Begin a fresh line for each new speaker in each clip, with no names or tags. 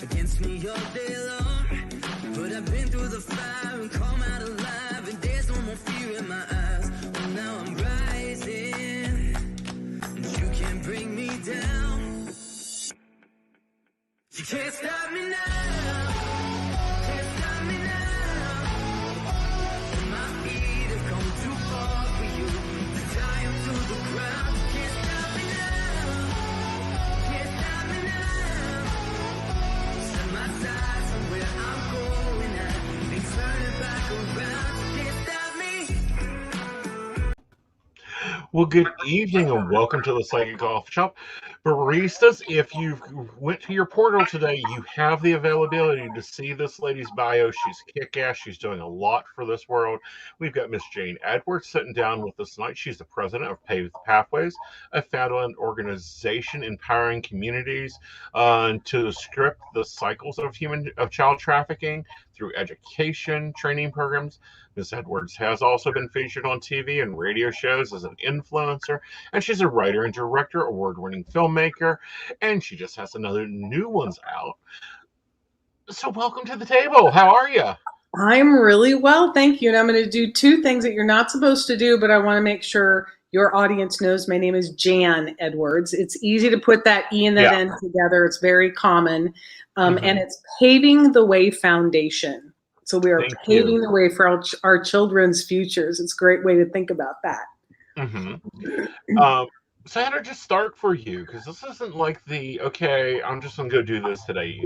against me all day long. But I've been through the fire and come out alive, and there's no more fear in my eyes. Oh, now I'm rising, and you can't bring me down. You can't stop me now. Can't stop me now. And my feet have come too far for you to tie them to the ground. You can't stop me now. Can't stop me now. Set my sights on where I'm going at. They turn it back around. You can't stop me.
Well, good evening and welcome to the Psychic Coffee Shop. Baristas, if you went to your portal today, you have the availability to see this lady's bio. She's kick-ass. She's doing a lot for this world. We've got Miss Jane Edwards sitting down with us tonight. She's the president of Paved Pathways, a federal organization empowering communities to script the cycles of child trafficking through education, training programs. Ms. Edwards has also been featured on TV and radio shows as an influencer, and she's a writer and director, award-winning filmmaker, and she just has another new ones out. So welcome to the table. How are you?
I'm really well, thank you. And I'm going to do two things that you're not supposed to do, but I want to make sure your audience knows my name is Jan Edwards. It's easy to put that E and that N together. It's very common. And it's Paving the Way Foundation. So we are paving the way for our children's futures. It's a great way to think about that.
Sandra, just start for you, because this isn't like okay, I'm just going to go do this today.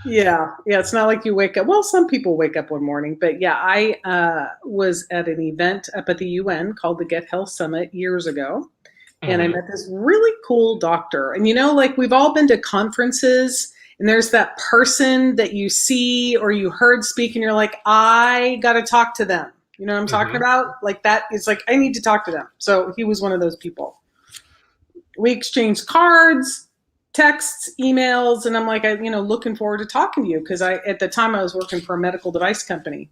Yeah, it's not like you wake up. Well, some people wake up one morning, but yeah, I was at an event up at the UN called the Get Health Summit years ago, and I met this really cool doctor. And like we've all been to conferences, and there's that person that you see or you heard speak, and you're like, I got to talk to them. You know what I'm talking about? Like that is like, I need to talk to them. So he was one of those people. We exchanged cards, texts, emails, and I'm like, looking forward to talking to you, because at the time I was working for a medical device company.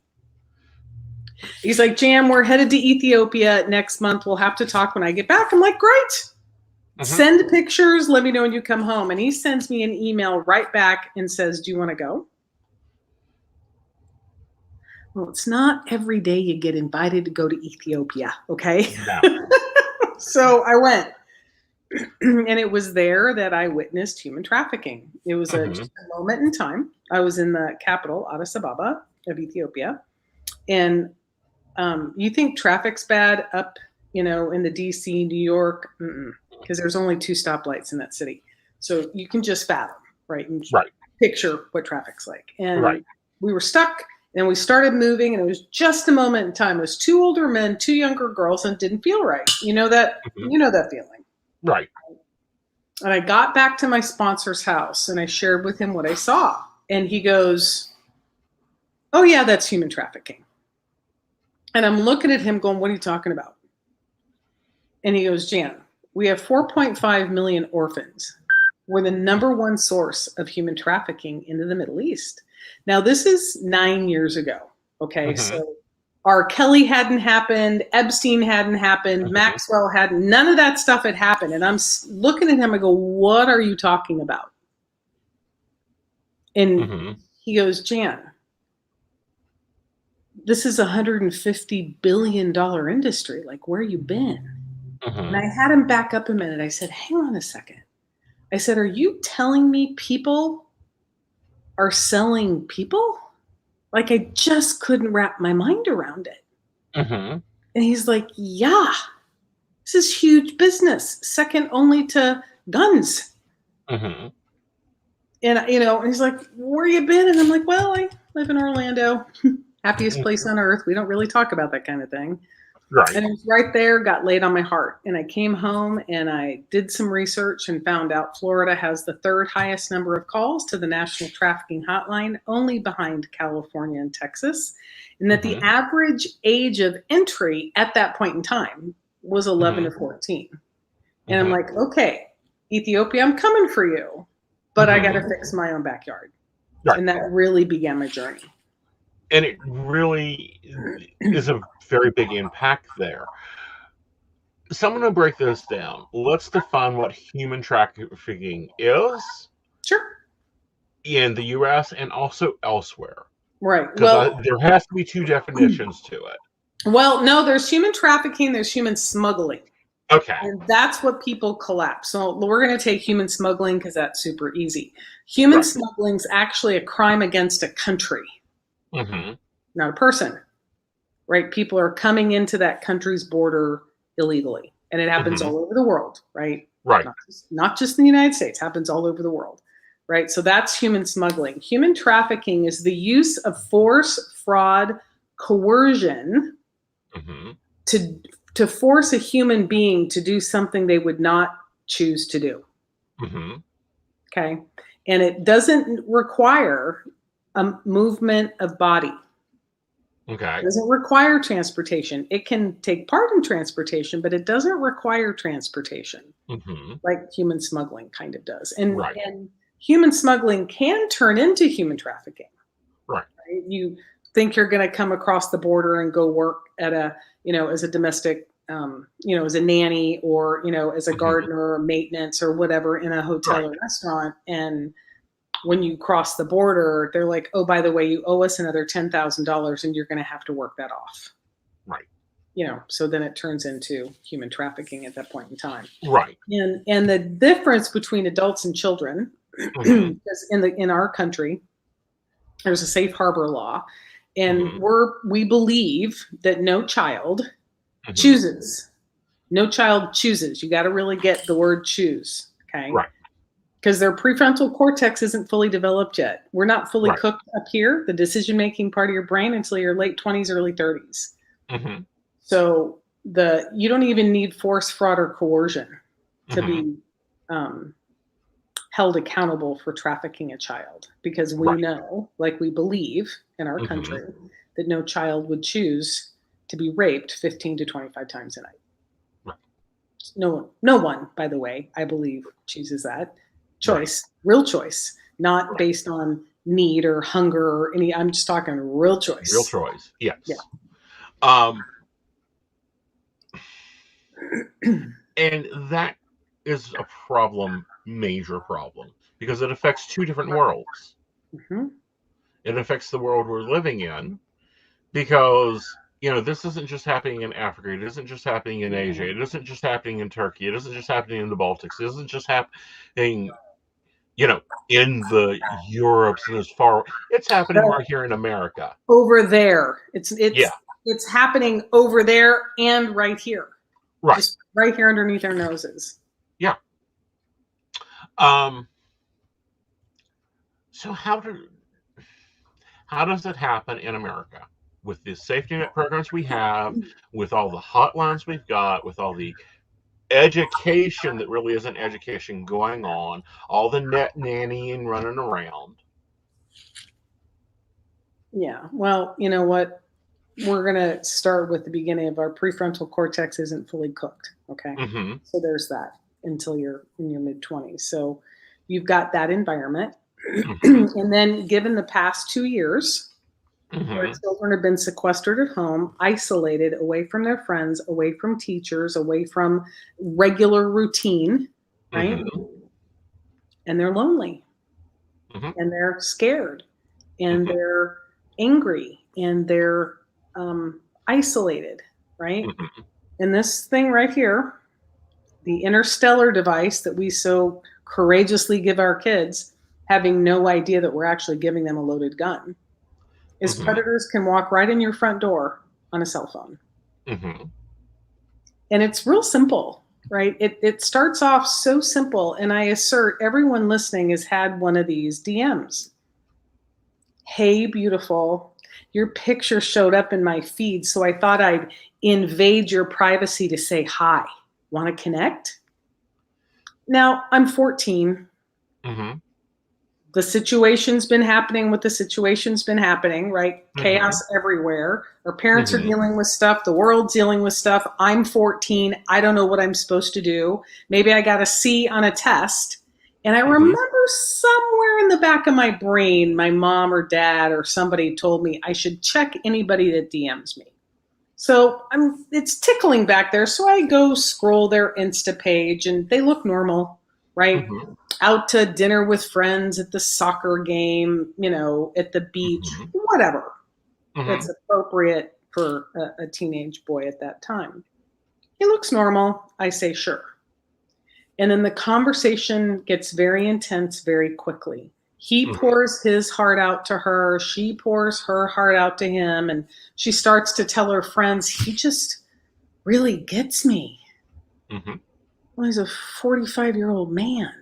He's like, Jan, we're headed to Ethiopia next month. We'll have to talk when I get back. I'm like, great. Send pictures. Let me know when you come home. And he sends me an email right back and says, do you want to go? Well, it's not every day you get invited to go to Ethiopia, okay? No. So I went. And it was there that I witnessed human trafficking. It was just a moment in time. I was in the capital, Addis Ababa of Ethiopia. And you think traffic's bad up, in the DC, New York, because there's only 2 stoplights in that city. So you can just fathom, right? And picture what traffic's like. And we were stuck, and we started moving, and it was just a moment in time. It was 2 older men, 2 younger girls, and it didn't feel right. You know that feeling.
Right.
And I got back to my sponsor's house, and I shared with him what I saw. And he goes, oh, yeah, that's human trafficking. And I'm looking at him going, what are you talking about? And he goes, Jan, we have 4.5 million orphans. We're the #1 source of human trafficking into the Middle East. Now, this is 9 years ago. Okay, so R. Kelly hadn't happened, Epstein hadn't happened, Maxwell hadn't, none of that stuff had happened. And I'm looking at him, I go, what are you talking about? And he goes, Jan, this is $150 billion industry. Like, where you been? And I had him back up a minute. I said, hang on a second. I said, are you telling me people are selling people? Like, I just couldn't wrap my mind around it. And he's like, yeah, this is huge business, second only to guns. And, and he's like, where you been? And I'm like, well, I live in Orlando, happiest place on earth. We don't really talk about that kind of thing. Right. And it was right there, got laid on my heart. And I came home and I did some research and found out Florida has the 3rd highest number of calls to the National Trafficking Hotline, only behind California and Texas. And that the average age of entry at that point in time was 11 to 14. And I'm like, okay, Ethiopia, I'm coming for you, but I got to fix my own backyard. Right. And that really began my journey.
And it really is a very big impact there. So I'm going to break this down. Let's define what human trafficking is.
Sure.
in the U.S. and also elsewhere?
Right.
Because
Well,
there has to be two definitions to it.
well, no, there's human trafficking, there's human smuggling.
Okay.
And that's what people collapse. So we're going to take human smuggling because that's super easy. Human
Right.
smuggling is actually a crime against a country,
Mm-hmm.
not a person, right? People are coming into that country's border illegally, and it happens
Mhm.
all over the world, right?
Right.
Not just in the United States, happens all over the world, right? So that's human smuggling. Human trafficking is the use of force, fraud, coercion
Mm-hmm.
to force a human being to do something they would not choose to do.
Mm-hmm.
Okay. And it doesn't require a movement of body.
Okay.
It doesn't require transportation. It can take part in transportation, but it doesn't require transportation
Mm-hmm.
like human smuggling kind of does. And,
Right.
and human smuggling can turn into human trafficking.
Right.
Right? You think you're going to come across the border and go work at a, as a domestic, as a nanny or, as a
Mhm.
gardener or maintenance or whatever in a hotel or restaurant. And when you cross the border, they're like, oh, by the way, you owe us another $10,000 and you're going to have to work that off.
Right.
So then it turns into human trafficking at that point in time.
Right.
And the difference between adults and children,
Mhm.
because in our country, there's a safe harbor law, and
Mhm.
we believe that no child
Mhm.
chooses. No child chooses. You got to really get the word choose, okay?
Right.
Because their prefrontal cortex isn't fully developed yet. We're not fully
Right.
cooked up here, the decision-making part of your brain, until your late 20s, early 30s.
Mm-hmm.
So you don't even need force, fraud, or coercion to
Mhm.
be held accountable for trafficking a child, because we
Right.
know, like we believe in our
Mhm.
country, that no child would choose to be raped 15 to 25 times a night.
Right.
No one, by the way, I believe chooses that choice,
Right.
real choice, not
Right.
based on need or hunger or any. I'm just talking real choice.
Real choice. Yes.
Yeah.
And that is a problem, major problem, because it affects two different worlds.
Mhm.
It affects the world we're living in, because this isn't just happening in Africa. It isn't just happening in Asia. It isn't just happening in Turkey. It isn't just happening in the Baltics. It isn't just happening, in the Europes and as far. It's happening right here in America.
Over there, it's
Yeah.
it's happening over there and right here,
Right.
just right here underneath our noses.
Yeah. So how does it happen in America with the safety net programs we have, with all the hotlines we've got, with all the education that really isn't education going on, all the net nannying running around?
Yeah. Well, you know what? We're going to start with the beginning of our prefrontal cortex isn't fully cooked. Okay.
Mm-hmm.
So there's that until you're in your mid 20s. So you've got that environment.
Mm-hmm.
And then, given the past 2 years, where
Mm-hmm.
children have been sequestered at home, isolated, away from their friends, away from teachers, away from regular routine, right?
Mm-hmm.
And they're lonely
Mm-hmm.
and they're scared and
Mm-hmm.
they're angry and they're isolated, right?
Mm-hmm.
And this thing right here, the interstellar device that we so courageously give our kids, having no idea that we're actually giving them a loaded gun, is
Mm-hmm.
predators can walk right in your front door on a cell phone.
Mm-hmm.
And it's real simple, right? It starts off so simple. And I assert everyone listening has had one of these DMs. Hey, beautiful, your picture showed up in my feed, so I thought I'd invade your privacy to say hi. Want to connect? Now, I'm 14.
Mm-hmm.
The situation's been happening what the situation's been happening, right?
Mm-hmm.
Chaos everywhere. Our parents are
Mm-hmm.
dealing with stuff. The world's dealing with stuff. I'm 14. I don't know what I'm supposed to do. Maybe I got a C on a test. And I remember somewhere in the back of my brain, my mom or dad or somebody told me I should check anybody that DMs me. So it's tickling back there. So I go scroll their Insta page and they look normal, right?
Mm-hmm.
out to dinner with friends, at the soccer game, at the beach, whatever that's appropriate for a teenage boy at that time. He looks normal. I say, sure. And then the conversation gets very intense very quickly. He pours his heart out to her. She pours her heart out to him. And she starts to tell her friends, he just really gets me. Well, he's a 45-year-old man.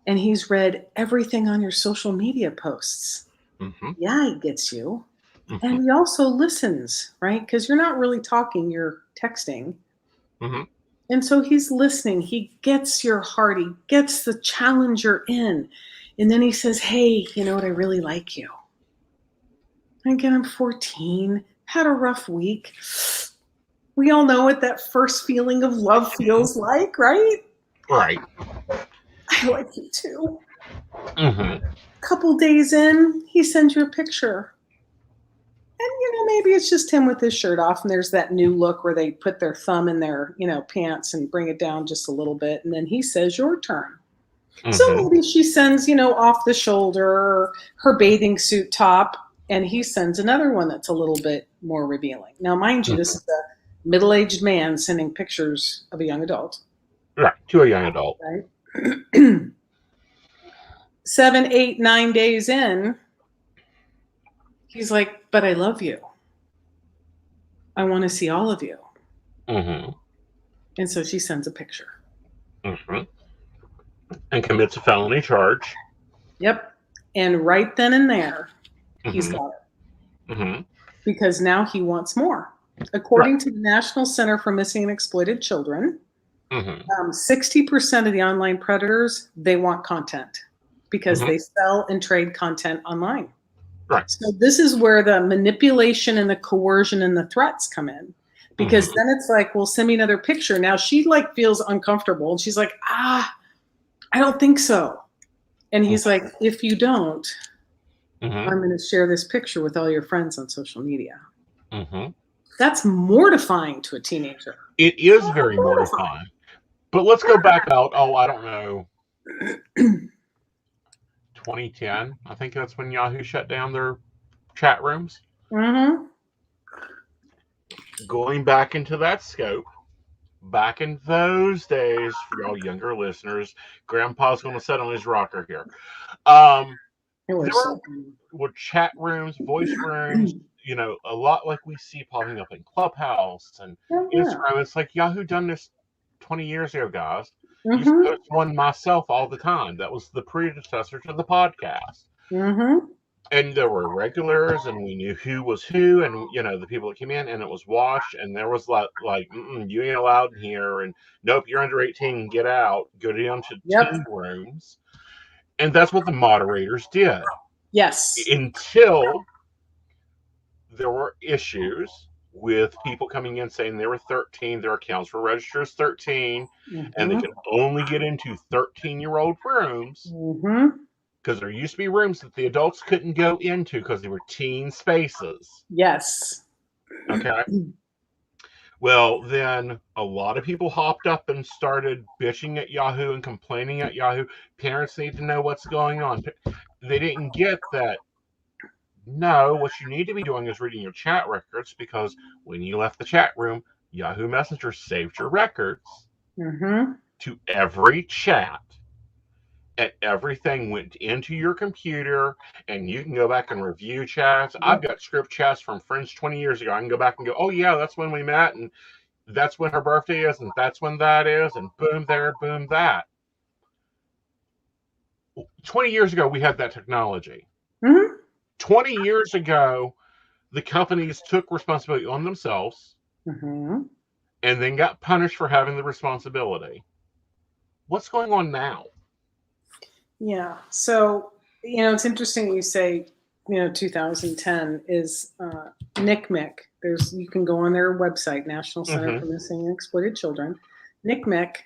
And he's read everything on your social media posts. Yeah, he gets you. And he also listens, right? Because you're not really talking, you're texting. And so he's listening. He gets your heart. He gets the challenge you're in. And then he says, hey, you know what? I really like you. And again, I'm 14, had a rough week. We all know what that first feeling of love feels like, right?
Right.
I like you too. A couple days in, he sends you a picture. And, maybe it's just him with his shirt off, and there's that new look where they put their thumb in their, pants and bring it down just a little bit. And then he says, your turn. So maybe she sends, off the shoulder, her bathing suit top, and he sends another one that's a little bit more revealing. Now, mind you, this is a middle-aged man sending pictures of a young adult.
Right, to a young adult.
Right. 7, 8, 9 days in, he's like, but I love you. I want to see all of you. And so she sends a picture.
And commits a felony charge.
Yep. And right then and there, he's got it. Because now he wants more. According to the National Center for Missing and Exploited Children, 60% of the online predators, they want content because they sell and trade content online.
Right.
So this is where the manipulation and the coercion and the threats come in. Because then it's like, well, send me another picture. Now she feels uncomfortable. And she's like, I don't think so. And he's like, if you don't, I'm going to share this picture with all your friends on social media. That's mortifying to a teenager.
It is very mortifying. But let's go back out. I don't know. 2010. I think that's when Yahoo shut down their chat rooms. Going back into that scope, back in those days, for y'all younger listeners, Grandpa's going to sit on his rocker here. There were chat rooms, voice rooms, a lot like we see popping up in Clubhouse and Instagram. It's like Yahoo done this 20 years ago, guys. I used to post one myself all the time. That was the predecessor to the podcast. And there were regulars, and we knew who was who, and the people that came in, and it was washed, and there was like you ain't allowed in here, and nope, you're under 18, get out, go down to teen rooms, and that's what the moderators did.
Yes.
Until there were issues with people coming in saying they were 13, their accounts were registered as 13, and they could only get into 13-year-old rooms. Because there used to be rooms that the adults couldn't go into because they were teen spaces.
Yes.
Okay. Well, then a lot of people hopped up and started bitching at Yahoo and complaining at Yahoo. Parents need to know what's going on. They didn't get that. No, what you need to be doing is reading your chat records, because when you left the chat room, Yahoo Messenger saved your records to every chat. And everything went into your computer, and you can go back and review chats. I've got script chats from friends 20 years ago. I can go back and go, oh, yeah, that's when we met, and that's when her birthday is, and that's when that is, and boom there, boom that. 20 years ago, we had that technology. 20 years ago, the companies took responsibility on themselves and then got punished for having the responsibility. What's going on now? Yeah.
So, it's interesting you say, 2010 is NCMEC. You can go on their website, National Center for Missing and Exploited Children. NCMEC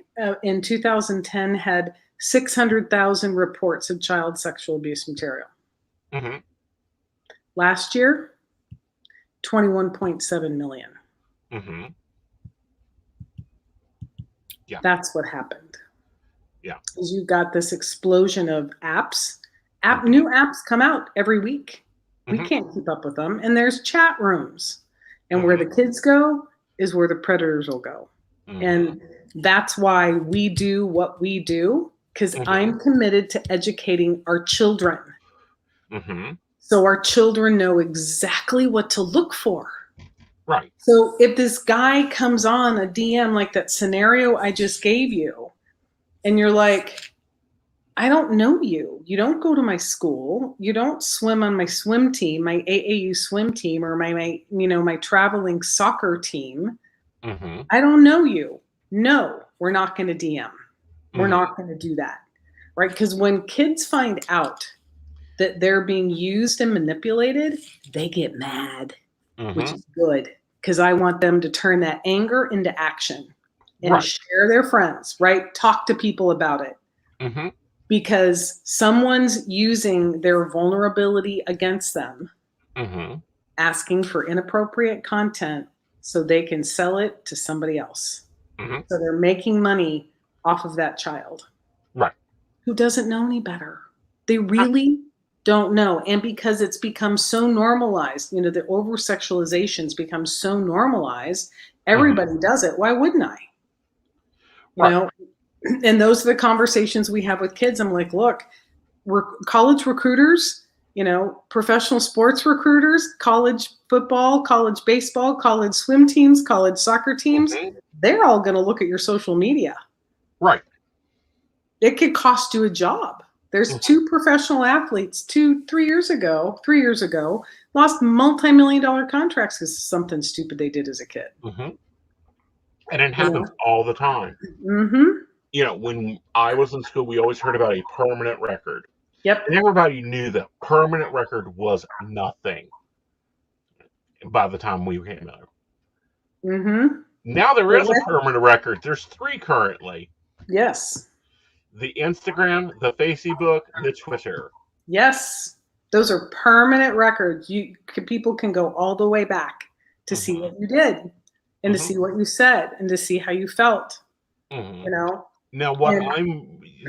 in 2010 had 600,000 reports of child sexual abuse material. Last year, 21.7 million.
Yeah.
That's what happened.
Yeah.
is you've got this explosion of apps.
Mhm.
New apps come out every week. We
Mhm.
can't keep up with them. And there's chat rooms. And where the kids go is where the predators will go.
Mhm.
And that's why we do what we do, because
Mhm.
I'm committed to educating our children.
Mhm.
So our children know exactly what to look for.
Right.
So if this guy comes on a DM like that scenario I just gave you, and you're like, I don't know you. You don't go to my school. You don't swim on my swim team, my AAU swim team, or my traveling soccer team.
Mhm.
I don't know you. No, we're not going to DM. We're
Mhm.
not going to do that. Right? Because when kids find out that they're being used and manipulated, they get mad, which
Mhm.
is good, because I want them to turn that anger into action and
Right.
share their friends, right? Talk to people about it,
Mhm.
because someone's using their vulnerability against them,
Mhm.
asking for inappropriate content so they can sell it to somebody else.
Mhm.
So they're making money off of that child
Right.
who doesn't know any better. They really don't know. And because it's become so normalized, the over sexualization's become so normalized, everybody does it. Why wouldn't I? You
Right.
know, and those are the conversations we have with kids. I'm like, look, we're college recruiters, professional sports recruiters, college football, college baseball, college swim teams, college soccer teams.
Mhm.
They're all going to look at your social media.
Right.
It could cost you a job. There's
Mhm.
two professional athletes 3 years ago, lost multi-million-dollar contracts because of something stupid they did as a kid.
Mhm. And it
You know?
happens all the time.
Mm-hmm.
When I was in school, we always heard about a permanent record.
Yep.
And everybody knew that permanent record was nothing by the time we came out.
Mm-hmm.
Now there is a permanent record. There's 3 currently.
Yes.
The Instagram, the Facebook, the Twitter.
Yes. Those are permanent records. People can go all the way back to see
Mhm.
what you did and to
Mhm.
see what you said and to see how you felt,
Mhm.
Now,
Now,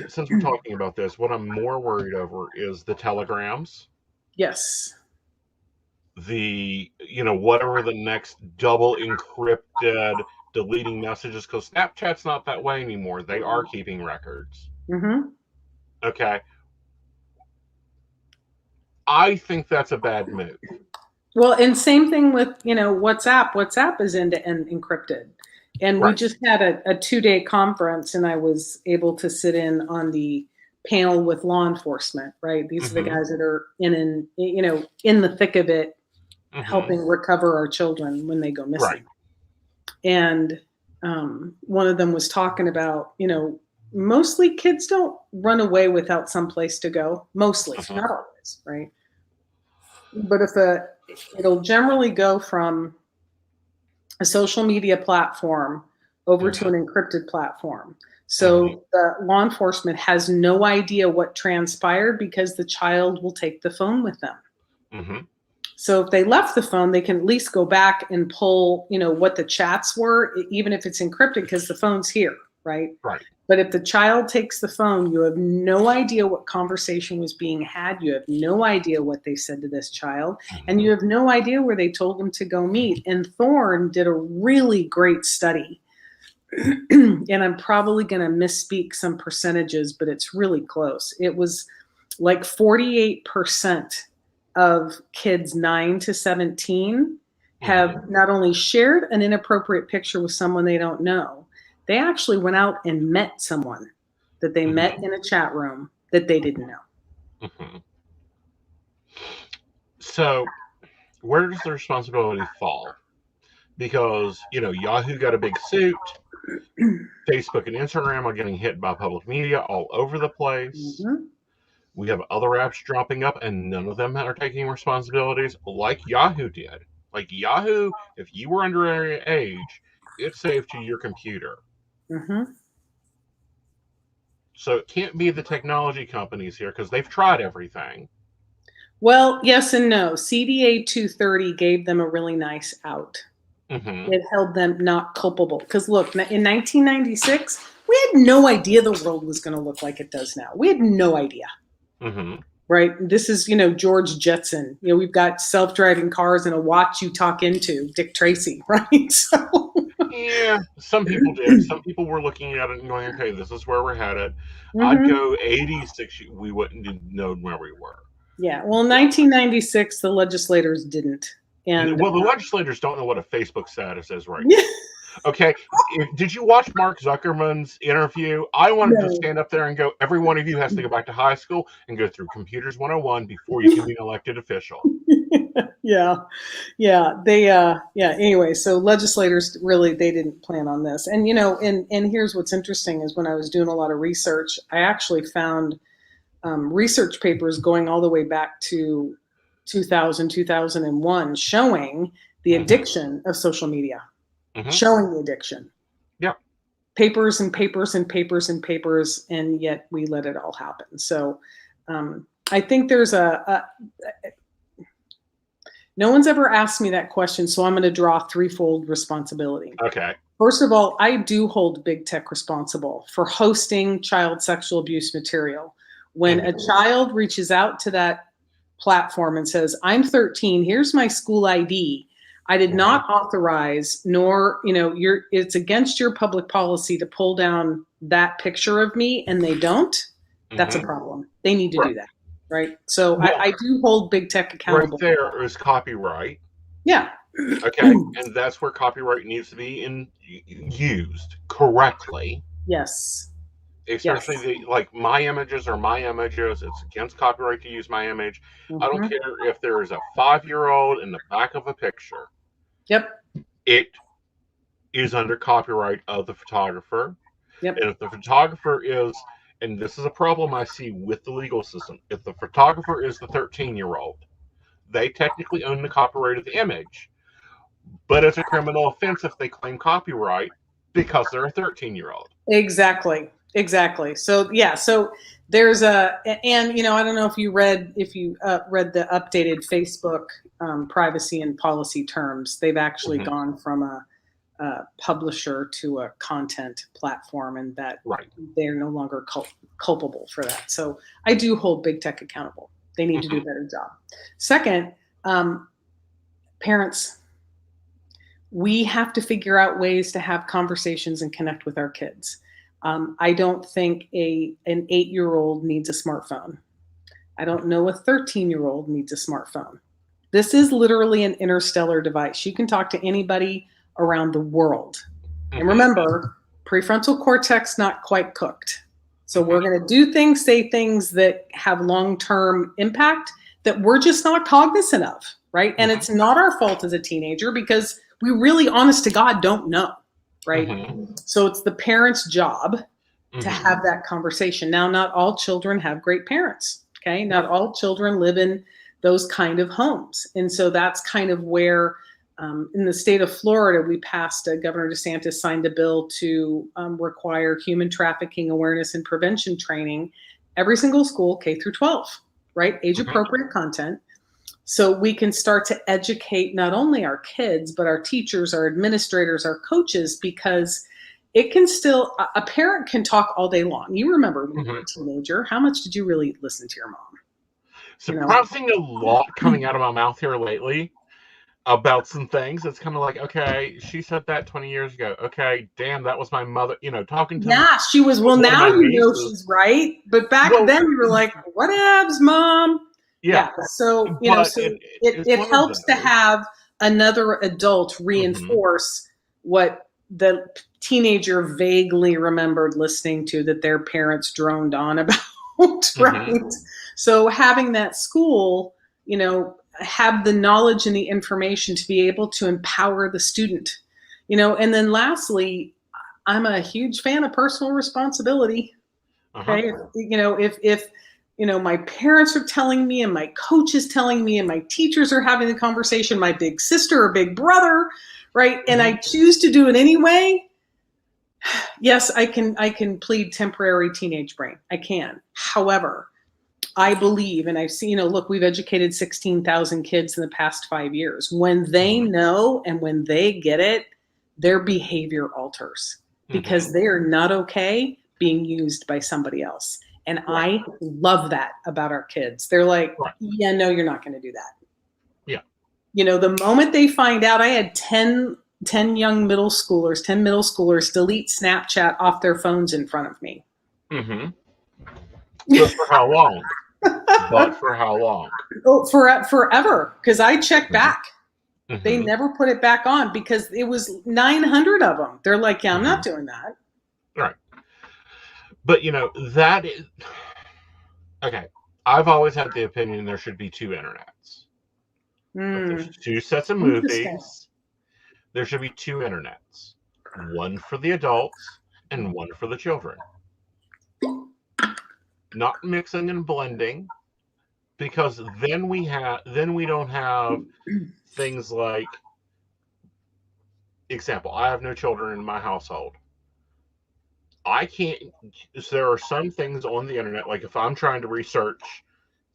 since we're talking about this, what I'm more worried over is the telegrams,
yes.
whatever the next double encrypted deleting messages, because Snapchat's not that way anymore. They are keeping records.
Mm-hmm.
Okay. I think that's a bad move.
Well, and same thing with, WhatsApp. WhatsApp is end-to-end encrypted. And we
Right.
just had a 2-day conference, and I was able to sit in on the panel with law enforcement, right? These are the
Mhm.
guys that are in the thick of it,
Mhm.
helping recover our children when they go
Right.
missing. And one of them was talking about, mostly kids don't run away without some place to go. Mostly,
Mhm.
not always, right? But it'll generally go from a social media platform over to
Mhm.
an encrypted platform.
Mhm.
So the law enforcement has no idea what transpired because the child will take the phone with them.
Mhm.
So if they left the phone, they can at least go back and pull, what the chats were, even if it's encrypted, because the phone's here, right?
Right.
But if the child takes the phone, you have no idea what conversation was being had. You have no idea what they said to this child. And
Mhm.
you have no idea where they told them to go meet. And Thorne did a really great study. And I'm probably going to misspeak some percentages, but it's really close. It was like 48% of kids 9 to 17 have
Mhm.
not only shared an inappropriate picture with someone they don't know, they actually went out and met someone that they met
Mhm.
in a chat room that they didn't know.
Mhm. So, where does the responsibility fall? Because, Yahoo got a big suit. Facebook and Instagram are getting hit by public media all over the place.
Mhm.
We have other apps dropping up, and none of them are taking responsibilities like Yahoo did. Like Yahoo, if you were underage, it saved you your computer.
Mhm.
So it can't be the technology companies here because they've tried everything.
Well, yes and no. CDA 230 gave them a really nice out.
Mm-hmm.
It held them not culpable. Because look, in 1996, we had no idea the world was going to look like it does now. We had no idea.
Mm-hmm.
Right. This is, George Jetson. We've got self-driving cars and a watch you talk into, Dick Tracy, right? So
Yeah, some people did. Some people were looking at it and going, okay, this is where we're headed. I'd
Mhm.
go 86, we wouldn't have known where we were.
Yeah. Well, in 1996, the legislators didn't. And
Well, the legislators don't know what a Facebook status is right
yeah,
now. Okay, did you watch Mark Zuckerman's interview? I wanted to
no.
stand up there and go, every one of you has to go back to high school and go through Computers 101 before you can be an elected official.
Yeah. They anyway, so legislators really, they didn't plan on this. And and here's what's interesting is when I was doing a lot of research, I actually found research papers going all the way back to 2000, 2001 showing the addiction of social media. Showing the addiction.
Yeah.
Papers and papers and papers and papers, and yet we let it all happen. So I think there's no one's ever asked me that question, so I'm going to draw threefold responsibility.
Okay.
First of all, I do hold big tech responsible for hosting child sexual abuse material. When a child reaches out to that platform and says, I'm 13, here's my school ID. I did not authorize, nor, it's against your public policy to pull down that picture of me, and they don't. That's a problem. They need to do that. Right. So I do hold big tech accountable.
Right there is copyright.
Yeah.
Okay. And that's where copyright needs to be used correctly.
Yes.
Especially like my images are my images. It's against copyright to use my image. I don't care if there is a 5-year-old in the back of a picture.
Yep.
It is under copyright of the photographer.
Yep.
And if the photographer is, and this is a problem I see with the legal system, if the photographer is the 13-year-old, they technically own the copyright of the image. But it's a criminal offense if they claim copyright because they're a 13-year-old.
Exactly. So so there's and I don't know if you read the updated Facebook privacy and policy terms. They've actually gone from a publisher to a content platform, and that they're no longer culpable for that. So I do hold big tech accountable. They need to do a better job. Second, parents, we have to figure out ways to have conversations and connect with our kids. I don't think an 8-year-old needs a smartphone. I don't know a 13-year-old needs a smartphone. This is literally an interstellar device. You can talk to anybody around the world. And remember, prefrontal cortex not quite cooked. So we're going to do things, say things that have long-term impact that we're just not cognizant of, right? And it's not our fault as a teenager because we really, honest to God, don't know, right? So it's the parent's job to have that conversation. Now, not all children have great parents, okay? Not all children live in those kind of homes. And so that's kind of where in the state of Florida, we passed, Governor DeSantis signed a bill to require human trafficking awareness and prevention training every single school, K through 12, right? Age appropriate content. So we can start to educate not only our kids, but our teachers, our administrators, our coaches, because it can still, a parent can talk all day long. You remember when you were a teenager, how much did you really listen to your mom?
Surprising a lot coming out of my mouth here lately about some things. It's kind of like, okay, she said that 20 years ago. Okay, damn, that was my mother, talking to
Yeah, she was, well, now you know she's right. But back then you were like, whatevs, mom. Yeah. So, it helps to have another adult reinforce what the teenager vaguely remembered listening to that their parents droned on about, right? So having that school, have the knowledge and the information to be able to empower the student, and then lastly, I'm a huge fan of personal responsibility. Okay. If my parents are telling me and my coach is telling me and my teachers are having the conversation, my big sister or big brother, right? And I choose to do it anyway. Yes, I can plead temporary teenage brain. I can. However, I believe, and I've seen, look, we've educated 16,000 kids in the past 5 years. When they know and when they get it, their behavior alters. because they are not okay being used by somebody else. And I love that about our kids. They're like, yeah, no, you're not going to do that.
Yeah.
You know, the moment they find out, I had 10 young middle schoolers delete Snapchat off their phones in front of me.
Mm-hmm. But for how long? But for how long?
Oh, forever. Because I checked back.
Mm-hmm.
They never put it back on because it was 900 of them. They're like, yeah, I'm not doing that.
Right. But, you know, that is... Okay. I've always had the opinion there should be two internets. If there's two sets of movies, there should be two internets. One for the adults and one for the children. Not mixing and blending, because then we don't have things like, example, I have no children in my household. I can't, there are some things on the internet, like if I'm trying to research,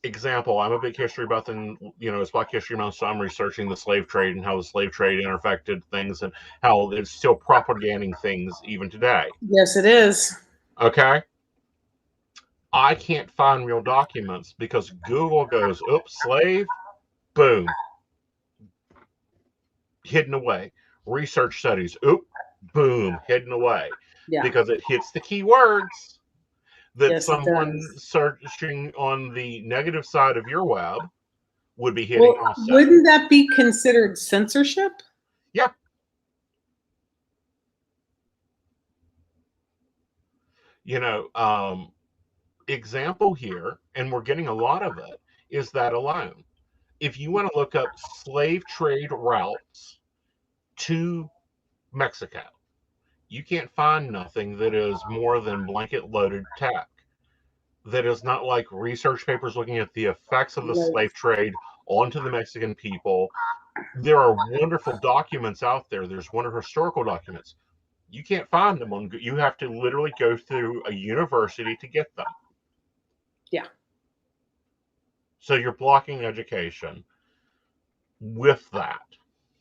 example, I'm a big history buff, and you know, it's Black History Month, so I'm researching the slave trade and how the slave trade intersected things and how it's still propagating things even today.
Yes, it is.
Okay? I can't find real documents because Google goes, oops, slave, boom, hidden away. Research studies, oop, boom, hidden away.
Yeah.
Because it hits the keywords that
Yes,
someone searching on the negative side of your web would be hitting also.
Wouldn't that be considered censorship?
Yeah. You know, example here, and we're getting a lot of it, is that alone. If you want to look up slave trade routes to Mexico, you can't find nothing that is more than blanket loaded tech. That is not like research papers looking at the effects of the slave trade onto the Mexican people. There are wonderful documents out there. There's wonderful historical documents. You can't find them on. You have to literally go through a university to get them.
Yeah.
So you're blocking education with that.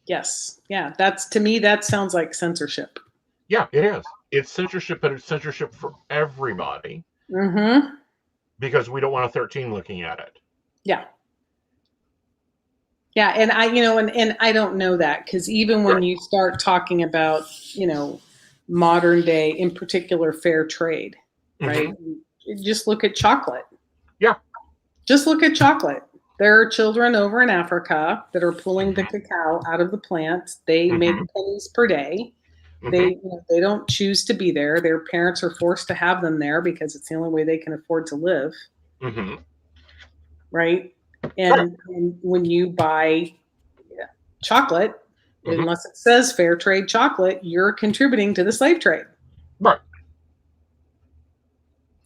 Yes. Yeah. That's, to me, that sounds like censorship.
Yeah, it is. It's censorship, but it's censorship for everybody.
Mm-hmm.
Because we don't want a 13 looking at it.
Yeah. Yeah. And and I don't know that, because even when you start talking about, modern day, in particular, fair trade, right? Just look at chocolate.
Yeah.
Just look at chocolate. There are children over in Africa that are pulling the cacao out of the plant. They make pennies per day. They don't choose to be there. Their parents are forced to have them there because it's the only way they can afford to live. Right? And when you buy chocolate, unless it says fair trade chocolate, you're contributing to the slave trade.
Right.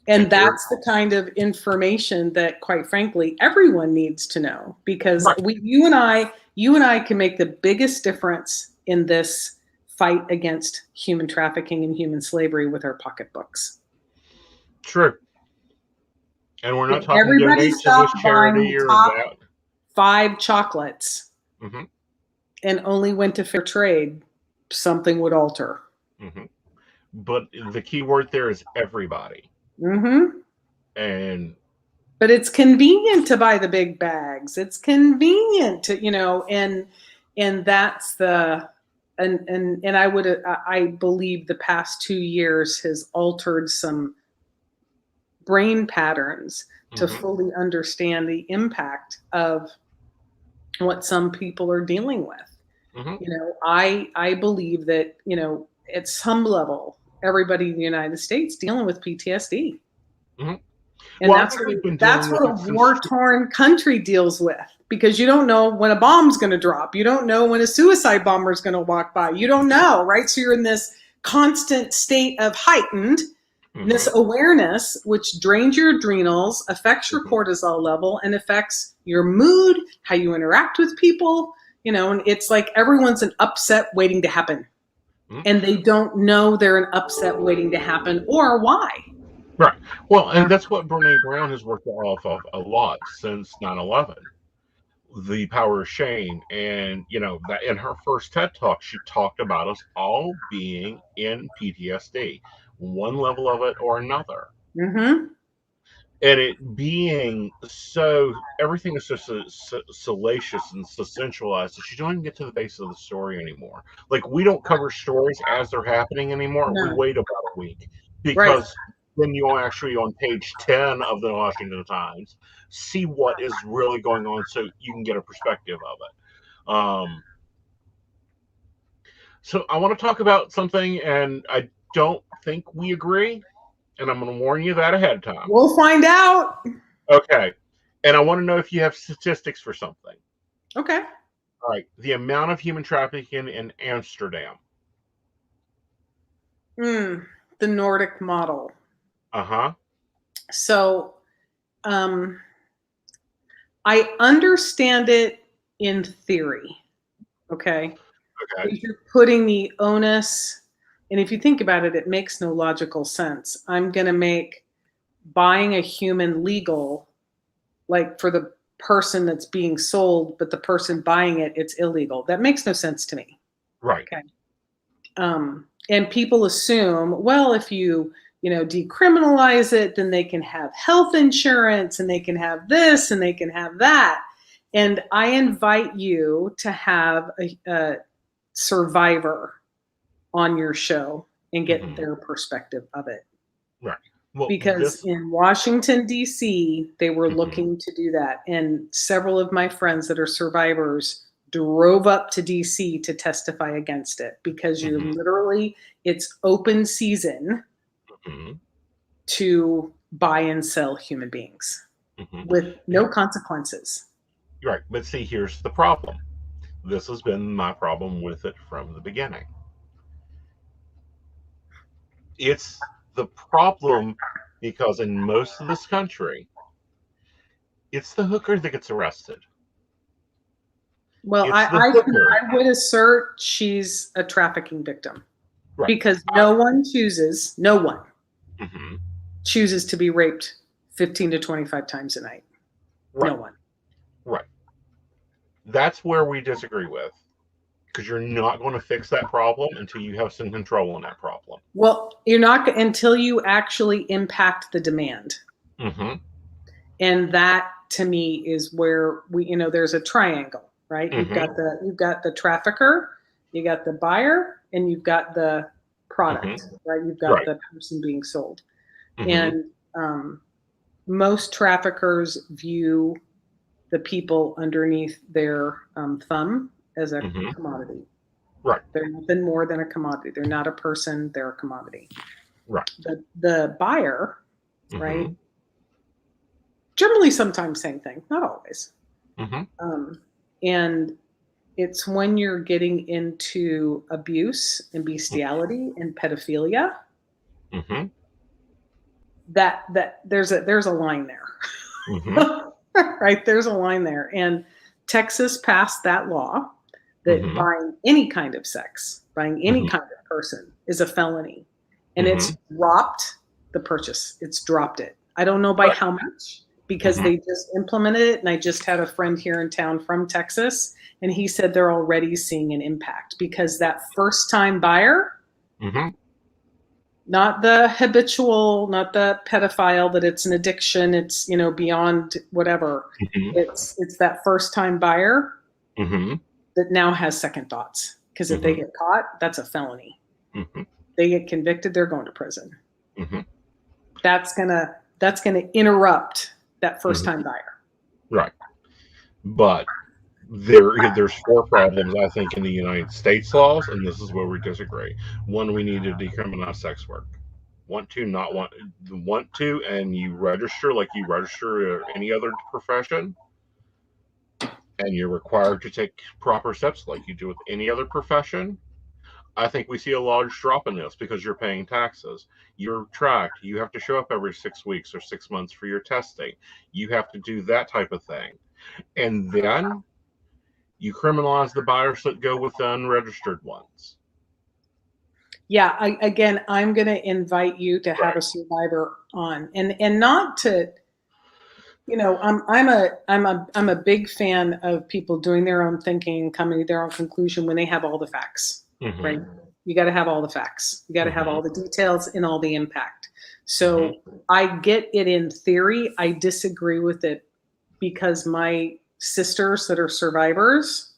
And that's the kind of information that, quite frankly, everyone needs to know, because you and I can make the biggest difference in this fight against human trafficking and human slavery with our pocketbooks.
True. And we're not talking donate to this charity or that.
5 chocolates and only went to fair trade, something would alter.
But the key word there is everybody. And
but it's convenient to buy the big bags. It's convenient to, and that's the and I believe the past 2 years has altered some brain patterns to fully understand the impact of what some people are dealing with. I believe that, at some level, everybody in the United States dealing with PTSD. And that's what a war-torn country deals with, because you don't know when a bomb's going to drop. You don't know when a suicide bomber is going to walk by. You don't know, right? So you're in this constant state of heightened this awareness, which drains your adrenals, affects your cortisol level, and affects your mood, how you interact with people. And it's like everyone's an upset waiting to happen. And they don't know they're an upset waiting to happen or why.
Right. Well, and that's what Brene Brown has worked off of a lot since 9/11. the power of shame. And, that in her first TED Talk, she talked about us all being in PTSD, one level of it or another.
Mm-hmm.
And it being so, everything is so salacious and so sensualized that you don't even get to the base of the story anymore. Like, we don't cover stories as they're happening anymore. We
No.
wait about a week,
Right.
because then you'll actually, on page 10 of the Washington Times, see what is really going on, so you can get a perspective of it. So I want to talk about something, and I don't think we agree, and I'm going to warn you that ahead of time.
We'll find out.
Okay. And I want to know if you have statistics for something.
Okay.
All right. The amount of human trafficking in Amsterdam.
The Nordic model.
Uh-huh.
So I understand it in theory. Okay.
Okay.
If you're putting the onus, and if you think about it, it makes no logical sense. I'm going to make buying a human legal, like for the person that's being sold, but the person buying it, it's illegal. That makes no sense to me.
Right.
Okay. And people assume, well, if you decriminalize it, then they can have health insurance and they can have this and they can have that. And I invite you to have a survivor on your show and get their perspective of it.
Right. Well,
Because in Washington, D.C., they were looking to do that. And several of my friends that are survivors drove up to D.C. to testify against it, because you're literally, it's open season to buy and sell human beings with no consequences.
Right. But see, here's the problem. This has been my problem with it from the beginning. It's the problem because in most of this country, it's the hooker that gets arrested.
Well,
It's the hooker.
I would assert she's a trafficking victim.
Right.
Because no one chooses
Mm-hmm.
chooses to be raped 15 to 25 times a night.
Right.
No one.
Right. That's where we disagree with, because you're not going to fix that problem until you have some control on that problem.
Well, you're not until you actually impact the demand. And that, to me, is where there's a triangle, right? You've got the trafficker, you got the buyer, and you've got the product, right? You've got the person being sold. And most traffickers view the people underneath their thumb as a commodity.
Right.
They're nothing more than a commodity. They're not a person, they're a commodity.
Right.
The buyer, right? Generally, sometimes same thing, not always. And it's when you're getting into abuse and bestiality and pedophilia that there's a line there. Right? There's a line there. And Texas passed that law that buying any kind of sex, buying any kind of person is a felony. And it's dropped the purchase. It's dropped it. I don't know by how much, because they just implemented it. And I just had a friend here in town from Texas, and he said they're already seeing an impact, because that first time buyer, not the habitual, not the pedophile, that it's an addiction, it's beyond whatever. It's that first time buyer that now has second thoughts, because if they get caught, that's a felony. They get convicted, they're going to prison. That's gonna interrupt that first time buyer.
Right. But there's four problems, I think, in the United States laws, and this is where we disagree. One, we need to decriminalize sex work. Want to, and you register like you register any other profession, and you're required to take proper steps like you do with any other profession. I think we see a large drop in this, because you're paying taxes. You're tracked. You have to show up every 6 weeks or 6 months for your testing. You have to do that type of thing. And then you criminalize the buyers that go with the unregistered ones.
Yeah, I'm going to invite you to have a survivor on, and not to I'm a big fan of people doing their own thinking, coming to their own conclusion when they have all the facts, right? You got to have all the facts. You got to have all the details and all the impact. So I get it in theory. I disagree with it because my sisters that are survivors,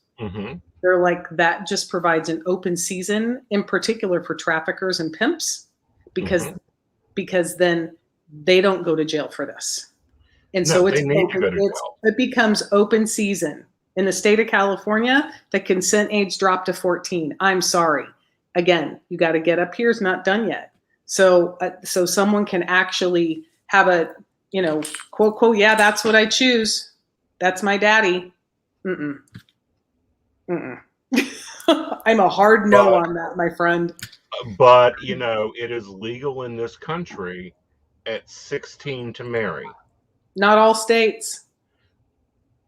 they're like, that just provides an open season, in particular for traffickers and pimps, because then they don't go to jail for this. And so it becomes open season. In the state of California, the consent age dropped to 14. I'm sorry. Again, you got to get up here. It's not done yet. So someone can actually have a, quote, quote, yeah, that's what I choose. That's my daddy. I'm a hard no on that, my friend.
But, it is legal in this country at 16 to marry.
Not all states.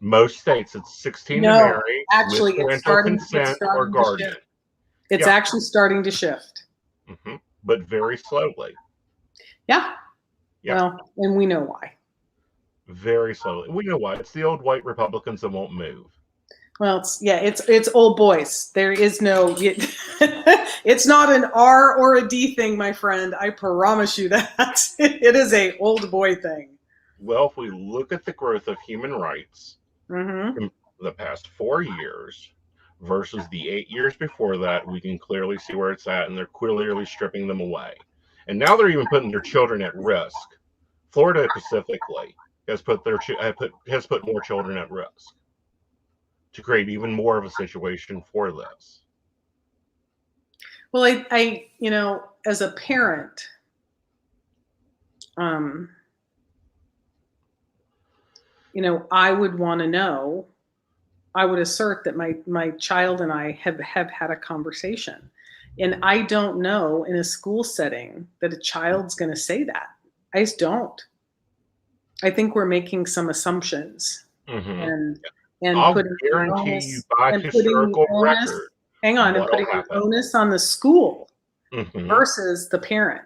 Most states, it's 16 to marry
actually,
with parental consent or guardian.
It's actually starting to shift.
But very slowly.
Yeah. Well, and we know why.
Very slowly. We know why. It's the old white Republicans that won't move.
Well, it's old boys. There is no, it's not an R or a D thing, my friend. I promise you that. It is a old boy thing.
Well, if we look at the growth of human rights in the past 4 years versus the 8 years before that, we can clearly see where it's at, and they're clearly stripping them away. And now they're even putting their children at risk. Florida specifically has put more children at risk to create even more of a situation for this.
Well, I as a parent, I would want to know, I would assert that my child and I have had a conversation. And I don't know in a school setting that a child's going to say that. I just don't. I think we're making some assumptions. And
I'll guarantee you by historical record.
Hang on, and putting the onus on the school versus the parent.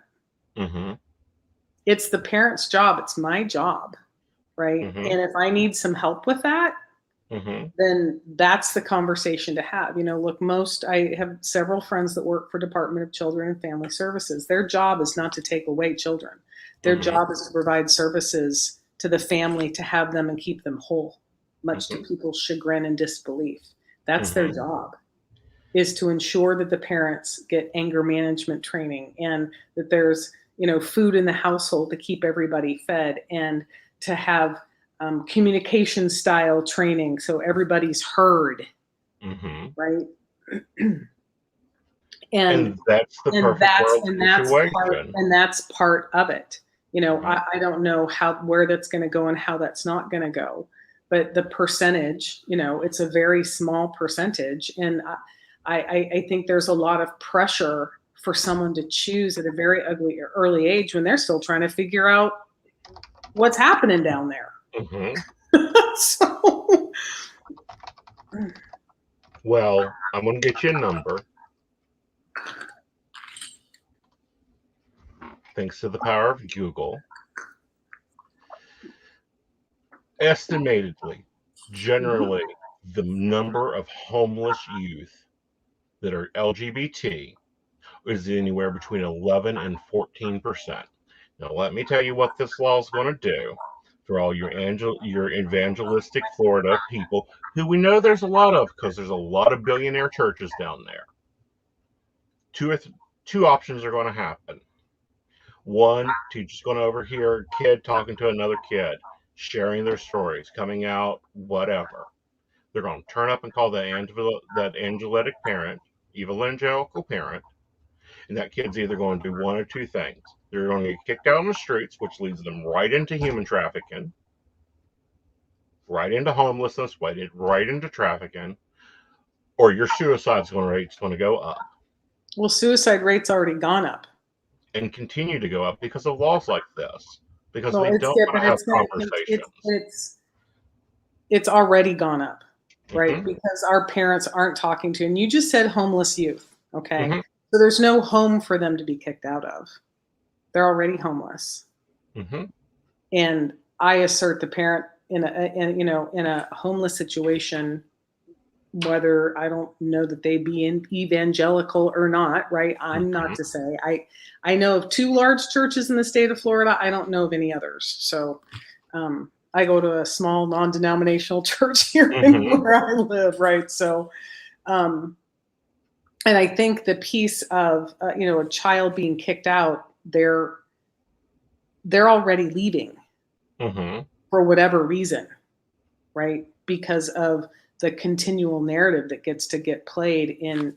It's the parent's job. It's my job, right? And if I need some help with that, then that's the conversation to have. Look, I have several friends that work for Department of Children and Family Services. Their job is not to take away children. Their job is to provide services to the family to have them and keep them whole, much to people's chagrin and disbelief. That's their job, is to ensure that the parents get anger management training and that there's, food in the household to keep everybody fed, and to have communication style training so everybody's heard, right? and
that's the perfect situation.
And that's part of it. I don't know where that's going to go and how that's not going to go, but the percentage, it's a very small percentage, and I think there's a lot of pressure for someone to choose at a very early age when they're still trying to figure out what's happening down there.
Well, I'm going to get you a number. Thanks to the power of Google. Estimatedly, generally, the number of homeless youth that are LGBT is anywhere between 11 and 14%. Now, let me tell you what this law is going to do for all your evangelistic Florida people, who we know there's a lot of, because there's a lot of billionaire churches down there. Two options are going to happen. One, teacher's going to overhear a kid talking to another kid, sharing their stories, coming out, whatever. They're going to turn up and call that angelic parent, evangelical parent, and that kid's either going to do one or two things. They're going to get kicked out on the streets, which leads them right into human trafficking, right into homelessness, right into trafficking, or your suicide rate's going to go up.
Well, suicide rate's already gone up.
And continue to go up because of laws like this. Because we don't want to have conversations.
It's already gone up, right? Because our parents aren't talking to, and you just said homeless youth, okay? So there's no home for them to be kicked out of. They're already homeless. And I assert the parent in a homeless situation, whether I don't know that they be evangelical or not, right? I'm not to say. I know of 2 large churches in the state of Florida. I don't know of any others. So I go to a small non-denominational church here in where I live, right? So, and I think the piece of a child being kicked out, they're already leaving for whatever reason, right? Because of the continual narrative that gets to get played in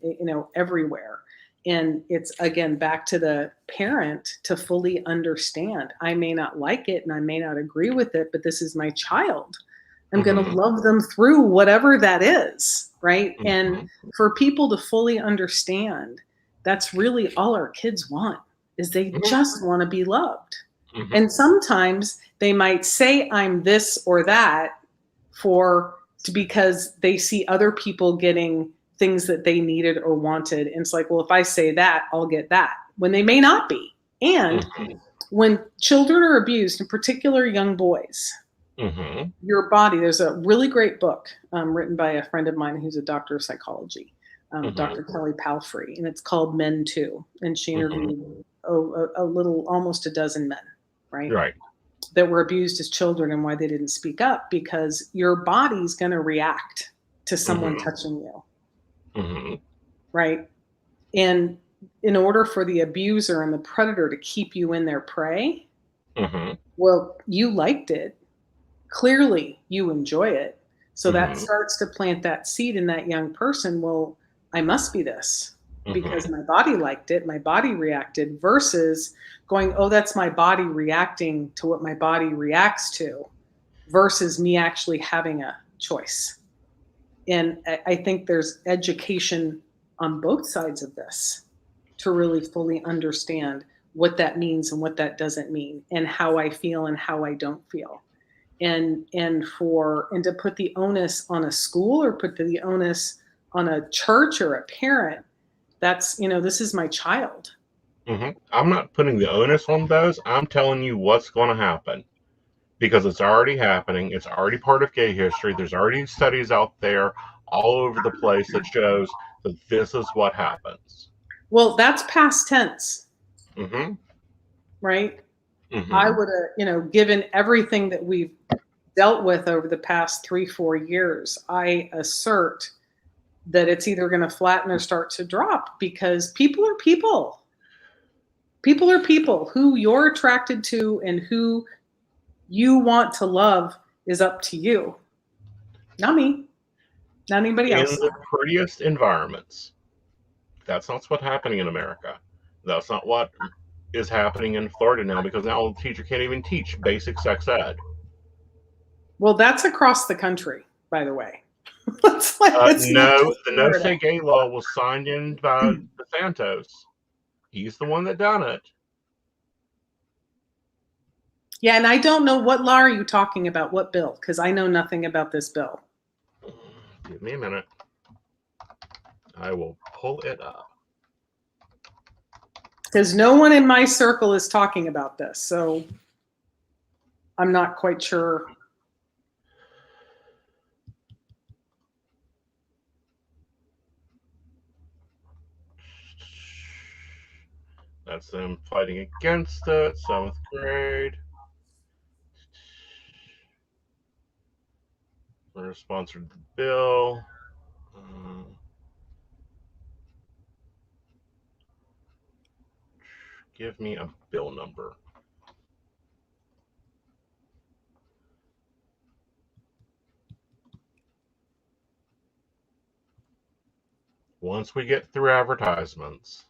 everywhere. And it's, again, back to the parent to fully understand. I may not like it and I may not agree with it, but this is my child. I'm going to love them through whatever that is, right? And for people to fully understand, that's really all our kids want, is they just want to be loved. And sometimes they might say I'm this or that because they see other people getting things that they needed or wanted. And it's like, well, if I say that, I'll get that, when they may not be. And when children are abused, in particular young boys, your body, there's a really great book written by a friend of mine who's a doctor of psychology, Dr. Kelly Palfrey, and it's called Men Too. And she interviewed almost a dozen men, right? That were abused as children and why they didn't speak up, because your body's going to react to someone touching you. Right. And in order for the abuser and the predator to keep you in their prey, well, you liked it. Clearly you enjoy it. So that starts to plant that seed in that young person. Well, I must be this because my body liked it. My body reacted, versus going, oh, that's my body reacting to what my body reacts to, versus me actually having a choice. And I think there's education on both sides of this to really fully understand what that means and what that doesn't mean, and how I feel and how I don't feel. And to put the onus on a school or put the onus on a church or a parent, that's, this is my child.
I'm not putting the onus on those. I'm telling you what's going to happen, because it's already happening. It's already part of gay history. There's already studies out there all over the place that shows that this is what happens.
Well, that's past tense. Right? I would have, given everything that we've dealt with over the past 3-4 years, I assert that it's either going to flatten or start to drop, because people are people. People are people. Who you're attracted to and who you want to love is up to you. Not me. Not anybody else.
In the prettiest environments. That's not what's happening in America. That's not what is happening in Florida now, because now the teacher can't even teach basic sex ed.
Well, that's across the country, by the way.
No, the No Say Gay law was signed in by DeSantis. He's the one that done it.
Yeah, and I don't know, what law are you talking about? What bill? Because I know nothing about this bill.
Give me a minute. I will pull it up.
Because no one in my circle is talking about this, so I'm not quite sure.
That's them fighting against it, 7th grade. We're sponsored the bill. Give me a bill number. Once we get through advertisements.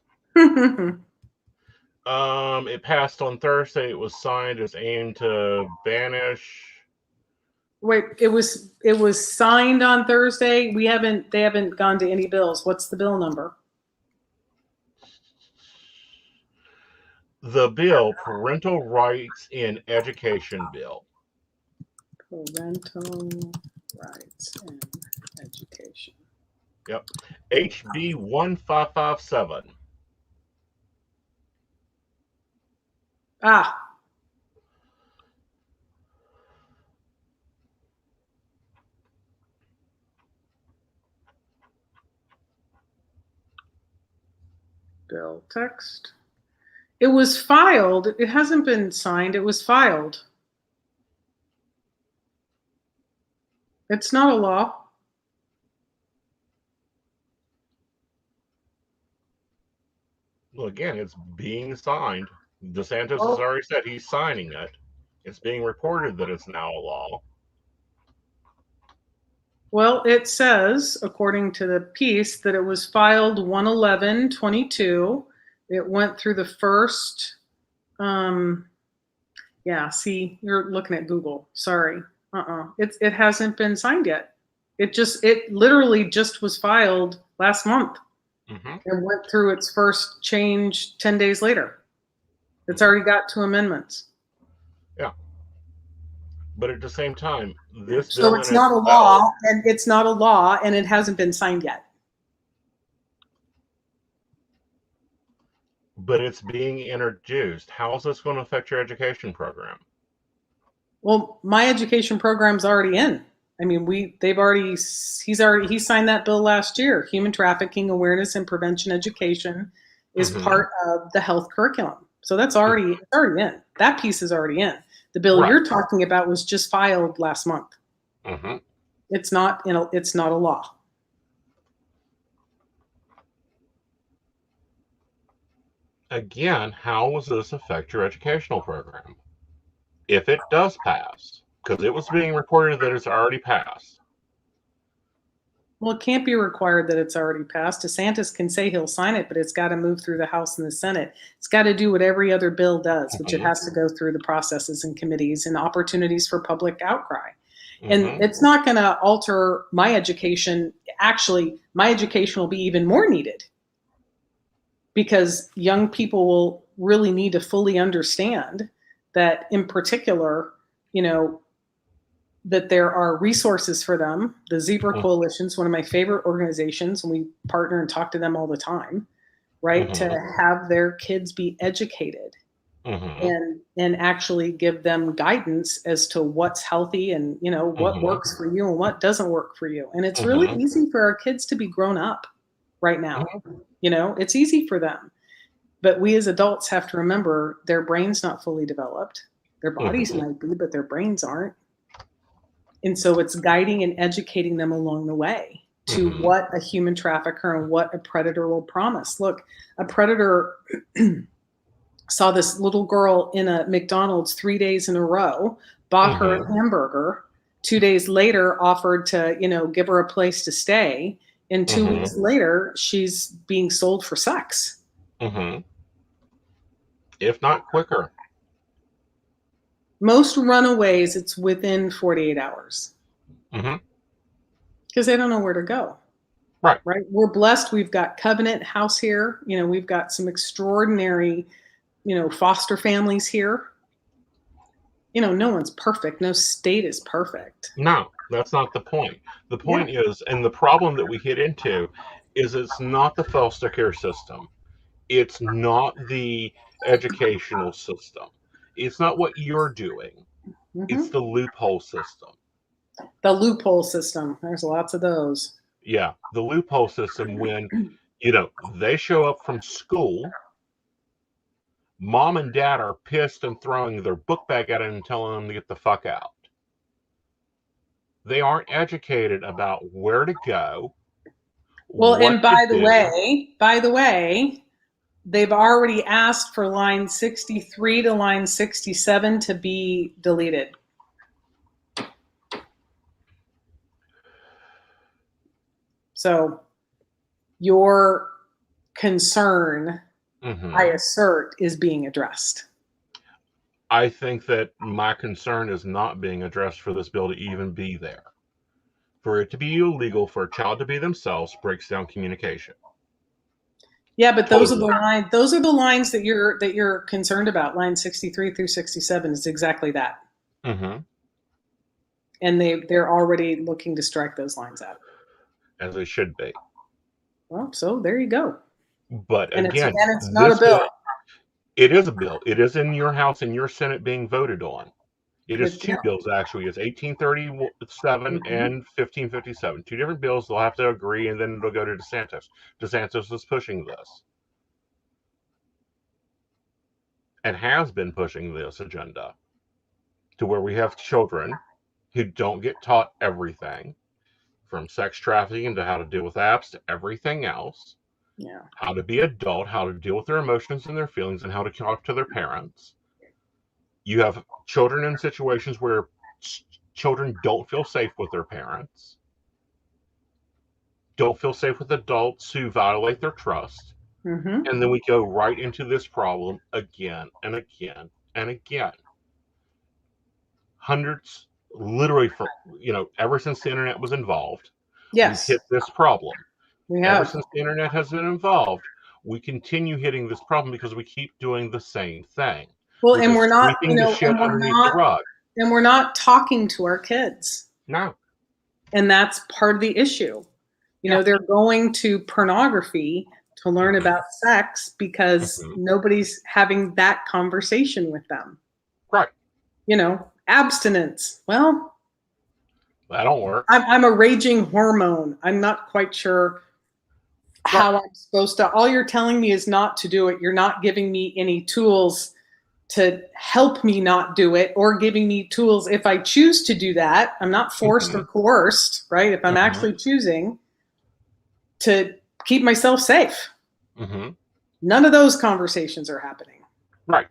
It passed on Thursday. It was signed. It's aimed to banish.
Wait, it was signed on Thursday. They haven't gone to any bills. What's the bill number?
The bill, Parental Rights in Education Bill.
Parental Rights in Education.
Yep. HB 1557.
Bill text. It was filed. It hasn't been signed. It was filed. It's not a law.
Well, again, it's being signed. DeSantis has
Well,
already said he's signing it. It's being reported that it's now a law.
well, it says, according to the piece, that it was filed 1/11/22. It went through the first. Yeah, see, you're looking at Google. Sorry. It hasn't been signed yet. It literally just was filed last month and went through its first change 10 days later. It's already got 2 amendments.
Yeah. But at the same time, this
So
bill
it's
in
not a
itself,
law, and it's not a law, and it hasn't been signed yet.
but it's being introduced. How is this going to affect your education program?
Well, my education program's already in. I mean, he signed that bill last year. Human trafficking awareness and prevention education is part of the health curriculum. So that's already in. That piece is already in. The bill you're talking about was just filed last month. It's not a law.
Again, how does this affect your educational program? If it does pass, because it was being reported that it's already passed.
Well, it can't be required that it's already passed. DeSantis can say he'll sign it, but it's got to move through the House and the Senate. It's got to do what every other bill does, which it has to go through the processes and committees and opportunities for public outcry. And it's not going to alter my education. Actually, my education will be even more needed because young people will really need to fully understand that, in particular, that there are resources for them. The Zebra Coalition is one of my favorite organizations, and we partner and talk to them all the time, right? To have their kids be educated and actually give them guidance as to what's healthy and, what works for you and what doesn't work for you. And it's really easy for our kids to be grown up right now. It's easy for them. But we as adults have to remember their brain's not fully developed. Their bodies might be, but their brains aren't. And so it's guiding and educating them along the way to what a human trafficker and what a predator will promise. Look, a predator saw this little girl in a McDonald's 3 days in a row, bought her a hamburger, 2 days later offered to, give her a place to stay. And 2 weeks later, she's being sold for sex.
If not quicker.
Most runaways, it's within 48 hours. Because they don't know where to go. Right. We're blessed. We've got Covenant House here. We've got some extraordinary, foster families here. No one's perfect. No state is perfect.
No, that's not the point. The point is, and the problem that we hit into is it's not the foster care system. It's not the educational system. It's not what you're doing. It's the loophole system.
The loophole system. There's lots of those.
Yeah, the loophole system when, they show up from school, mom and dad are pissed and throwing their book bag at them and telling them to get the fuck out. They aren't educated about where to go.
Well, and by the way, they've already asked for line 63 to line 67 to be deleted. So your concern, I assert, is being addressed.
I think that my concern is not being addressed for this bill to even be there. For it to be illegal for a child to be themselves breaks down communication.
Yeah, but those are the lines that you're concerned about. Line 63 through 67 is exactly that. And they're already looking to strike those lines out.
As they should be.
Well, so there you go.
But again,
it's not a bill.
It is a bill. It is in your House and your Senate being voted on. It is two bills, actually. It's 1837 and 1557. Two different bills. They'll have to agree, and then it'll go to DeSantis. DeSantis is pushing this. and has been pushing this agenda to where we have children who don't get taught everything, from sex trafficking to how to deal with apps to everything else.
Yeah.
How to be adult, how to deal with their emotions and their feelings, and how to talk to their parents. You have children in situations where children don't feel safe with their parents, don't feel safe with adults who violate their trust.
Mm-hmm.
And then we go right into this problem again and again and again. Hundreds, literally, for ever since the internet was involved,
Yes.
we've hit this problem.
We
Ever
have.
since the internet has been involved, we continue hitting this problem because we keep doing the same thing.
Well,
We're
and
just
we're not,
sweeping the shit underneath the rug.
and we're not talking to our kids.
No.
And that's part of the issue. They're going to pornography to learn about sex because nobody's having that conversation with them.
Right.
Abstinence. Well,
that don't work.
I'm a raging hormone. I'm not quite sure how I'm supposed to. All you're telling me is not to do it. You're not giving me any tools to help me not do it, or giving me tools if I choose to do that. I'm not forced or coerced, right? If I'm actually choosing to keep myself safe. None of those conversations are happening.
Right.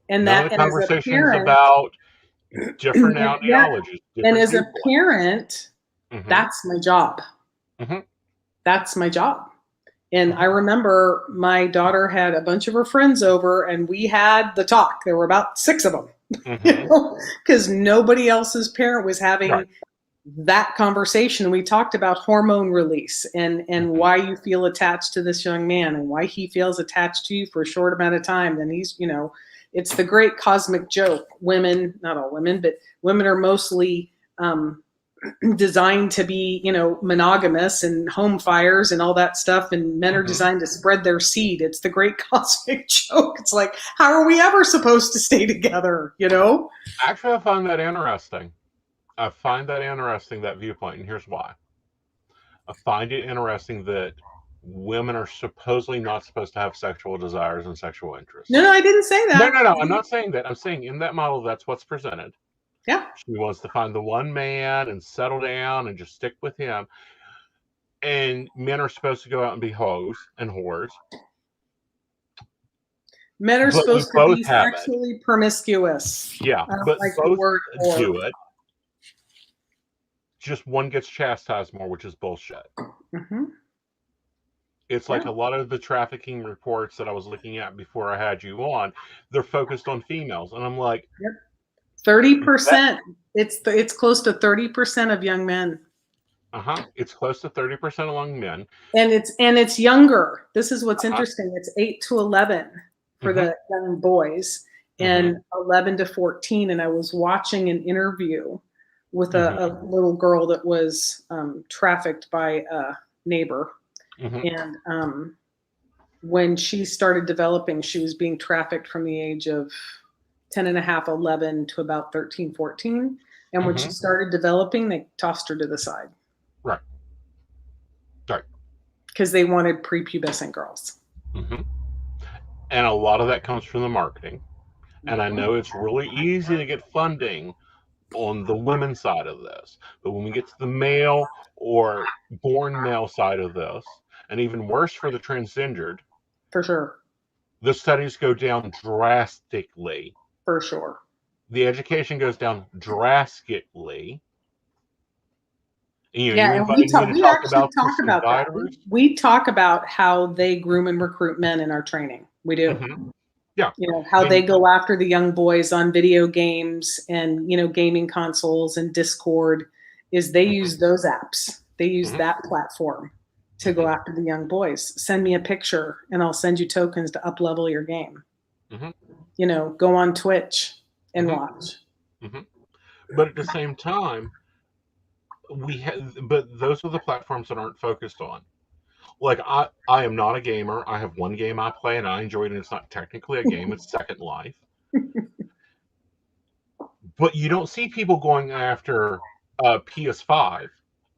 And
none of the conversations about different ideologies.
And as a parent, that's my job. That's my job. And I remember my daughter had a bunch of her friends over and we had the talk. There were about 6 of them because nobody else's parent was having that conversation. We talked about hormone release and why you feel attached to this young man and why he feels attached to you for a short amount of time. And he's, it's the great cosmic joke. Women, not all women, but women are mostly designed to be, monogamous and home fires and all that stuff. And men are designed to spread their seed. It's the great cosmic joke. It's like, how are we ever supposed to stay together?
Actually, I find that interesting. That viewpoint. And here's why. I find it interesting that women are supposedly not supposed to have sexual desires and sexual interests.
No, I didn't say that.
No. I'm not saying that. I'm saying in that model, that's what's presented.
Yeah.
She wants to find the one man and settle down and just stick with him. And men are supposed to go out and be hoes and whores.
Men are supposed to be sexually promiscuous.
Yeah, but both do it. Just one gets chastised more, which is bullshit. It's like a lot of the trafficking reports that I was looking at before I had you on, they're focused on females. And I'm like...
30%. It's close to 30% of young men.
It's close to 30% among men.
And it's younger. This is what's interesting. It's 8 to 11 for the young boys and 11 to 14. And I was watching an interview with a little girl that was trafficked by a neighbor. And when she started developing, she was being trafficked from the age of 10 and a half, 11 to about 13, 14. And when she started developing, they tossed her to the side.
Right.
Because they wanted prepubescent girls.
And a lot of that comes from the marketing. And I know it's really easy to get funding on the women's side of this. But when we get to the male or born male side of this, and even worse for the transgendered.
For sure.
The studies go down drastically.
For sure.
The education goes down drastically.
And we talk about how they groom and recruit men in our training. We do.
Yeah.
How they go after the young boys on video games and, gaming consoles and Discord is they use those apps. They use that platform to go after the young boys. Send me a picture and I'll send you tokens to up level your game. Go on Twitch and watch.
But at the same time, but those are the platforms that aren't focused on. Like I am not a gamer. I have one game I play and I enjoy it, and it's not technically a game, it's Second Life. But you don't see people going after PS5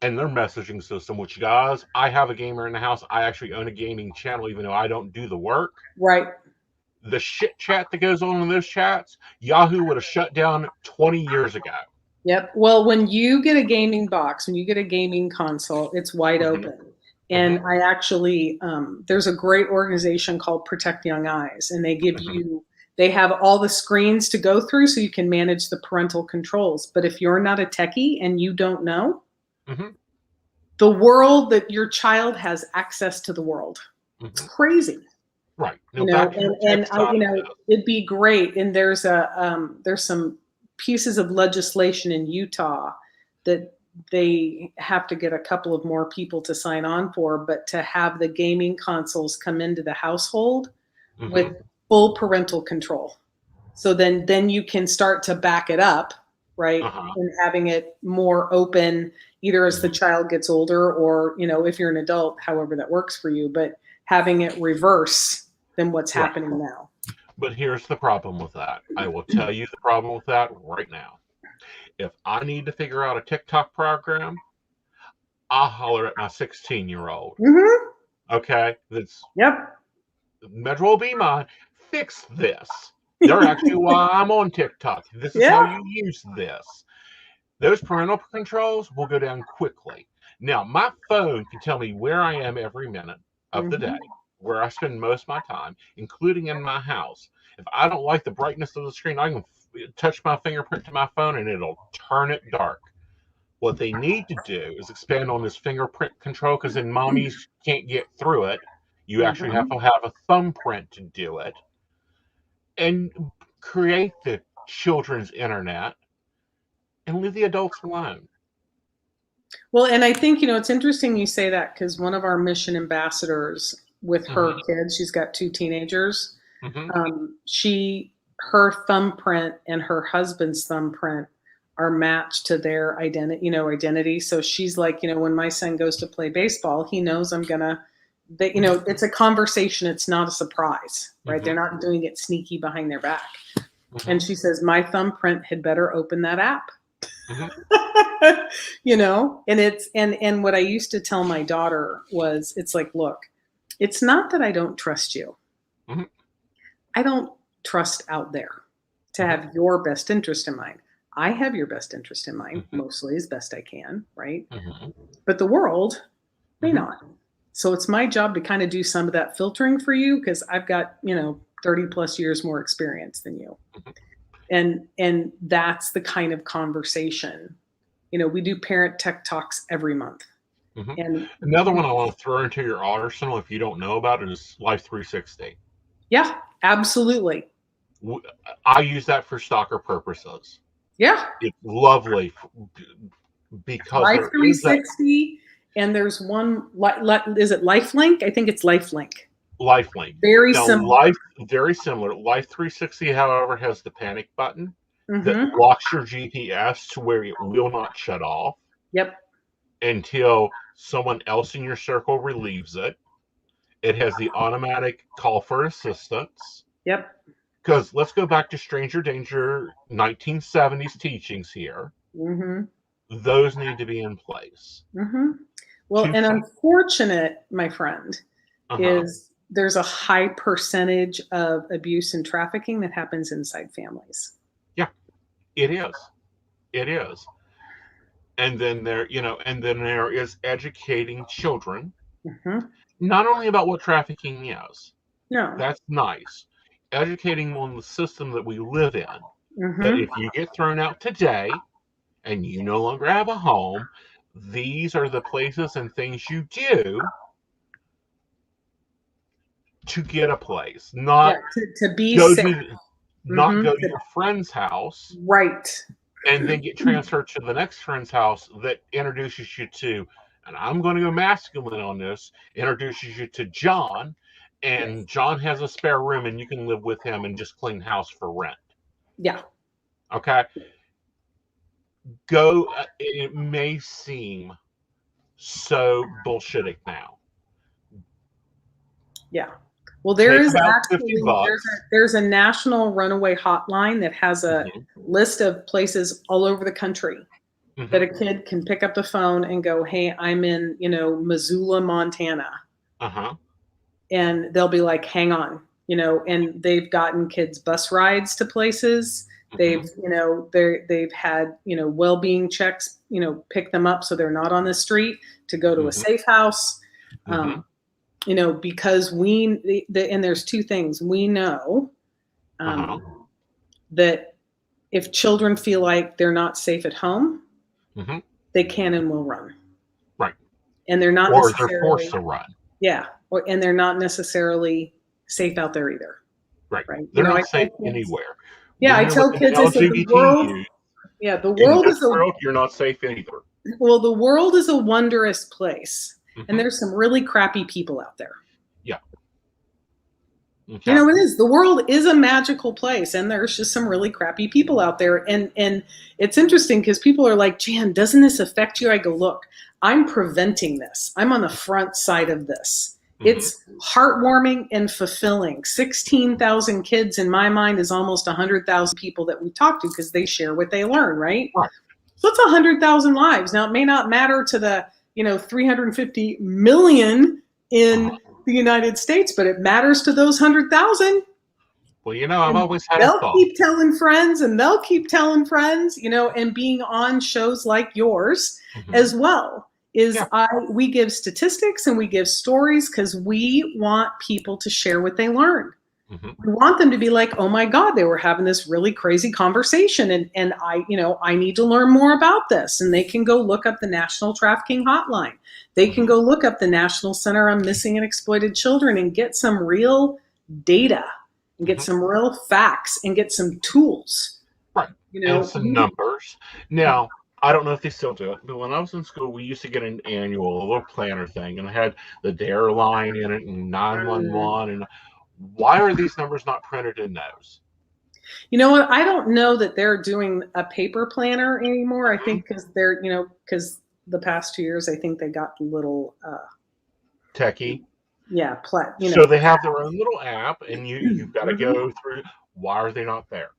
and their messaging system, which, guys, I have a gamer in the house. I actually own a gaming channel, even though I don't do the work.
Right.
the shit chat that goes on in those chats, Yahoo would have shut down 20 years ago.
Yep. Well, when you get a gaming box, when you get a gaming console, it's wide open. And I actually, there's a great organization called Protect Young Eyes, and they give you, they have all the screens to go through so you can manage the parental controls. But if you're not a techie and you don't know, the world that your child has access to the world. It's crazy.
Right.
Now, you know, and I, you know, it'd be great. And there's some pieces of legislation in Utah that they have to get a couple of more people to sign on for, but to have the gaming consoles come into the household with full parental control. So then you can start to back it up, right? And having it more open, either as the child gets older or, you know, if you're an adult, however that works for you, but having it reverse than what's happening now.
But here's the problem with that. I will tell you the problem with that right now. If I need to figure out a TikTok program, I'll holler at my 16-year-old. Okay? That's Metro will be mine. Fix this. They're actually why I'm on TikTok. This is how you use this. Those parental controls will go down quickly. Now, my phone can tell me where I am every minute of the day, where I spend most of my time, including in my house. If I don't like the brightness of the screen, I can touch my fingerprint to my phone and it'll turn it dark. What they need to do is expand on this fingerprint control, because then mommies can't get through it. You actually have to have a thumbprint to do it. And create the children's internet and leave the adults alone.
Well, and I think, you know, it's interesting you say that, because one of our mission ambassadors with her kids, she's got 2 teenagers. Her thumbprint and her husband's thumbprint are matched to their identity. So she's like, you know, when my son goes to play baseball, he knows I'm gonna, that, you know, it's a conversation. It's not a surprise, right? They're not doing it sneaky behind their back. And she says, my thumbprint had better open that app. You know, and it's, and what I used to tell my daughter was, it's like, look, it's not that I don't trust you. I don't trust out there to have your best interest in mind. I have your best interest in mind, mostly as best I can, right? But the world may not. So it's my job to kind of do some of that filtering for you, because I've got, you know, 30 plus years more experience than you. And that's the kind of conversation, you know, we do parent tech talks every month. And
another one I want to throw into your arsenal, if you don't know about it, is Life 360.
Yeah, absolutely.
I use that for stalker purposes.
Yeah.
It's lovely because
Life 360, and there's one, is it LifeLink? I think it's LifeLink.
LifeLink.
Very similar.
Very similar. Life 360, however, has the panic button that locks your GPS to where it will not shut off. Until someone else in your circle relieves it. It has the automatic call for assistance. Because let's go back to Stranger Danger 1970s teachings here. Those need to be in place.
Well, and unfortunate, my friend, is there's a high percentage of abuse and trafficking that happens inside families.
Yeah, it is. It is. And then there is educating children, not only about what trafficking is.
No.
That's nice. Educating on the system that we live in. That if you get thrown out today and you no longer have a home, these are the places and things you do to get a place. Not
to be safe.
Not go to your friend's house.
Right.
And then get transferred to the next friend's house that introduces you to, and I'm going to go masculine on this, introduces you to John, and John has a spare room and you can live with him and just clean house for rent.
Yeah.
Okay. It may seem so bullshitting now.
Yeah. Well, there is actually, there's a national runaway hotline that has a list of places all over the country that a kid can pick up the phone and go, hey, I'm in, you know, Missoula, Montana. And they'll be like, hang on, and they've gotten kids bus rides to places. They've, they've had, well-being checks, pick them up so they're not on the street, to go to a safe house. Because and there's two things. We know that if children feel like they're not safe at home, they can and will run.
Right.
And they're not
or they're forced to run.
Yeah. And they're not necessarily safe out there either.
Right. They're not safe anywhere.
Yeah, I tell kids, I said the world. Yeah, the world is
you're not safe either.
Well, the world is a wondrous place, and there's some really crappy people out there.
Yeah.
Okay. It is. The world is a magical place, and there's just some really crappy people out there. And it's interesting because people are like, Jan, doesn't this affect you? I go, look, I'm preventing this. I'm on the front side of this. It's heartwarming and fulfilling. 16,000 kids in my mind is almost 100,000 people that we talk to because they share what they learn, right? So it's 100,000 lives. Now, it may not matter to the 350 million in the United States, but it matters to those 100,000.
Well, I've always had
a thought. They'll keep telling friends, and they'll keep telling friends, and being on shows like yours as well. We give statistics and we give stories because we want people to share what they learn. We want them to be like, oh my God, they were having this really crazy conversation, and I need to learn more about this. And they can go look up the National Trafficking Hotline. They can go look up the National Center on Missing and Exploited Children and get some real data and get some real facts and get some tools.
Right. And some numbers. Now, I don't know if they still do it, but when I was in school, we used to get an annual, a little planner thing, and it had the DARE line in it and 911. And why are these numbers not printed in those?
You know what? I don't know that they're doing a paper planner anymore. I think because because the past 2 years, I think they got a little
techie.
Yeah,
So they have their own little app, and you've got to go through. Why are they not there?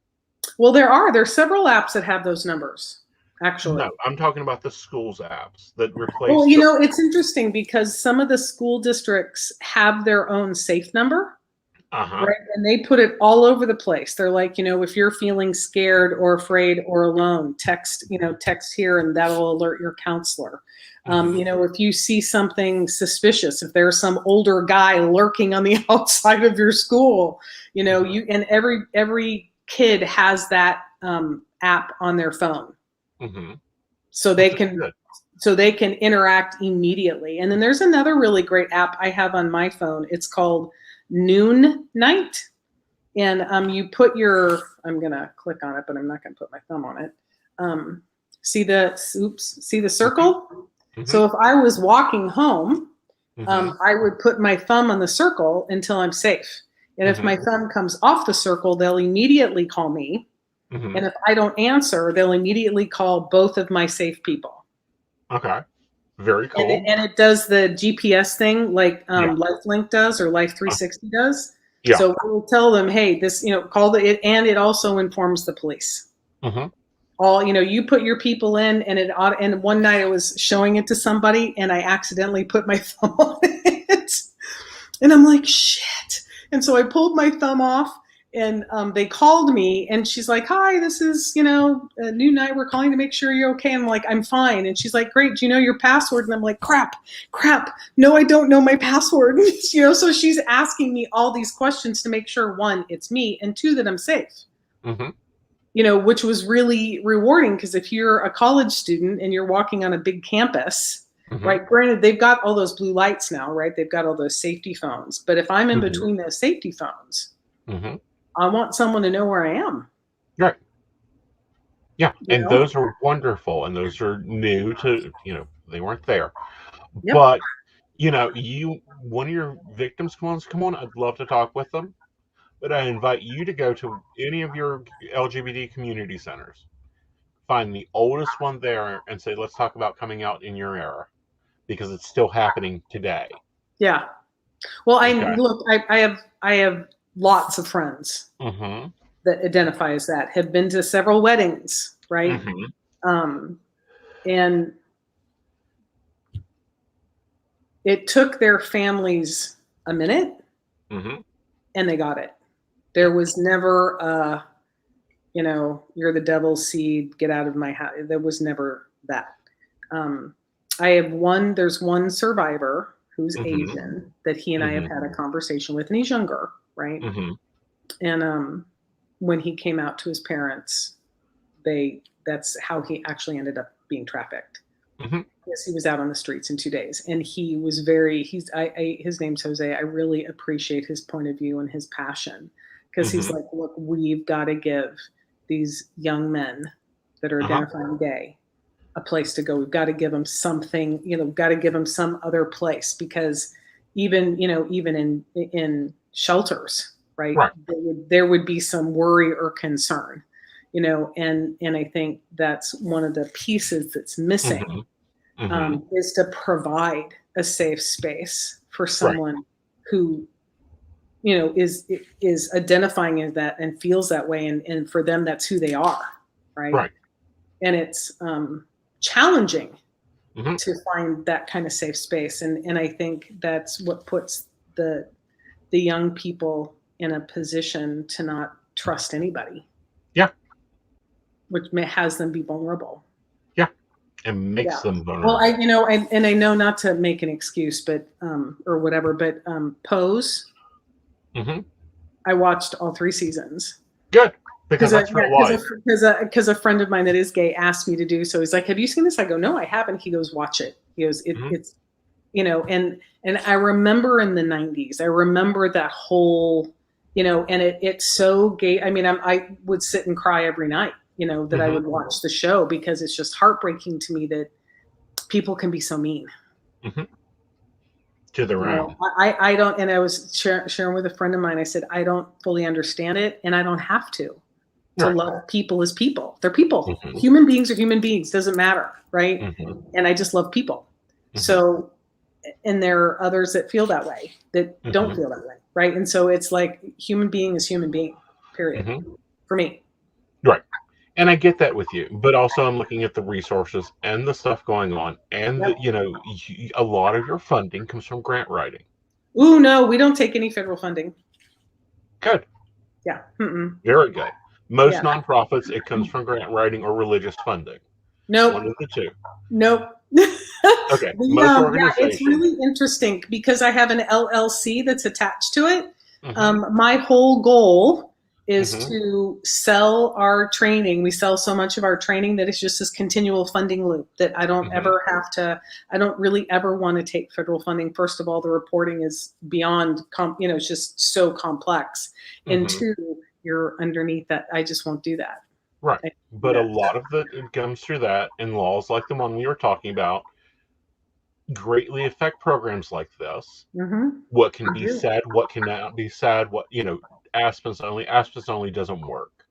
Well, there's several apps that have those numbers. Actually,
no, I'm talking about the schools apps that replace.
Well, it's interesting because some of the school districts have their own safe number, right? And they put it all over the place. They're like, if you're feeling scared or afraid or alone, text here, and that'll alert your counselor. If you see something suspicious, if there's some older guy lurking on the outside of your school, and every kid has that app on their phone. So they can interact immediately. And then there's another really great app I have on my phone. It's called Noon Night. And you put I'm going to click on it, but I'm not going to put my thumb on it. See the circle? So if I was walking home, I would put my thumb on the circle until I'm safe. And if my thumb comes off the circle, they'll immediately call me. And if I don't answer, they'll immediately call both of my safe people.
Okay. Very cool.
And it does the GPS thing like LifeLink does or Life 360 does. Yeah. So we'll tell them, hey, this, call it, and it also informs the police. All, you put your people in, and one night I was showing it to somebody and I accidentally put my thumb on it. And I'm like, shit. And so I pulled my thumb off. And they called me, and she's like, hi, this is, Noon Night. We're calling to make sure you're okay. And I'm like, I'm fine. And she's like, great. Do you know your password? And I'm like, crap. No, I don't know my password. So she's asking me all these questions to make sure, one, it's me, and two, that I'm safe. Which was really rewarding because if you're a college student and you're walking on a big campus, right? Granted, they've got all those blue lights now, right? They've got all those safety phones. But if I'm in between those safety phones, I want someone to know where I am.
Right. Yeah. And those are wonderful. And those are new to, they weren't there. Yep. But, one of your victims come on, I'd love to talk with them. But I invite you to go to any of your LGBT community centers. Find the oldest one there and say, let's talk about coming out in your era. Because it's still happening today.
Yeah. Well, I have lots of friends that identify as that, have been to several weddings, right? And it took their families a minute and they got it. There was never you're the devil's seed, get out of my house. There was never that. There's one survivor who's Asian that he and I have had a conversation with, and he's younger, right? And when he came out to his parents, that's how he actually ended up being trafficked. Yes, he was out on the streets in 2 days, and he was his name's Jose. I really appreciate his point of view and his passion, because he's like, look, we've got to give these young men that are identifying gay a place to go. We've got to give them something, got to give them some other place, because even in shelters, right. There would be some worry or concern, and I think that's one of the pieces that's missing, is to provide a safe space for someone who, is identifying as that and feels that way. And for them, that's who they are. Right. And it's challenging to find that kind of safe space. And I think that's what puts the young people in a position to not trust anybody. Yeah. Which has them be vulnerable. Yeah.
And makes them vulnerable.
Well, I know not to make an excuse, but, or whatever, but Pose, I watched all 3 seasons.
Good. Because that's real life.
Because a friend of mine that is gay asked me to do so. He's like, "Have you seen this?" I go, "No, I haven't." He goes, "Watch it." He goes, "It's, and I remember in the 90s, I remember that whole, and it's so gay. I mean, I would sit and cry every night, that I would watch the show, because it's just heartbreaking to me that people can be so mean.
To their own.
I don't, and I was sharing with a friend of mine, I said, I don't fully understand it, and I don't have to love people as people. They're people. Human beings are human beings. Doesn't matter, right? And I just love people. So, and there are others that feel that way, that don't feel that way, right? And so it's like, human being is human being, period, for me.
Right. And I get that with you, but also I'm looking at the resources and the stuff going on, and a lot of your funding comes from grant writing.
Ooh, no, we don't take any federal funding.
Good.
Yeah.
Very good. Most nonprofits, it comes from grant writing or religious funding.
Nope.
One of the two.
Nope.
Okay. Most organizations.
It's really interesting, because I have an LLC that's attached to it. My whole goal is to sell our training. We sell so much of our training that it's just this continual funding loop that I don't ever have to, I don't really ever want to take federal funding. First of all, the reporting is beyond, it's just so complex. And 2, you're underneath that. I just won't do that.
Right. But a lot of it comes through that, and laws like the one we were talking about greatly affect programs like this. What can be said, what cannot be said, what, Aspens only doesn't work.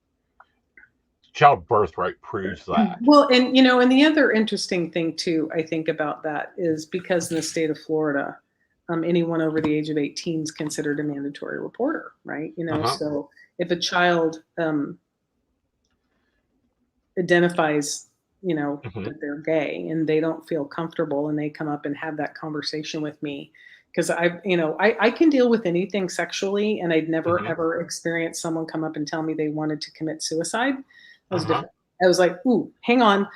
Child birthright proves that.
Well, and and the other interesting thing too, I think, about that is, because in the state of Florida, anyone over the age of 18 is considered a mandatory reporter, right? So if a child identifies, that they're gay and they don't feel comfortable, and they come up and have that conversation with me, because I can deal with anything sexually, and I'd never ever experienced someone come up and tell me they wanted to commit suicide. That was different. I was like, ooh, hang on.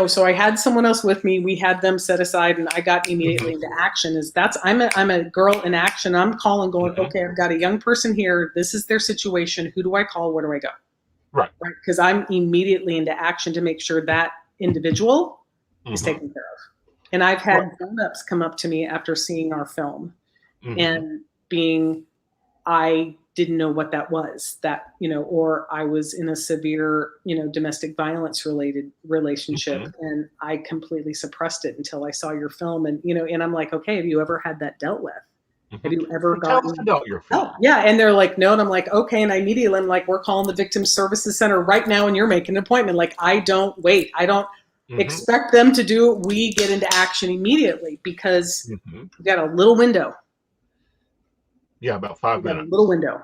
So I had someone else with me. We had them set aside, and I got immediately into action. I'm a girl in action. I'm calling, going, okay, I've got a young person here. This is their situation. Who do I call? Where do I go? Right. Because I'm immediately into action to make sure that individual is taken care of. And I've had grown-ups come up to me after seeing our film and I didn't know what that was, or I was in a severe, domestic violence related relationship, and I completely suppressed it until I saw your film. And, and I'm like, okay, have you ever had that dealt with? Have you ever gotten
about your film?
Yeah. And they're like, no. And I'm like, okay. And I immediately, I'm like, we're calling the Victim Services Center right now, and you're making an appointment. Like, I don't wait. I don't expect them to do it. We get into action immediately, because we got a little window.
Yeah, about 5 minutes.
A little window.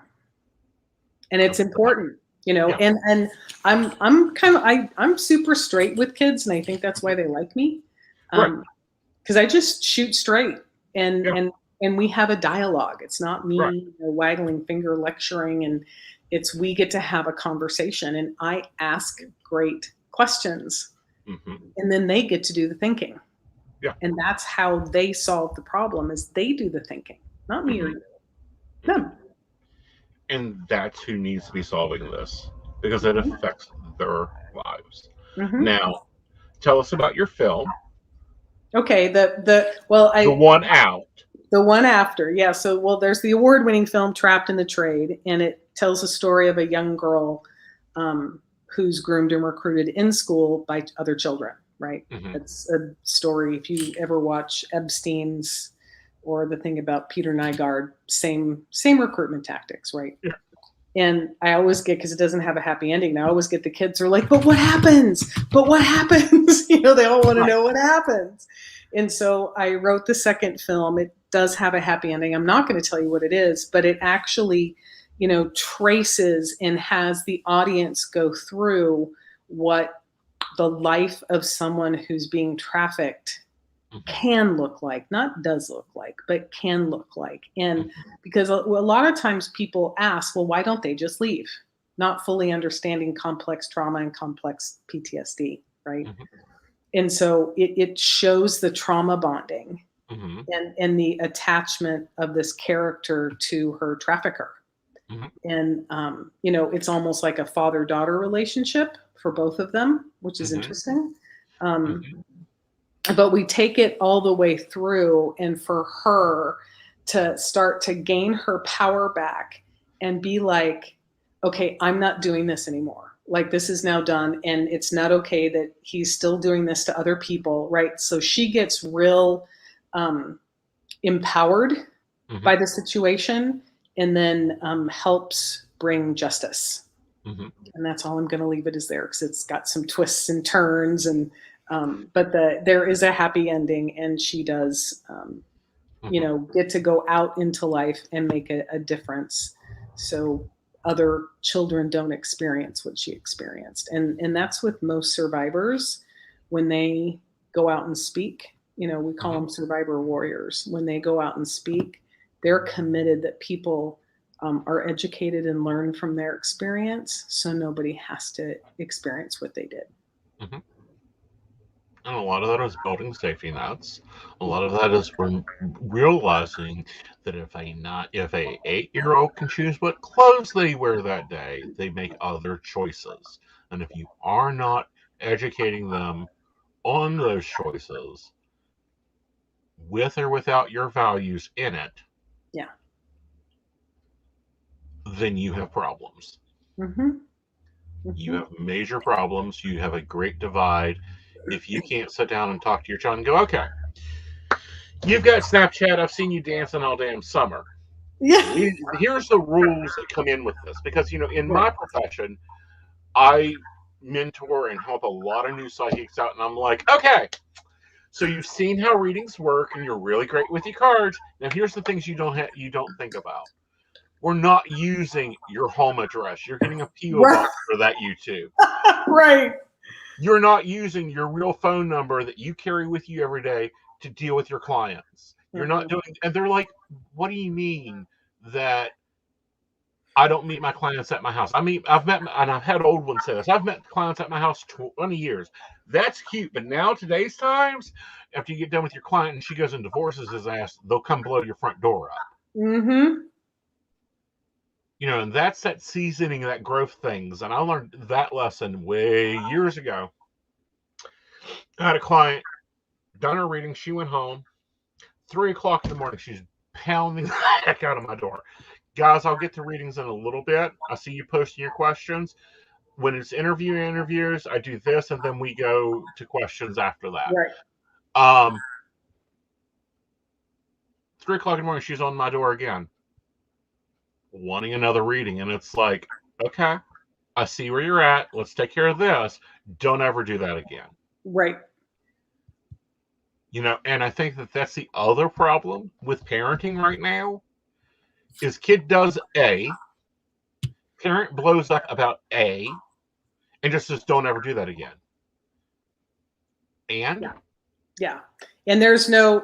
And it's important, and I'm super straight with kids, and I think that's why they like me. Because I just shoot straight, and And we have a dialogue. It's not me
Right.
waggling finger lecturing, and it's we get to have a conversation, and I ask great questions, and then they get to do the thinking.
Yeah.
And that's how they solve the problem, is they do the thinking, not me or you. Them.
And that's who needs to be solving this, because it affects their lives.
Mm-hmm.
Now, tell us about your film.
Okay, the
one out.
The one after, yeah. So, there's the award-winning film Trapped in the Trade, and it tells the story of a young girl who's groomed and recruited in school by other children, right? It's a story, if you ever watch Epstein's or the thing about Peter Nygaard, same recruitment tactics, right?
Yeah.
And I always get, because it doesn't have a happy ending, I always get the kids who are like, but what happens? But what happens? They all want to know what happens. And so I wrote the second film. It does have a happy ending. I'm not going to tell you what it is, but it actually, traces and has the audience go through what the life of someone who's being trafficked can look like, not does look like, but can look like. And because a lot of times people ask, well, why don't they just leave? Not fully understanding complex trauma and complex PTSD, right? And so it shows the trauma bonding and the attachment of this character to her trafficker. And, it's almost like a father-daughter relationship for both of them, which is interesting. But we take it all the way through, and for her to start to gain her power back and be like, okay, I'm not doing this anymore. Like, this is now done, and it's not okay that he's still doing this to other people, right? So she gets real empowered by the situation, and then helps bring justice. And that's all I'm going to leave it as there, because it's got some twists and turns, and but there is a happy ending, and she does, get to go out into life and make a difference, so other children don't experience what she experienced. And that's with most survivors. When they go out and speak, we call them survivor warriors. When they go out and speak, they're committed that people are educated and learn from their experience, so nobody has to experience what they did.
And a lot of that is building safety nets. A lot of that is realizing that if a 8-year-old can choose what clothes they wear that day, they make other choices. And if you are not educating them on those choices, with or without your values in it, then you have problems. You have major problems. You have a great divide. If you can't sit down and talk to your child and go, okay, you've got Snapchat, I've seen you dancing all damn summer. Here's the rules that come in with this. Because, in my profession, I mentor and help a lot of new psychics out, and I'm like, okay, so you've seen how readings work, and you're really great with your cards. Now here's the things you don't think about. We're not using your home address. You're getting a P.O. box for that YouTube.
Right.
You're not using your real phone number that you carry with you every day to deal with your clients. You're not doing, and they're like, what do you mean that I don't meet my clients at my house? I mean, I've had old ones say this. I've met clients at my house 20 years. That's cute. But now, today's times, after you get done with your client and she goes and divorces his ass, they'll come blow your front door up. And that's that seasoning, that growth things. And I learned that lesson way years ago. I had a client, done her reading. She went home. 3 o'clock in the morning, she's pounding the heck out of my door. Guys, I'll get to readings in a little bit. I see you posting your questions. When it's interviews, I do this, and then we go to questions after that.
Right.
3 o'clock in the morning, she's on my door again, wanting another reading. And it's like, okay, I see where you're at. Let's take care of this. Don't ever do that again.
Right.
And I think that's the other problem with parenting right now is kid does A, parent blows up about A, and just says, don't ever do that again. And
yeah. And there's no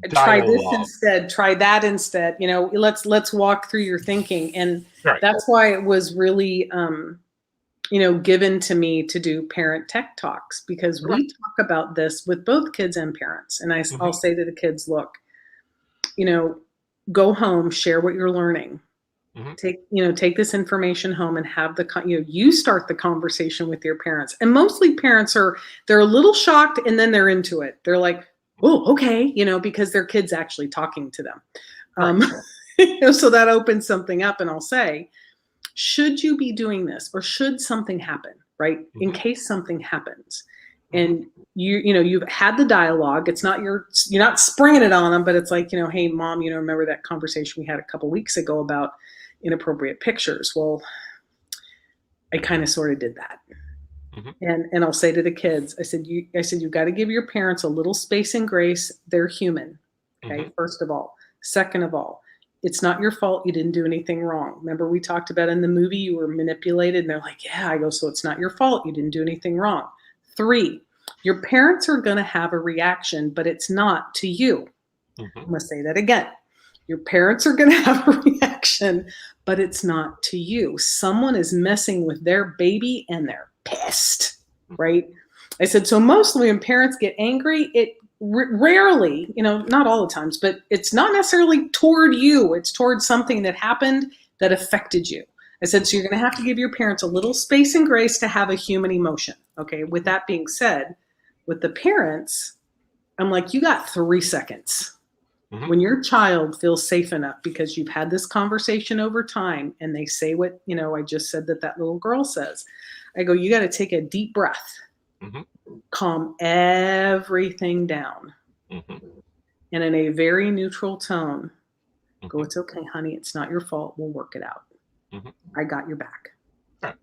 try this
dialogue.
instead, try that instead, let's walk through your thinking. And
Right.
that's why it was really given to me to do parent tech talks, because we talk about this with both kids and parents. And I'll say to the kids, look, go home, share what you're learning. Take this information home and have you start the conversation with your parents. And mostly parents they're a little shocked and then they're into it. They're like, oh, okay, because their kid's actually talking to them. So that opens something up. And I'll say, should you be doing this, or should something happen, right? In case something happens, and you've had the dialogue. It's not you're not springing it on them, but it's like, hey, mom, remember that conversation we had a couple weeks ago about inappropriate pictures? Well, I kind of sort of did that. And I'll say to the kids, I said, you've got to give your parents a little space and grace. They're human. Okay. First of all. Second of all, it's not your fault. You didn't do anything wrong. Remember, we talked about in the movie, you were manipulated, and they're like, yeah. I go, so it's not your fault. You didn't do anything wrong. 3, your parents are going to have a reaction, but it's not to you. I'm going to say that again. Your parents are going to have a reaction, but it's not to you. Someone is messing with their baby and they're pissed, right? I said, so mostly when parents get angry, it rarely, not all the times, but it's not necessarily toward you. It's toward something that happened that affected you. I said, so you're going to have to give your parents a little space and grace to have a human emotion. Okay. With that being said, with the parents, I'm like, you got 3 seconds. When your child feels safe enough, because you've had this conversation over time and they say what, I just said that little girl says, I go, you got to take a deep breath, calm everything down, and in a very neutral tone, go, it's okay, honey. It's not your fault. We'll work it out. I got your back.
Right.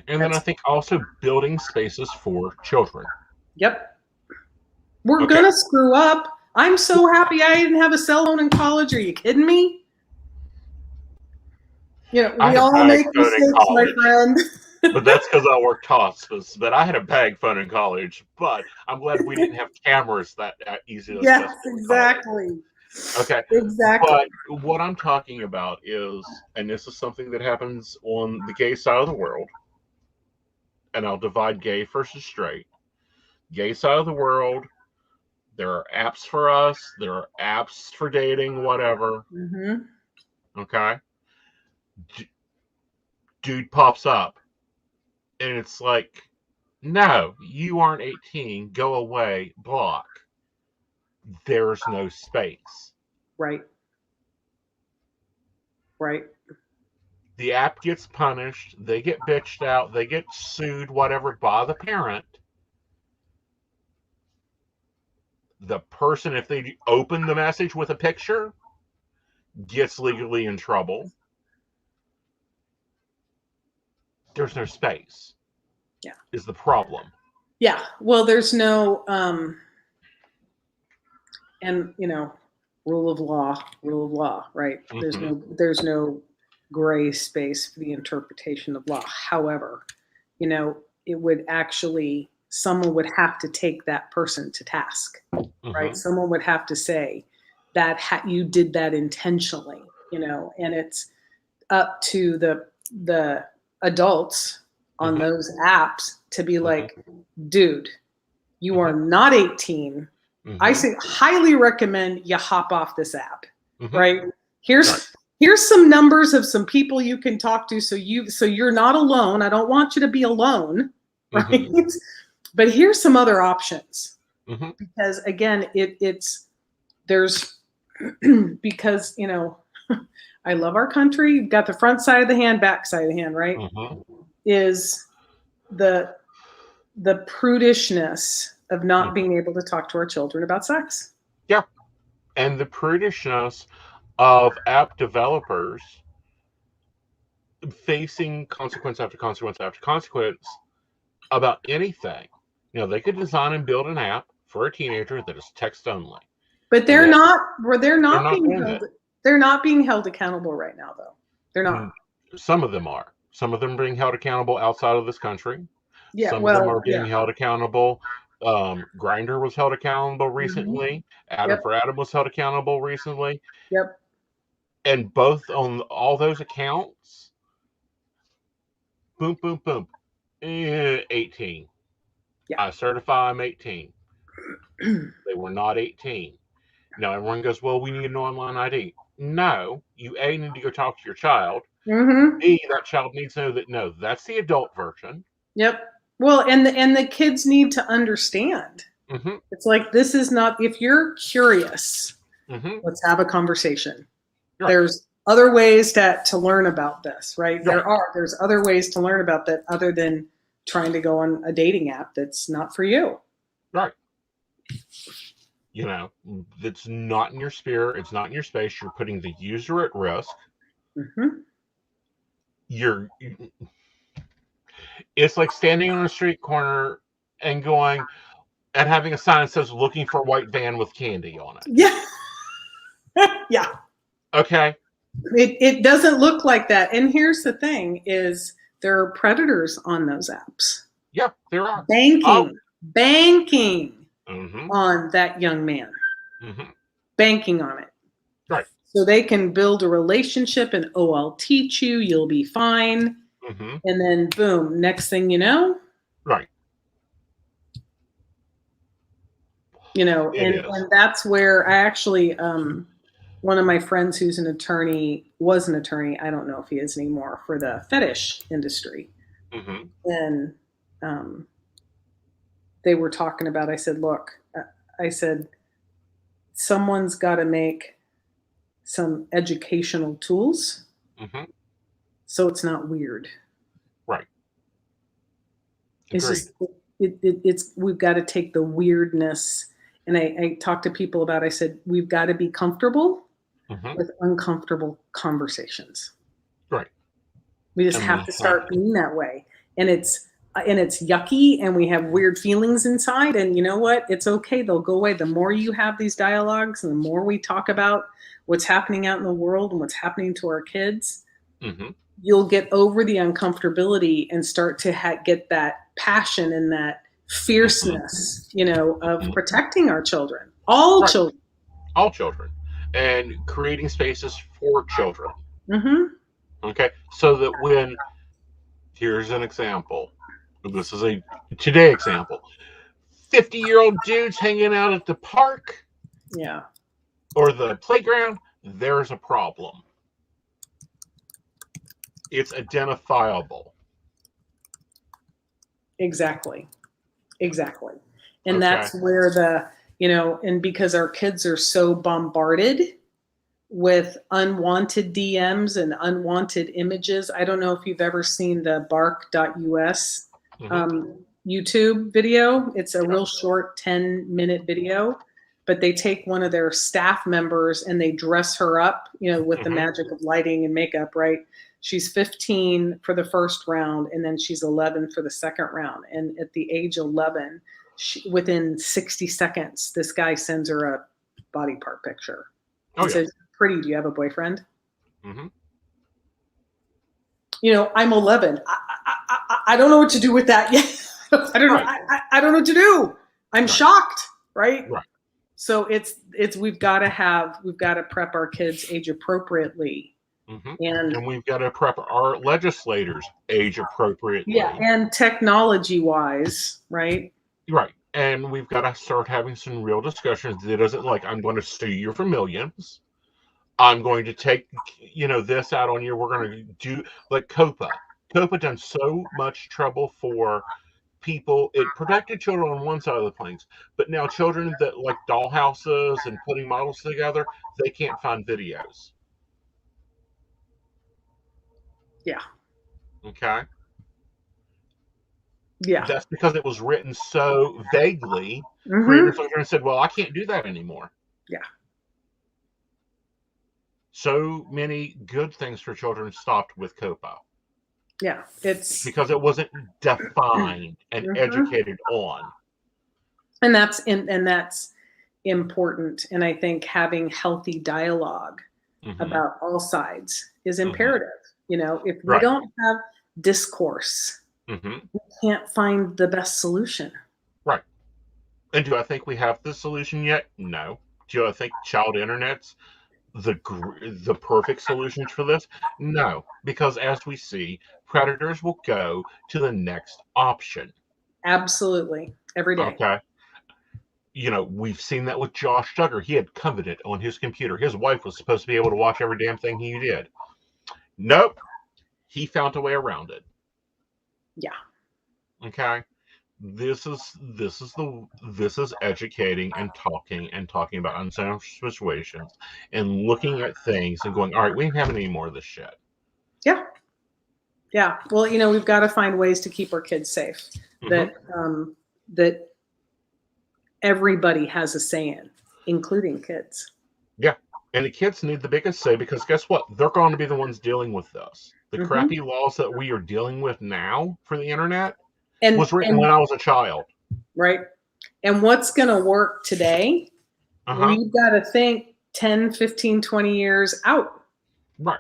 And then I think also building spaces for children.
Yep. We're going to screw up. I'm so happy I didn't have a cell phone in college. Are you kidding me? We all make mistakes, my friend.
But that's because I worked hospice. But I had a bag phone in college. But I'm glad we didn't have cameras that easy.
Yes, exactly.
Okay.
Exactly.
But what I'm talking about is, and this is something that happens on the gay side of the world, and I'll divide gay versus straight. Gay side of the world, there are apps for us. There are apps for dating, whatever. Okay. Dude pops up. And it's like, no, you aren't 18. Go away. Block. There's no space.
Right.
The app gets punished. They get bitched out. They get sued, whatever, by the parent. The person, if they open the message with a picture, gets legally in trouble. There's no space.
Yeah.
Is the problem.
Yeah. Well, there's no, rule of law, right? There's no gray space for the interpretation of law. However, it would actually, someone would have to take that person to task, right? Someone would have to say that you did that intentionally, and it's up to the adults on those apps to be like, dude, you are not 18. I say highly recommend you hop off this app, right? Here's some numbers of some people you can talk to, so you're not alone. I don't want you to be alone, right? But here's some other options, because again, there's because I love our country. You've got the front side of the hand, back side of the hand, right? Is the prudishness of not being able to talk to our children about sex.
Yeah. And the prudishness of app developers facing consequence after consequence after consequence about anything. They could design and build an app for a teenager that is text only.
But they're not being held accountable right now, though. They're not.
Some of them are. Some of them are being held accountable outside of this country.
Yeah,
Some of them are being held accountable Grinder was held accountable
Mhm.
recently. Adam
Yep.
for Adam was held accountable recently.
Yep.
And both on all those accounts, boom, boom, boom, 18.
Yeah.
I certify I'm 18. They were not 18. Now everyone goes, well, we need an online ID. No, you A, need to go talk to your child.
Mm-hmm.
B, that child needs to know that, no, that's the adult version.
Yep. Well, and the kids need to understand.
Mm-hmm.
It's like, this is not, if you're curious,
Mm-hmm.
let's have a conversation.
Right.
There's other ways to learn about this, right?
Right.
There's other ways to learn about that other than trying to go on a dating app that's not for you.
Right. You know, that's not in your sphere. It's not in your space. You're putting the user at risk.
Mm-hmm.
It's like standing on a street corner and going and having a sign that says looking for a white van with candy on it.
Yeah. Yeah.
Okay.
It doesn't look like that. And here's the thing is there are predators on those apps.
Yeah, there are.
Banking
Mm-hmm.
on that young man.
Mm-hmm.
Banking on it.
Right.
So they can build a relationship and, oh, I'll teach you, you'll be fine.
Mm-hmm.
And then boom, next thing you know,
Right.
you know,
It is.
and that's where I actually one of my friends who's was an attorney, I don't know if he is anymore, for the fetish industry.
Mm-hmm.
And they were talking about, I said, look, I said, someone's got to make some educational tools
Mm-hmm.
so it's not weird.
Right.
It's
Agreed.
just, it's we've got to take the weirdness. And I talk to people about, I said, we've got to be comfortable
Mm-hmm.
with uncomfortable conversations.
Right.
We just have to start being that way. And it's yucky and we have weird feelings inside. And you know what? It's okay. They'll go away. The more you have these dialogues and the more we talk about what's happening out in the world and what's happening to our kids,
Mm-hmm.
you'll get over the uncomfortability and start to get that passion and that fierceness, you know, of
Mm-hmm.
protecting our children, all
Right.
children.
All children. And creating spaces for children.
Mm-hmm.
Okay. So that here's an example. This is a today example. 50-year-old dudes hanging out at the park
Yeah.
or the playground, there's a problem. It's identifiable.
Exactly. And
Okay.
that's where and because our kids are so bombarded with unwanted DMs and unwanted images. I don't know if you've ever seen the bark.us
Mm-hmm.
YouTube video. It's a real short 10-minute video, but they take one of their staff members and they dress her up, you know, with the
Mm-hmm.
magic of lighting and makeup, right? She's 15 for the first round, and then she's 11 for the second round. And at the age 11, within 60 seconds, this guy sends her a body part picture. He says, pretty, do you have a boyfriend?
Mm-hmm.
You know, I'm 11. I don't know what to do with that yet. I don't know. I don't know what to do. I'm shocked, right?
Right.
So it's we've got to prep our kids age appropriately.
Mm-hmm.
And
we've got to prep our legislators age appropriately.
Yeah, and technology wise, right?
Right. And we've got to start having some real discussions. It isn't like I'm going to sue you for millions. I'm going to take, this out on you. We're going to do like COPA. COPA done so much trouble for people. It protected children on one side of the plains, but now children that like dollhouses and putting models together, they can't find videos.
Yeah.
Okay.
Yeah.
That's because it was written so vaguely.
Mm-hmm.
Creators looked and said, well, I can't do that anymore.
Yeah.
So many good things for children stopped with COPA.
Yeah. It's
because it wasn't defined and
Mm-hmm.
educated on.
And that's important. And I think having healthy dialogue
Mm-hmm.
about all sides is imperative. Mm-hmm. You know, if we
Right.
don't have discourse,
Mm-hmm.
we can't find the best solution.
Right. And do I think we have the solution yet? No. Do I think child internet's the perfect solution for this? No, because as we see, predators will go to the next option.
Absolutely. Every day.
Okay. We've seen that with Josh Duggar. He had Covenant on his computer. His wife was supposed to be able to watch every damn thing he did. Nope. He found a way around it.
Yeah.
Okay. This is educating and talking about unsafe situations and looking at things and going, all right, we ain't having any more of this shit.
Yeah. Yeah. Well, we've got to find ways to keep our kids safe. That that everybody has a say in, including kids.
Yeah. And the kids need the biggest say, because guess what? They're going to be the ones dealing with this. The crappy laws that we are dealing with now for the internet was written when I was a child.
Right. And what's going to work today, we've got to think 10, 15, 20 years out.
Right.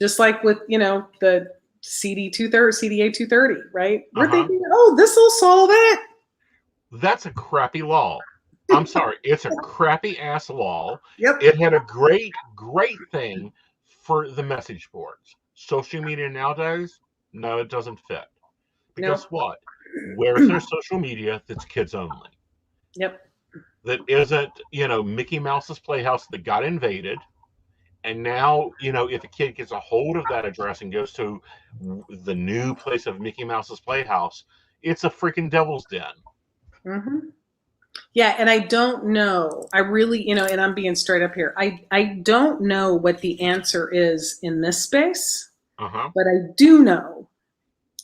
Just like with, the CDA 230, right? We're thinking, oh, this will solve it.
That's a crappy law. I'm sorry. It's a crappy ass law.
Yep.
It had a great thing for the message boards. Social media nowadays, no, it doesn't fit. Because what? Where's their social media that's kids only?
Yep.
That isn't, Mickey Mouse's Playhouse that got invaded. And now, if a kid gets a hold of that address and goes to the new place of Mickey Mouse's Playhouse, it's a freaking devil's den.
Yeah, and I don't know. I really, and I'm being straight up here. I don't know what the answer is in this space, but I do know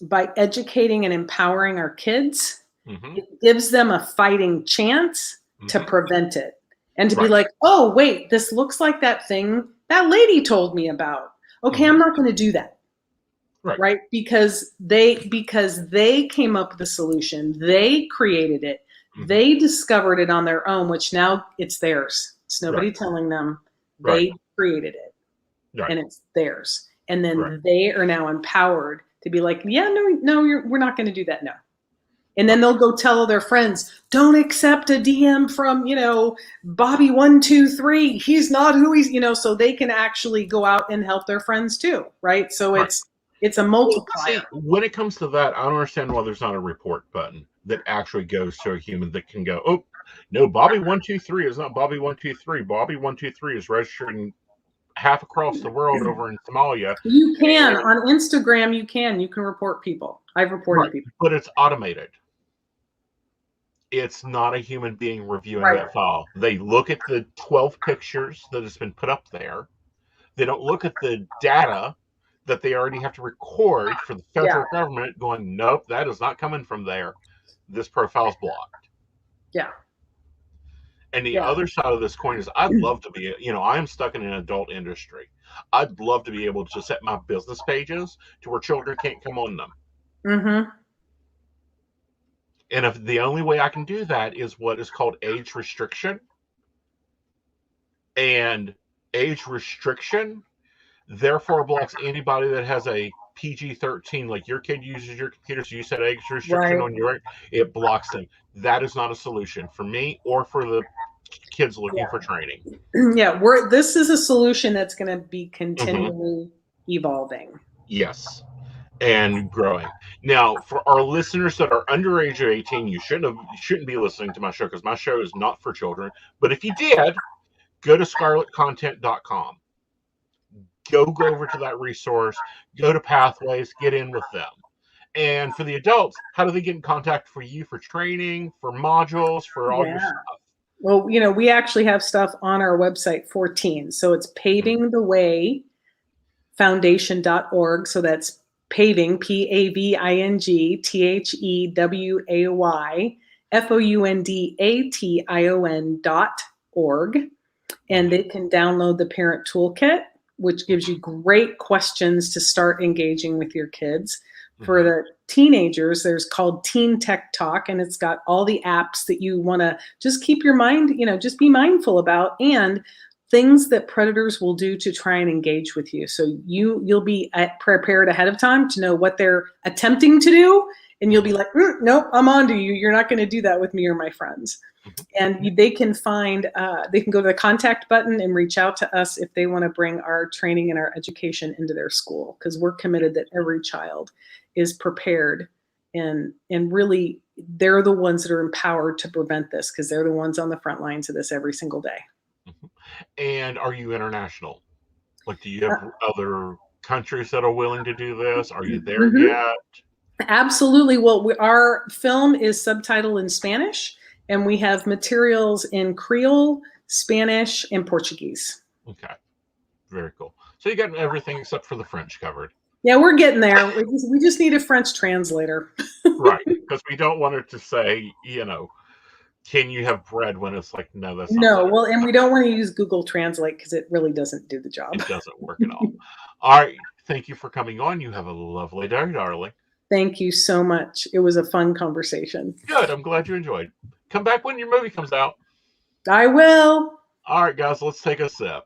by educating and empowering our kids, it gives them a fighting chance to prevent it. And to be like, oh, wait, this looks like that thing that lady told me about. Okay, I'm not going to do that. Right? Because they came up with a solution. They created it. They discovered it on their own, which now it's theirs. It's nobody telling them. They created it. And it's theirs. And then they are now empowered to be like, yeah, no, we're not going to do that. No. And then they'll go tell their friends, don't accept a DM from, Bobby123. He's not who he's, so they can actually go out and help their friends too. Right. So it's a multiplier.
Well, see, when it comes to that, I don't understand why there's not a report button that actually goes to a human that can go, oh, no, Bobby123 is not Bobby123. Bobby123 is registered in half across the world over in Somalia.
You can. On Instagram, you can report people. I've reported people.
But it's automated. It's not a human being reviewing that file. They look at the 12 pictures that has been put up there. They don't look at the data that they already have to record for the federal government going, nope, that is not coming from there. This profile's blocked.
Yeah.
And the other side of this coin is I'd love to be, I am stuck in an adult industry. I'd love to be able to set my business pages to where children can't come on them. And if the only way I can do that is what is called age restriction. And age restriction therefore blocks anybody that has a PG-13, like your kid uses your computer, so you set age restriction on your, it blocks them. That is not a solution for me or for the kids looking for training.
Yeah, this is a solution that's going to be continually evolving.
Yes, and growing. Now, for our listeners that are under age of 18, you shouldn't be listening to my show because my show is not for children. But if you did, go to scarletcontent.com. Go over to that resource, go to Pathways, get in with them. And for the adults, how do they get in contact for you for training, for modules, for all your stuff?
Well, we actually have stuff on our website for teens. So it's pavingthewayfoundation.org. So that's paving, pavingthewayfoundation.org. And they can download the parent toolkit, which gives you great questions to start engaging with your kids. For the teenagers, there's called Teen Tech Talk, and it's got all the apps that you want to just keep your mind, just be mindful about, and things that predators will do to try and engage with you. So you'll be prepared ahead of time to know what they're attempting to do, and you'll be like, nope, I'm on to you. You're not going to do that with me or my friends. And they can they can go to the contact button and reach out to us if they want to bring our training and our education into their school, because we're committed that every child is prepared, and really they're the ones that are empowered to prevent this, because they're the ones on the front lines of this every single day.
And are you international? Like, do you have other countries that are willing to do this? Are you there yet?
Absolutely. Well, our film is subtitled in Spanish, and we have materials in Creole, Spanish, and Portuguese.
Okay, very cool. So you got everything except for the French covered.
Yeah, we're getting there. We just need a French translator.
Right, because we don't want it to say, can you have bread, when it's like, no, that's not.
No, well, and we don't want to use Google Translate because it really doesn't do the job.
It doesn't work at all. All right, thank you for coming on. You have a lovely day, darling.
Thank you so much. It was a fun conversation.
Good. I'm glad you enjoyed. Come back when your movie comes out.
I will.
All right, guys, let's take a sip.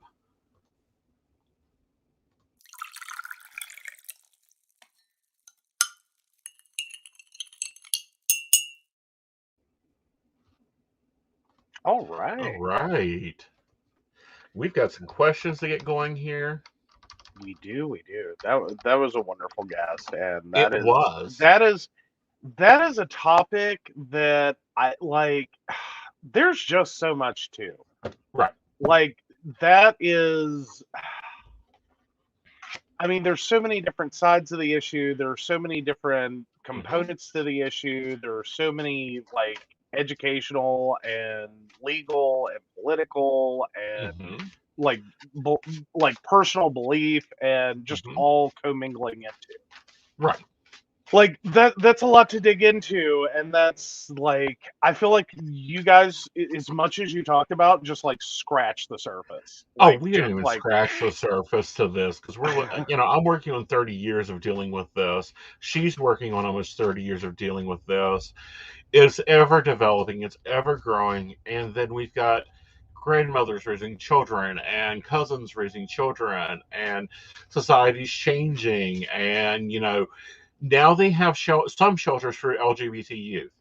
All right.
All right. We've got some questions to get going here.
We do. That was a wonderful guest, and that is a topic that I like. There's just so much to.
Right.
Like, that is. I mean, there's so many different sides of the issue. There are so many different components to the issue. There are so many, like, educational and legal and political and like personal belief, and just all commingling into.
Right.
Like, that's a lot to dig into, and that's, like, I feel like you guys, as much as you talked about, just, like, scratch the surface. Like,
we didn't even scratch the surface to this, because we're, I'm working on 30 years of dealing with this. She's working on almost 30 years of dealing with this. It's ever developing, it's ever growing, and then we've got grandmothers raising children and cousins raising children, and society's changing, and now they have some shelters for LGBT youth.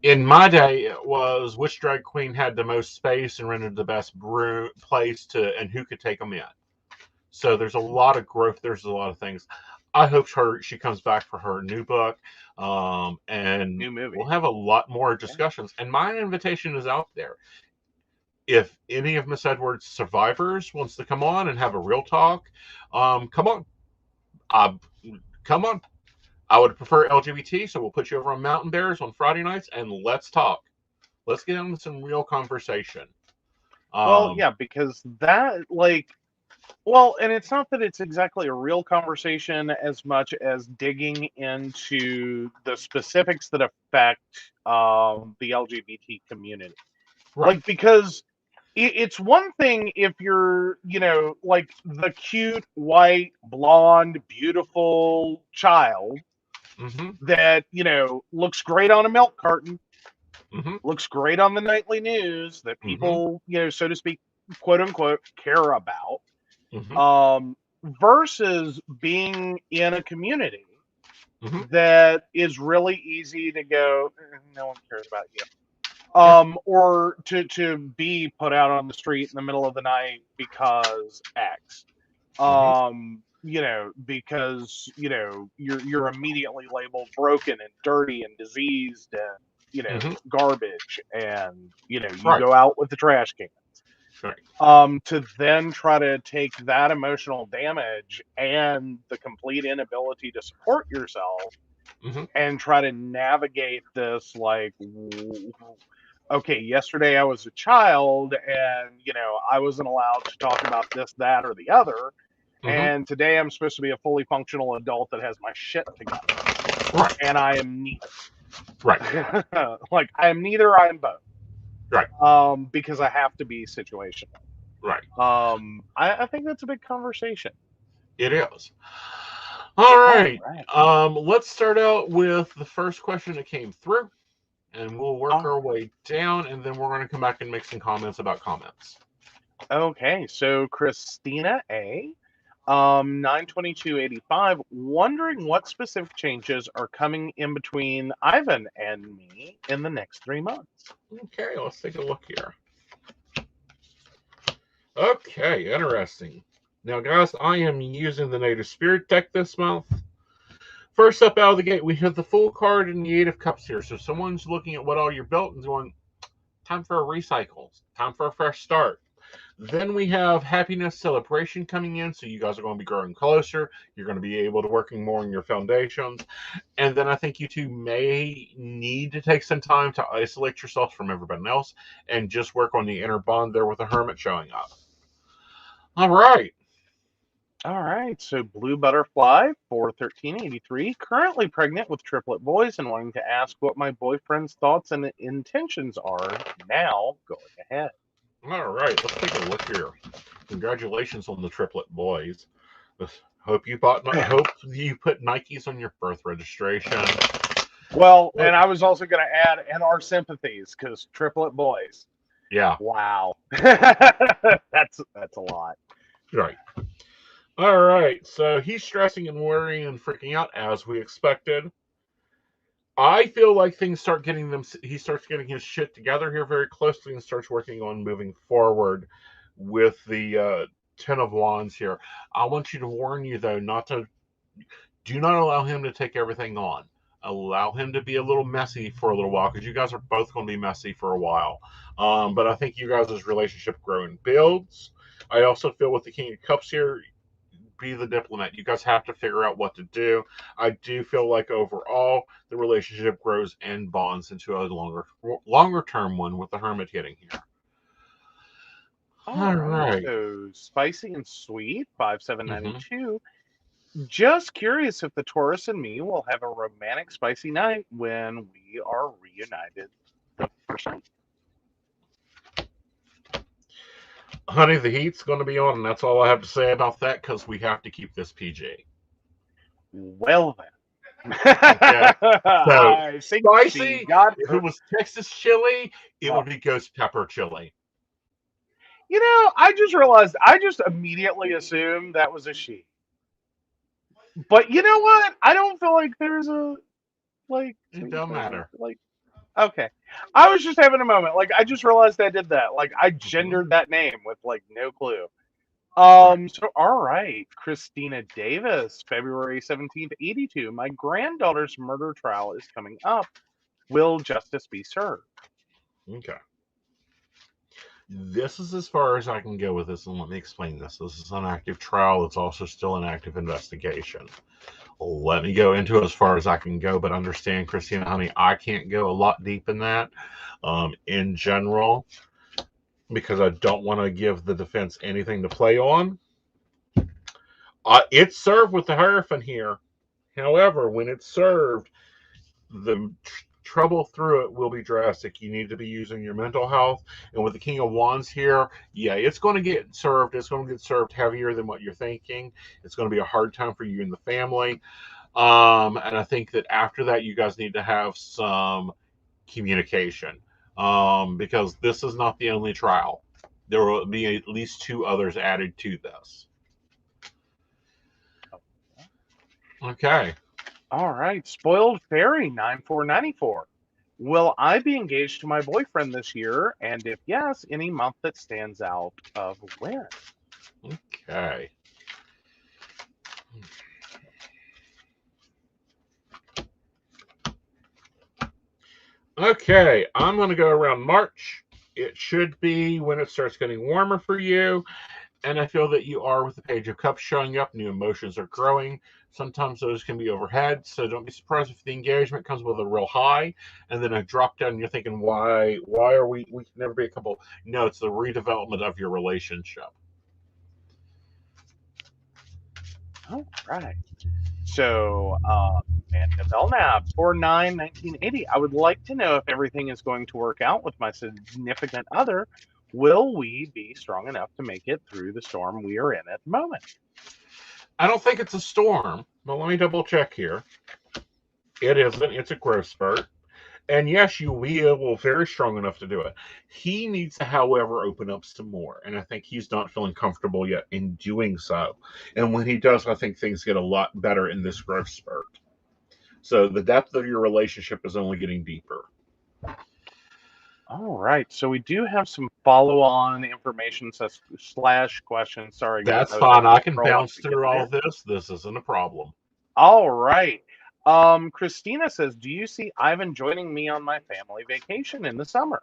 In my day, it was which drag queen had the most space and rented the best place and who could take them in. So there's a lot of growth. There's a lot of things. I hope she comes back for her new book, and
new movie.
We'll have a lot more discussions. And my invitation is out there. If any of Miss Edwards' survivors wants to come on and have a real talk, come on. Come on. I would prefer LGBT, so we'll put you over on Mountain Bears on Friday nights, and let's talk. Let's get into some real conversation.
Well, yeah, because that, like, well, and it's not that it's exactly a real conversation as much as digging into the specifics that affect the LGBT community.
Right.
Like, because it's one thing if you're, like, the cute, white, blonde, beautiful child that, looks great on a milk carton, looks great on the nightly news, that people, so to speak, quote unquote, care about, versus being in a community that is really easy to go, no one cares about you. Or to be put out on the street in the middle of the night because X. Because you're immediately labeled broken and dirty and diseased and garbage, and you go out with the trash cans.
Right.
To then try to take that emotional damage and the complete inability to support yourself and try to navigate this, like, okay, yesterday I was a child and, I wasn't allowed to talk about this, that, or the other. And today I'm supposed to be a fully functional adult that has my shit together.
Right.
And I am neither.
Right.
Like, I am neither, I am both.
Right.
Because I have to be situational.
Right.
I think that's a big conversation.
It is. All right. Let's start out with the first question that came through, and we'll work our way down, and then we're going to come back and make some comments about comments.
Okay, so Christina A. 92285, wondering what specific changes are coming in between Ivan and me in the next 3 months.
Okay, let's take a look here. Okay, interesting. Now, guys, I am using the Native Spirit deck this month. First up out of the gate, we have the Fool card and the Eight of Cups here. So someone's looking at what all you're built and going, time for a recycle, time for a fresh start. Then we have happiness, celebration coming in. So you guys are going to be growing closer. You're going to be able to working more on your foundations. And then I think you two may need to take some time to isolate yourselves from everybody else and just work on the inner bond there with the Hermit showing up. All right.
All right, so Blue Butterfly, 41383, currently pregnant with triplet boys and wanting to ask what my boyfriend's thoughts and intentions are now going ahead.
All right, let's take a look here. Congratulations on the triplet boys. Hope you put Nikes on your birth registration.
Well, and I was also going to add, and our sympathies, because triplet boys.
Yeah.
Wow. That's a lot.
Right. All right, so he's stressing and worrying and freaking out as we expected. I feel like he starts getting his shit together here very closely and starts working on moving forward with the Ten of Wands here. I want you to warn you, though, do not allow him to take everything on. Allow him to be a little messy for a little while, because you guys are both going to be messy for a while. But I think you guys' relationship grows and builds. I also feel with the King of Cups here, be the diplomat. You guys have to figure out what to do. I do feel like overall the relationship grows and bonds into a longer term one with the Hermit hitting here. All right.
So Spicy and Sweet, 5792. Just curious if the Taurus and me will have a romantic spicy night when we are reunited the first night.
Honey, the heat's going to be on, and that's all I have to say about that, because we have to keep this PG.
Well, then.
Okay. So,
spicy,
if it was Texas chili, it would be ghost pepper chili.
You know, I just realized, I just immediately assumed that was a she. But you know what? I don't feel like there's a, like...
It don't matter.
Like, okay. I was just having a moment. Like, I just realized I did that. Like, I gendered that name with, like, no clue. So, all right. Christina Davis, February 17th, 82. My granddaughter's murder trial is coming up. Will justice be served?
Okay. This is as far as I can go with this, and let me explain this. This is an active trial. It's also still an active investigation. Let me go into it as far as I can go, but understand, Christina, honey, I can't go a lot deep in that in general, because I don't want to give the defense anything to play on. It's served with the Hierophant here. However, when it's served, the trouble through it will be drastic. You need to be using your mental health. And with the King of Wands here, yeah, it's going to get served. It's going to get served heavier than what you're thinking. It's going to be a hard time for you and the family. And I think that after that, you guys need to have some communication, because this is not the only trial. There will be at least 2 others added to this. Okay.
All right. Spoiled Fairy, 9494. Will I be engaged to my boyfriend this year? And if yes, any month that stands out of when?
Okay. Okay, I'm going to go around March. It should be when it starts getting warmer for you. And I feel that you are with the Page of Cups showing up. New emotions are growing. Sometimes those can be overhead. So don't be surprised if the engagement comes with a real high and then a drop down. And you're thinking, why are we can never be a couple? No, it's the redevelopment of your relationship.
All right. So, Amanda Belknap, 491980. I would like to know if everything is going to work out with my significant other. Will we be strong enough to make it through the storm we are in at the moment?
I don't think it's a storm, but let me double check here. It isn't. It's a growth spurt. And yes, you will very strong enough to do it. He needs to, however, open up some more. And I think he's not feeling comfortable yet in doing so. And when he does, I think things get a lot better in this growth spurt. So the depth of your relationship is only getting deeper.
All right. So we do have some follow-on information slash questions. Sorry, guys.
That's fine. I can
Scroll up
bounce
to get
through all
there.
this. This isn't a problem.
All right. Christina says, do you see Ivan joining me on my family vacation in the summer?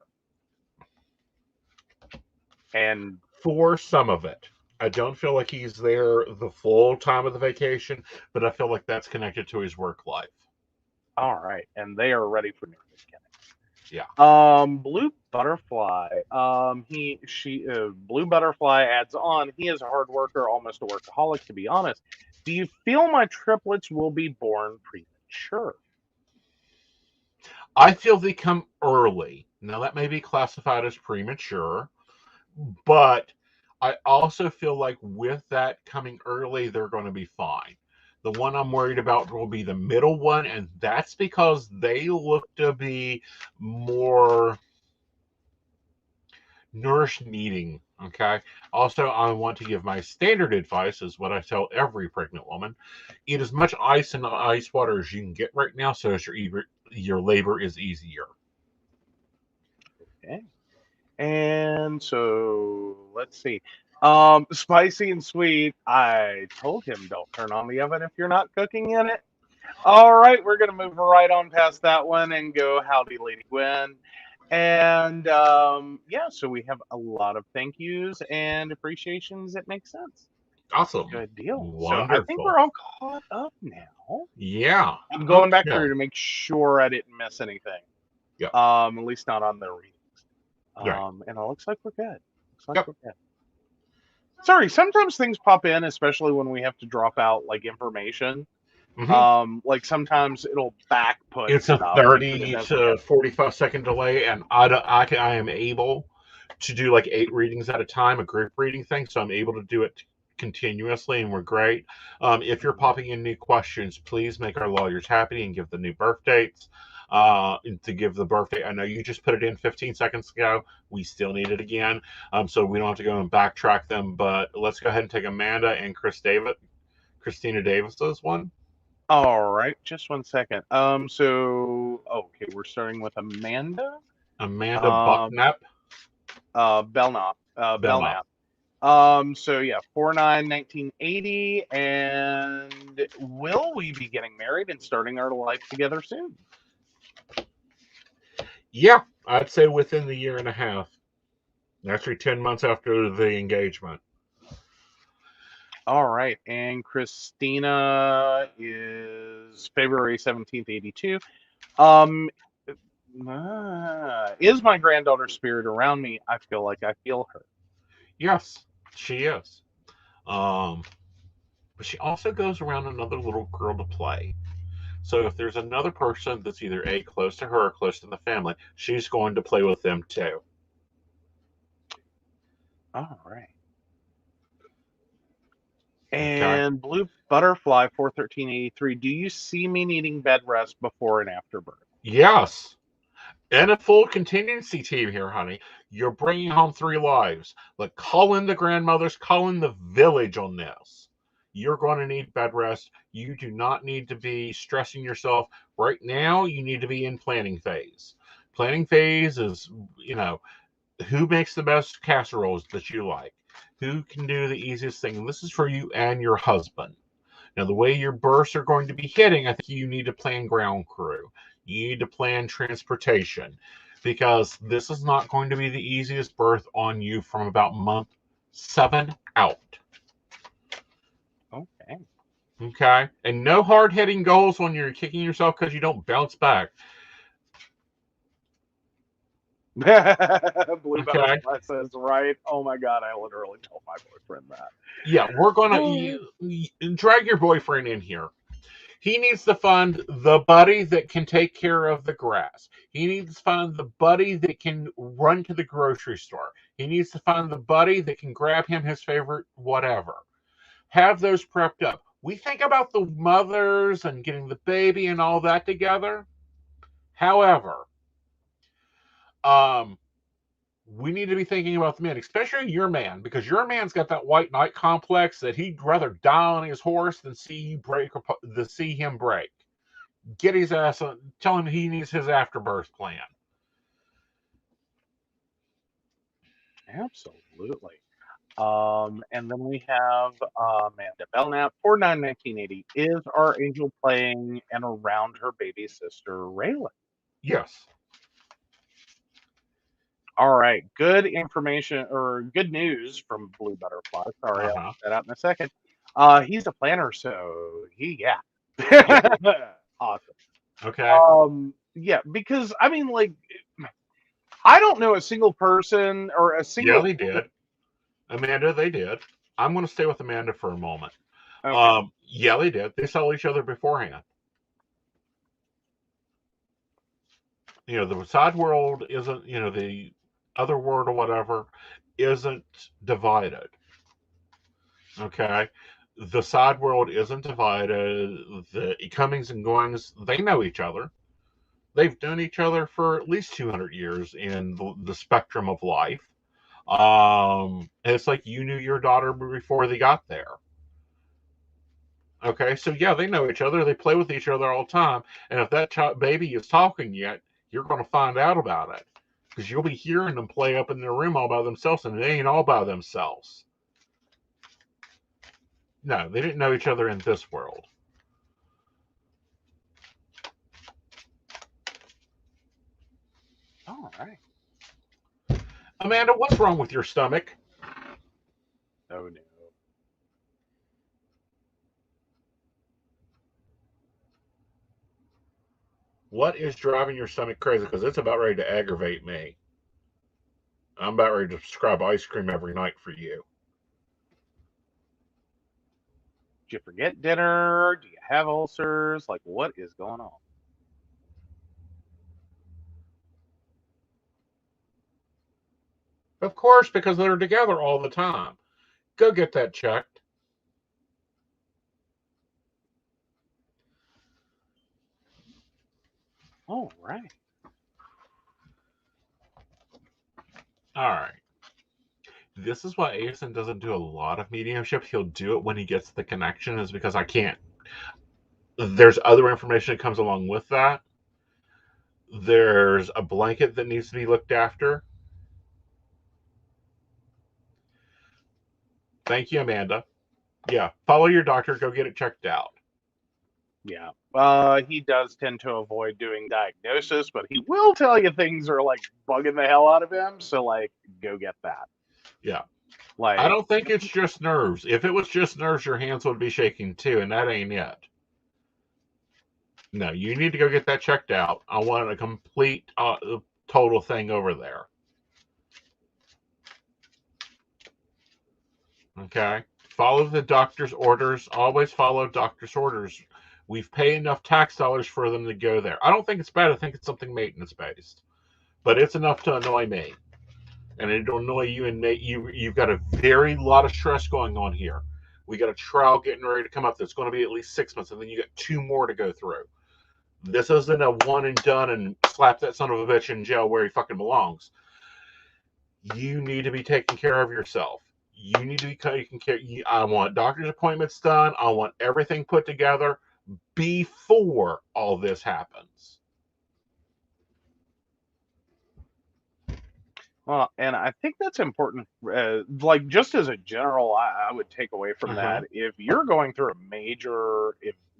And
for some of it, I don't feel like he's there the full time of the vacation, but I feel like that's connected to his work life.
All right. And they are ready for new beginning.
Yeah.
Blue Butterfly. Blue Butterfly adds on, he is a hard worker, almost a workaholic, to be honest. Do you feel my triplets will be born premature?
I feel they come early. Now, that may be classified as premature, but I also feel like with that coming early, they're going to be fine. The one I'm worried about will be the middle one, and that's because they look to be more nourish needing. Okay. Also, I want to give my standard advice, is what I tell every pregnant woman: eat as much ice and ice water as you can get right now, so as your labor is easier.
Okay. And so let's see. Spicy and sweet. I told him don't turn on the oven if you're not cooking in it. All right, we're gonna move right on past that one and go howdy, Lady Gwen. And yeah, so we have a lot of thank yous and appreciations. It makes sense.
Awesome.
Good deal.
Wonderful.
So I think we're all caught up now.
Yeah.
I'm going back through to make sure I didn't miss anything.
Yeah.
At least not on the readings.
Right.
And it looks like we're good. We're good. Sorry, sometimes things pop in, especially when we have to drop out like information.
Mm-hmm.
Like sometimes it'll back put.
It's a 30 to 45-second delay, and I am able to do like 8 readings at a time, a group reading thing, so I'm able to do it continuously, and we're great. If you're popping in new questions, please make our lawyers happy and give the new birth dates. To give the birthday, I know you just put it in 15 seconds ago. We still need it again, so we don't have to go and backtrack them. But let's go ahead and take Amanda and Christina Davis's one.
All right, just 1 second. So okay, we're starting with Amanda.
Amanda Bucknap.
Belknap. Belknap. So yeah, 4/9/1980, and will we be getting married and starting our life together soon?
Yeah, I'd say within the year and a half. Actually, 10 months after the engagement.
All right, and Christina is February 17th, 82. Is my granddaughter's spirit around me? I feel like I feel her.
Yes, she is. But she also goes around another little girl to play. So if there's another person that's either A, close to her or close to the family, she's going to play with them too.
All right. And Blue Butterfly 4/13/83. Do you see me needing bed rest before and after birth?
Yes. And a full contingency team here, honey. You're bringing home 3 lives. Like, call in the grandmothers, call in the village on this. You're going to need bed rest. You do not need to be stressing yourself. Right now, you need to be in planning phase. Planning phase is, who makes the best casseroles that you like? Who can do the easiest thing? And this is for you and your husband. Now, the way your births are going to be hitting, I think you need to plan ground crew. You need to plan transportation, because this is not going to be the easiest birth on you from about month 7 out.
Okay.
Okay? And no hard-hitting goals when you're kicking yourself because you don't bounce back.
Blue Butterfly says, right? Oh my God, I literally told my boyfriend that.
Yeah, we're going to drag your boyfriend in here. He needs to find the buddy that can take care of the grass. He needs to find the buddy that can run to the grocery store. He needs to find the buddy that can grab him his favorite whatever. Have those prepped up. We think about the mothers and getting the baby and all that together. However, We need to be thinking about the men, especially your man, because your man's got that white knight complex that he'd rather die on his horse than see you break, or than see him break. Get his ass on, tell him he needs his afterbirth plan.
Absolutely. And then we have Amanda Belknap, 4/9/1980. Is our angel playing and around her baby sister Raylan?
Yes.
All right. Good information or good news from Blue Butterfly. Sorry, I'll put that out in a second. He's a planner, so yeah. Awesome.
Okay.
Yeah, because I mean, like, I don't know a single person or a single.
Yeah, they did. Amanda, they did. I'm going to stay with Amanda for a moment.
Okay.
Yeah, they did. They saw each other beforehand. You know, the side world isn't, you know, the other world or whatever isn't divided. Okay. The side world isn't divided. The comings and goings, they know each other. They've known each other for at least 200 years in the spectrum of life. It's like you knew your daughter before they got there. Okay, so yeah, they know each other. They play with each other all the time. And if that baby is talking yet, you're going to find out about it because you'll be hearing them play up in their room all by themselves, and they ain't all by themselves. No, they didn't know each other in this world.
All right.
Amanda, what's wrong with your stomach?
Oh no.
What is driving your stomach crazy? Because it's about ready to aggravate me. I'm about ready to prescribe ice cream every night for you.
Did you forget dinner? Do you have ulcers? Like, what is going on?
Of course, because they're together all the time. Go get that checked.
All right.
All right. This is why Aeson doesn't do a lot of mediumship. He'll do it when he gets the connection, is because I can't. There's other information that comes along with that. There's a blanket that needs to be looked after. Thank you, Amanda. Yeah, follow your doctor. Go get it checked out.
Yeah. He does tend to avoid doing diagnosis, but he will tell you things are like bugging the hell out of him. So, like, go get that.
Yeah.
Like,
I don't think it's just nerves. If it was just nerves, your hands would be shaking too, and that ain't it. No, you need to go get that checked out. I want a complete, total thing over there. Okay? Follow the doctor's orders. Always follow doctor's orders. We've paid enough tax dollars for them to go there. I don't think it's bad. I think it's something maintenance based. But it's enough to annoy me. And it'll annoy you, and you've got a very lot of stress going on here. We got a trial getting ready to come up that's going to be at least 6 months, and then you got 2 more to go through. This isn't a one and done and slap that son of a bitch in jail where he fucking belongs. You need to be taking care of yourself. You need to be taking care. I want doctor's appointments done. I want everything put together before all this happens.
well, and I think that's important. Like, just as a general, I would take away from that, if you're going through a major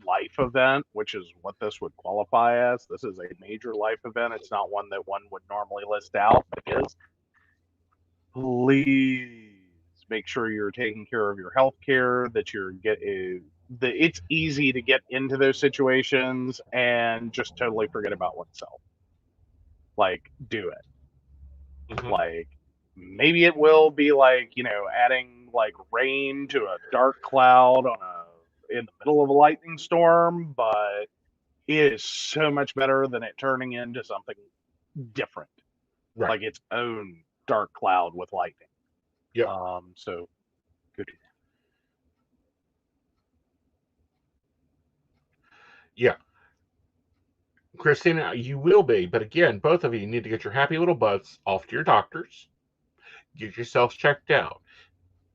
life event, which is what this would qualify as, this is a major life event. It's not one that one would normally list out. Because please make sure you're taking care of your health care, that it's easy to get into those situations and just totally forget about oneself. Like, do it. Like, maybe it will be like, adding like rain to a dark cloud in the middle of a lightning storm, but it is so much better than it turning into something different,
Right.
like its own dark cloud with lightning.
Yep.
So good.
Yeah. Christina, you will be, but again, both of you need to get your happy little butts off to your doctors, get yourselves checked out,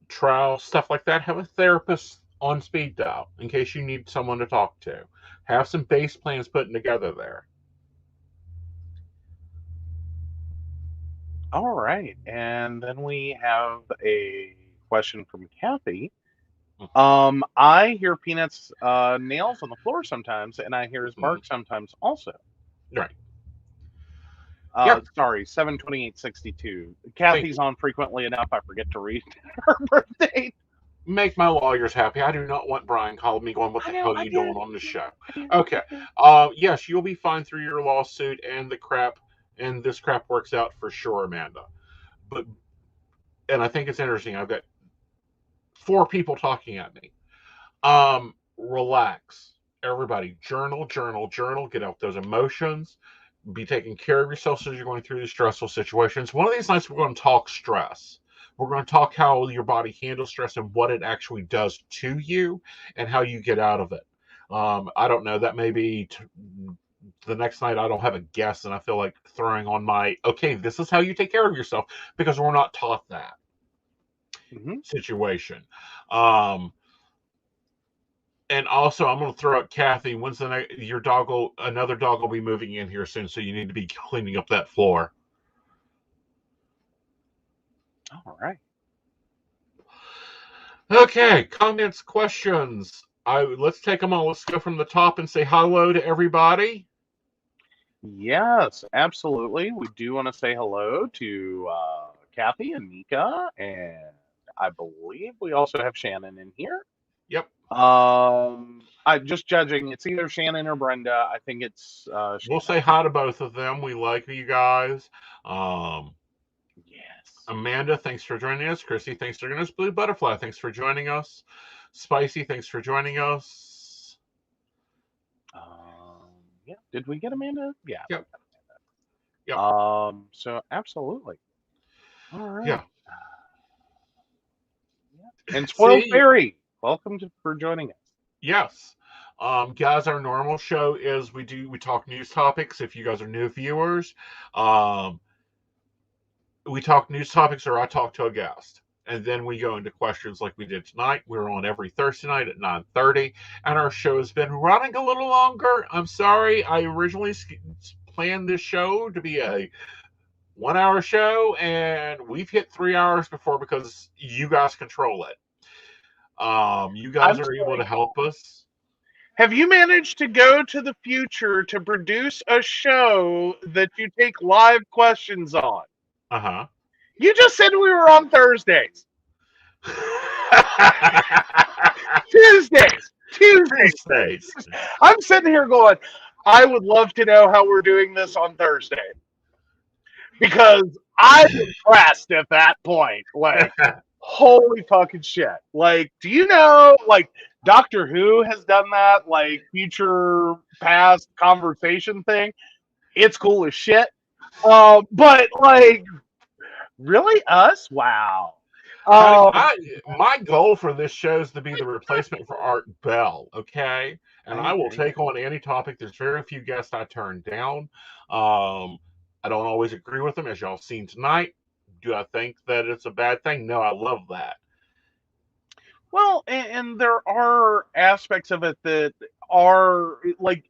trial, stuff like that. Have a therapist on speed dial in case you need someone to talk to. Have some base plans put together there.
All right. And then we have a question from Kathy. I hear Peanut's nails on the floor sometimes, and I hear his bark sometimes also.
Right.
Sorry, 7/28/62. Kathy's on frequently enough. I forget to read her birthday.
Make my lawyers happy. I do not want Brian calling me going, what the hell are you doing on the show? Okay. Yes, you'll be fine through your lawsuit and this crap works out for sure, Amanda. And I think it's interesting. I've got 4 people talking at me. Relax. Everybody, journal. Get out those emotions. Be taking care of yourself as you're going through these stressful situations. One of these nights, we're going to talk stress. We're going to talk how your body handles stress and what it actually does to you and how you get out of it. I don't know. That may be the next night. I don't have a guest, and I feel like throwing on okay, this is how you take care of yourself, because we're not taught that situation. And also, I'm going to throw out Kathy. When's another dog will be moving in here soon, so you need to be cleaning up that floor.
All right.
Okay, comments, questions. Let's take them all. Let's go from the top and say hello to everybody.
Yes, absolutely. We do want to say hello to Kathy and Mika, and I believe we also have Shannon in here.
Yep.
I'm just judging. It's either Shannon or Brenda. I think it's Shannon.
We'll say hi to both of them. We like you guys.
Yes.
Amanda, thanks for joining us. Chrissy, thanks for joining us. Blue Butterfly, thanks for joining us. Spicy, thanks for joining us.
Yeah. Did we get Amanda? Yeah.
Yep.
So absolutely. All right.
Yeah.
And Spoiled Fairy, welcome for joining us.
Yes. Guys, our normal show is we talk news topics. If you guys are new viewers, we talk news topics, or I talk to a guest, and then we go into questions like we did tonight. We're on every Thursday night at 9:30, and our show has been running a little longer. I'm sorry. I originally planned this show to be a 1-hour show, and we've hit 3 hours before because you guys control it. You guys are able to help us.
Have you managed to go to the future to produce a show that you take live questions on?
Uh-huh.
You just said we were on Thursdays. Tuesdays. I'm sitting here going, I would love to know how we're doing this on Thursday. Because I'm impressed at that point. Like, holy fucking shit. Like, do you know, like, Doctor Who has done that, like, future past conversation thing? It's cool as shit. But, like, really? Us? Wow.
My goal for this show is to be the replacement for Art Bell, okay? And I will take on any topic. There's very few guests I turn down. I don't always agree with them, as y'all seen tonight. Do I think that it's a bad thing? No, I love that.
Well, and there are aspects of it that are, like,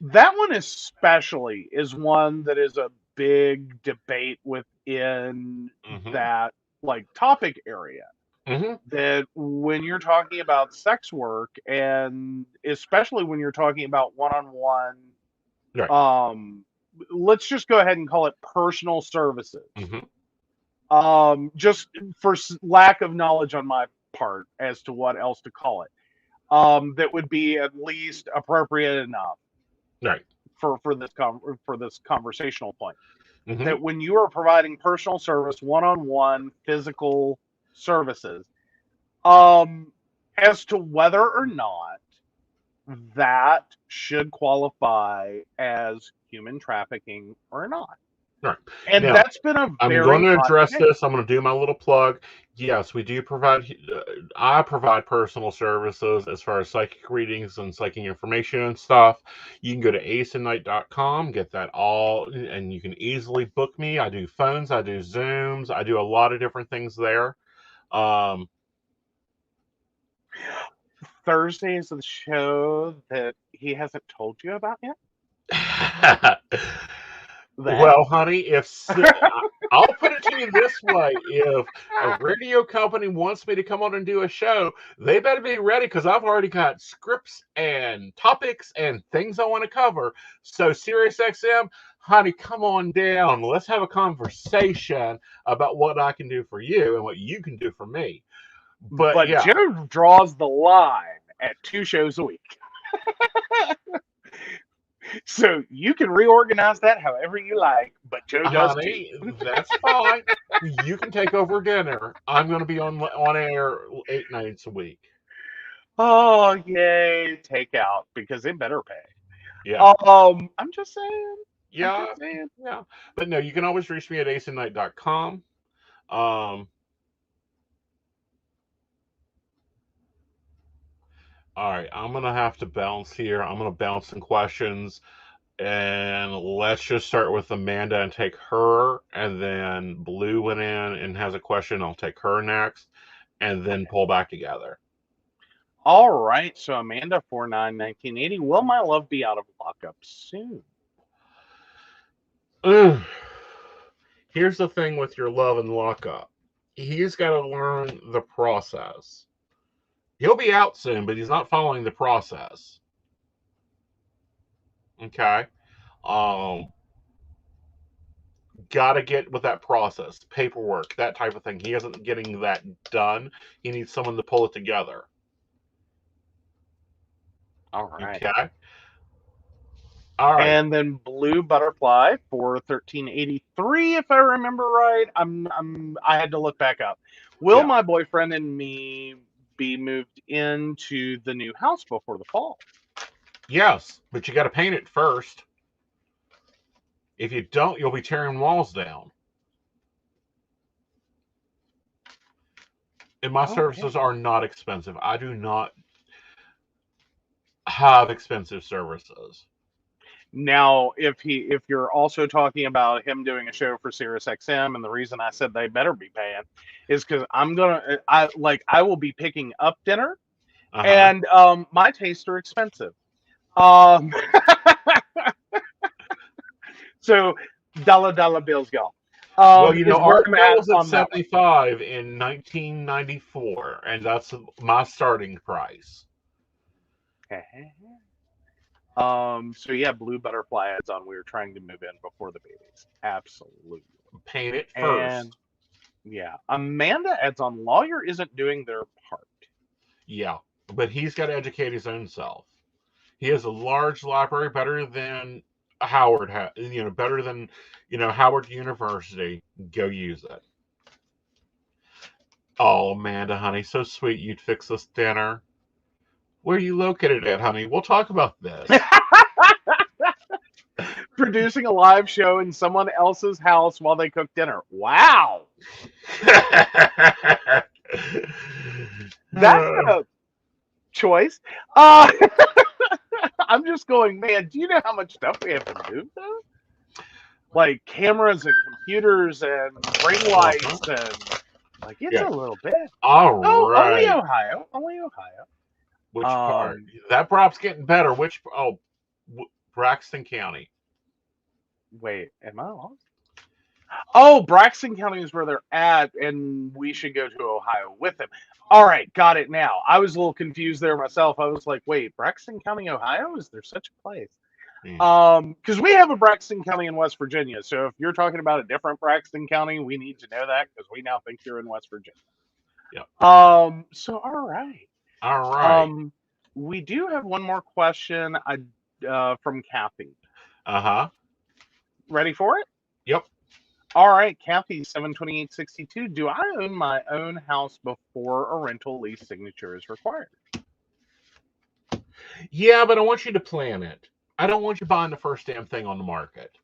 that one especially is one that is a big debate within that, like, topic area. That when you're talking about sex work, and especially when you're talking about one-on-one, let's just go ahead and call it personal services. Just for lack of knowledge on my part as to what else to call it, that would be at least appropriate enough,
right,
for this conversational point. That when you are providing personal service, one-on-one physical services, as to whether or not that should qualify as human trafficking or not.
Right.
And
now,
that's been a very
I'm going to address this. I'm going to do my little plug. Yes, we do provide. I provide personal services as far as psychic readings and psychic information and stuff. You can go to aesonknight.com, get that all, and you can easily book me. I do phones, I do Zooms, I do a lot of different things there.
Thursday is the show that he hasn't told you about yet?
Well, honey, I'll put it to you this way: if a radio company wants me to come on and do a show, they better be ready because I've already got scripts and topics and things I want to cover. So, SiriusXM, honey, come on down. Let's have a conversation about what I can do for you and what you can do for me. But yeah,
Joe draws the line at 2 shows a week. So you can reorganize that however you like, but Joe does
honey,
too.
that's fine. You can take over dinner. I'm going to be on air 8 nights a week.
Oh, yay, takeout, because they better pay.
Yeah.
I'm just saying.
Yeah. Yeah. But no, you can always reach me at aesonknight.com. All right, I'm going to have to bounce here. I'm going to bounce some questions. And let's just start with Amanda and take her. And then Blue went in and has a question. I'll take her next. And then pull back together.
All right. So Amanda 491980. Will my love be out of lockup soon?
Ugh. Here's the thing with your love and lockup. He's got to learn the process. He'll be out soon, but he's not following the process. Okay. Got to get with that process, paperwork, that type of thing. He isn't getting that done. He needs someone to pull it together.
All right.
Okay. All right.
And then Blue Butterfly for 1383, if I remember right. I had to look back up. Will my boyfriend and me be moved into the new house before the fall?
Yes, but you got to paint it first. If you don't, you'll be tearing walls down. And my services are not expensive. I do not have expensive services.
Now, if you're also talking about him doing a show for SiriusXM, and the reason I said they better be paying is because I will be picking up dinner, and my tastes are expensive. So dollar bills, y'all.
Well, you know, our bill was at $75 in 1994, and that's my starting price.
So yeah, Blue Butterfly adds on. We were trying to move in before the babies. Absolutely.
Paint it first.
And yeah, Amanda adds on. Lawyer isn't doing their part.
Yeah, but he's got to educate his own self. He has a large library, better than Howard has. Better than Howard University. Go use it. Oh, Amanda, honey, so sweet. You'd fix us dinner. Where are you located at, honey? We'll talk about this.
Producing a live show in someone else's house while they cook dinner. Wow. That's a choice. I'm just going, man, do you know how much stuff we have to move, though? Like cameras and computers and ring lights and it's a little bit.
All right.
Only Ohio.
Which part? That prop's getting better. Which? Oh, Braxton County.
Wait, am I lost? Oh, Braxton County is where they're at, and we should go to Ohio with them. All right, got it now. I was a little confused there myself. I was like, wait, Braxton County, Ohio? Is there such a place? Because we have a Braxton County in West Virginia. So if you're talking about a different Braxton County, we need to know that because we now think you're in West Virginia.
Yeah.
So all right.
All right.
We do have one more question from Kathy. Ready for it?
Yep.
All right, Kathy, 72862. Do I own my own house before a rental lease signature is required?
Yeah, but I want you to plan it. I don't want you buying the first damn thing on the market.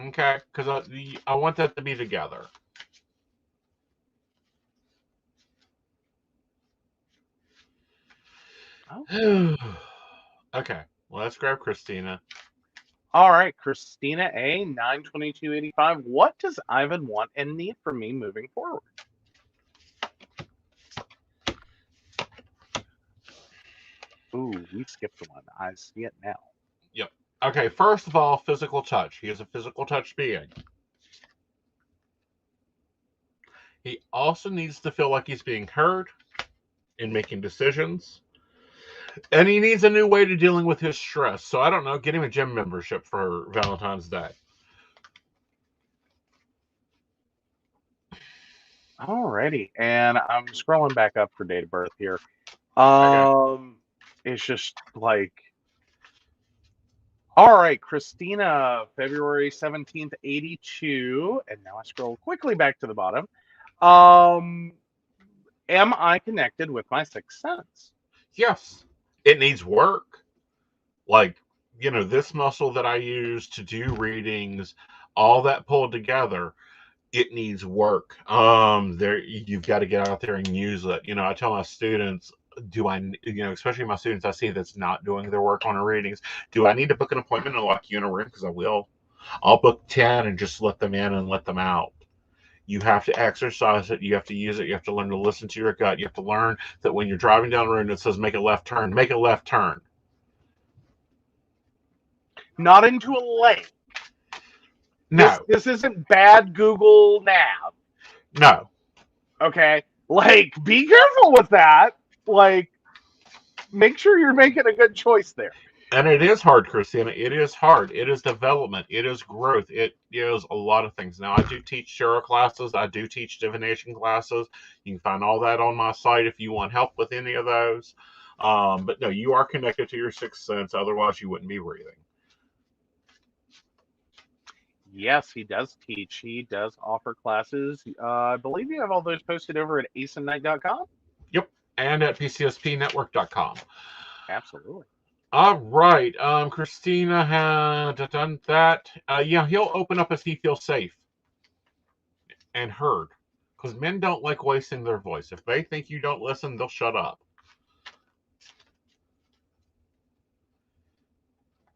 Okay, because I want that to be together.
Oh.
Okay, well, let's grab Christina.
All right, Christina A, 92285. What does Ivan want and need from me moving forward? Ooh, we skipped one. I see it now.
Yep. Okay, first of all, physical touch. He is a physical touch being. He also needs to feel like he's being heard in making decisions. And he needs a new way to dealing with his stress. So I don't know, get him a gym membership for Valentine's Day.
Alrighty, and I'm scrolling back up for date of birth here. It's just like, all right, Christina, February 17th, 82, and now I scroll quickly back to the bottom. Am I connected with my sixth sense?
Yes, it needs work. Like, this muscle that I use to do readings, all that pulled together, it needs work. There you've got to get out there and use it. I tell my students, especially my students I see that's not doing their work on the readings, do I need to book an appointment and lock you in a room? Because I will. I'll book 10 and just let them in and let them out. You have to exercise it. You have to use it. You have to learn to listen to your gut. You have to learn that when you're driving down the road and it says make a left turn, make a left turn.
Not into a lake.
No.
This isn't bad Google nav.
No.
Okay? Like, be careful with that. Like, make sure you're making a good choice there.
And it is hard, Christina. It is hard. It is development. It is growth. It is a lot of things. Now, I do teach tarot classes. I do teach divination classes. You can find all that on my site if you want help with any of those. But no, you are connected to your sixth sense. Otherwise, you wouldn't be breathing.
Yes, he does teach. He does offer classes. I believe you have all those posted over at aesonknight.com.
Yep. And at PCSPnetwork.com.
Absolutely.
All right. Christina had done that. Yeah, he'll open up as he feels safe and heard. Because men don't like wasting their voice. If they think you don't listen, they'll shut up.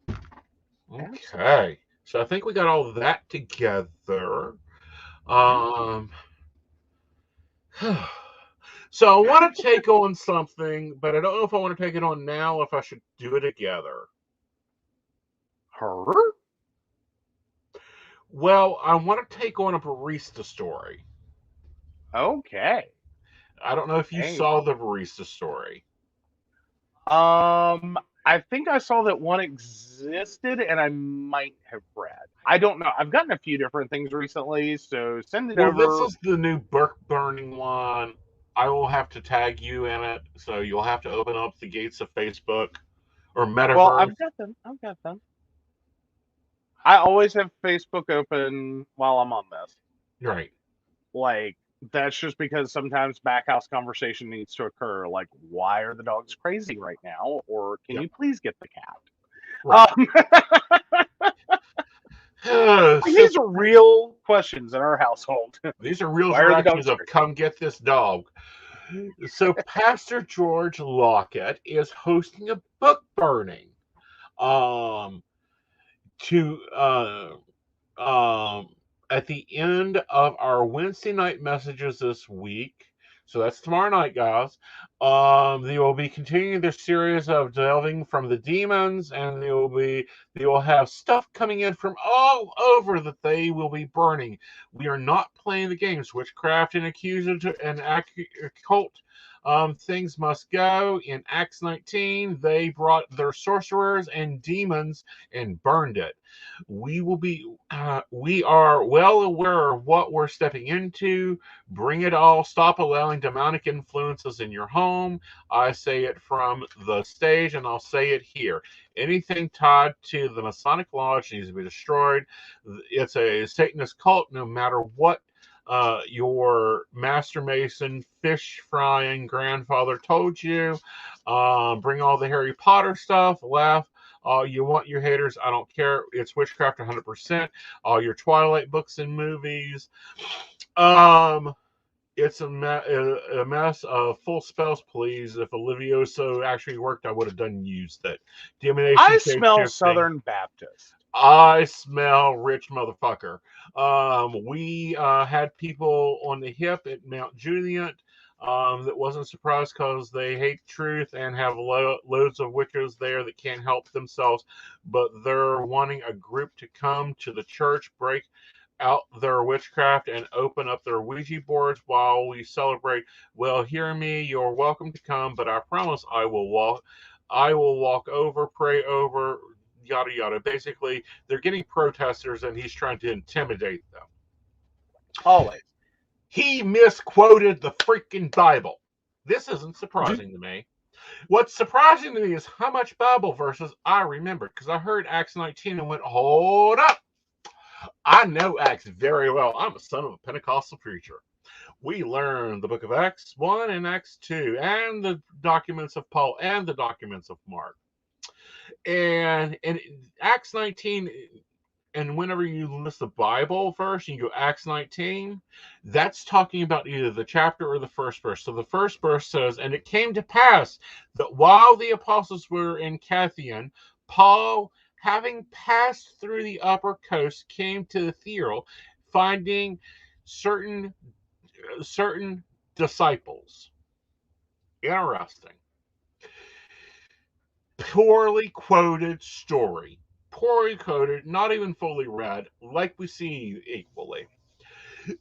Okay. Absolutely. So I think we got all that together. So I want to take on something, but I don't know if I want to take it on now or if I should do it together.
Her?
Well, I want to take on a barista story.
Okay.
I don't know if you saw the barista story.
I think I saw that one existed and I might have read. I don't know. I've gotten a few different things recently, so send it over.
Well, this is the new book burning one. I will have to tag you in it, so you'll have to open up the gates of Facebook or Metaverse.
Well, I've got them. I always have Facebook open while I'm on this.
Right.
Like, that's just because sometimes backhouse conversation needs to occur. Like, why are the dogs crazy right now? Or can you please get the cat? Right. These are real questions in our household.
These are real directions of come get this dog. So Pastor George Lockett is hosting a book burning. At the end of our Wednesday night messages this week, so that's tomorrow night, guys. They will be continuing their series of delving from the demons, and they will have stuff coming in from all over that they will be burning. We are not playing the games. Witchcraft and accusative and occult things must go. In Acts 19, they brought their sorcerers and demons and burned it. We are well aware of what we're stepping into. Bring it all. Stop allowing demonic influences in your home. I say it from the stage, and I'll say it here. Anything tied to the Masonic Lodge needs to be destroyed. It's a Satanist cult, no matter what your Master Mason fish frying grandfather told you. Bring all the Harry Potter stuff. You want your haters, I don't care. It's witchcraft 100%. All your Twilight books and movies. It's a mess of full spells, please. If Olivioso actually worked, I would have used it. Divination,
I
shape
smell
shifting.
Southern Baptist.
I smell rich motherfucker. We had people on the hip at Mount Juliet that wasn't surprised because they hate truth and have loads of witches there that can't help themselves, but they're wanting a group to come to the church, break out their witchcraft, and open up their Ouija boards while we celebrate. Well, hear me, you're welcome to come, but I promise I will walk over, pray over, yada yada. Basically, they're getting protesters and he's trying to intimidate them.
Always.
He misquoted the freaking Bible. This isn't surprising to me. What's surprising to me is how much Bible verses I remembered, because I heard Acts 19 and went, hold up. I know Acts very well. I'm a son of a Pentecostal preacher. We learned the book of Acts 1 and Acts 2 and the documents of Paul and the documents of Mark. And Acts 19, and whenever you list the Bible verse, you go Acts 19, that's talking about either the chapter or the first verse. So the first verse says, and it came to pass that while the apostles were in Cathian, Paul, having passed through the upper coast, came to the Theral, finding certain disciples. Interesting. Poorly quoted story. Poorly quoted, not even fully read, like we see equally.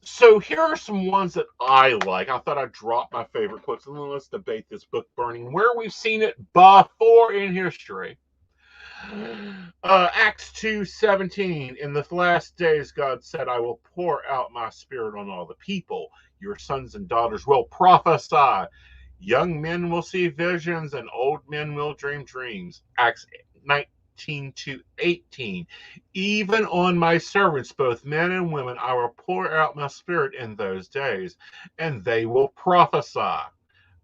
So here are some ones that I like. I thought I'd drop my favorite quotes, and then let's debate this book burning, where we've seen it before in history. Acts 2:17. In the last days, God said, I will pour out my spirit on all the people. Your sons and daughters will prophesy. Young men will see visions, and old men will dream dreams. Acts 19:18. Even on my servants, both men and women, I will pour out my spirit in those days, and they will prophesy.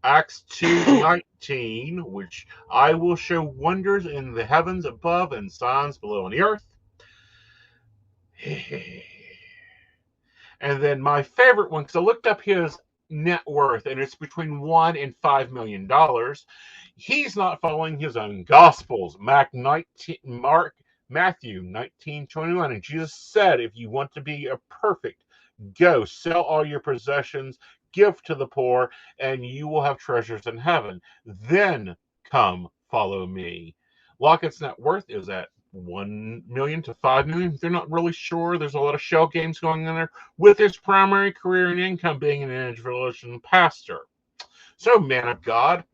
Acts 2:19, which I will show wonders in the heavens above and signs below on the earth. And then my favorite one, because I looked up his net worth, and it's between $1 and $5 million. He's not following his own gospels. Matthew 19:21, and Jesus said, if you want to be a perfect, go sell all your possessions, give to the poor, and you will have treasures in heaven. Then come follow me. Lockett's net worth is at $1 million to $5 million. They're not really sure. There's a lot of shell games going on there, with his primary career and income being an evangelist pastor. So, man of God.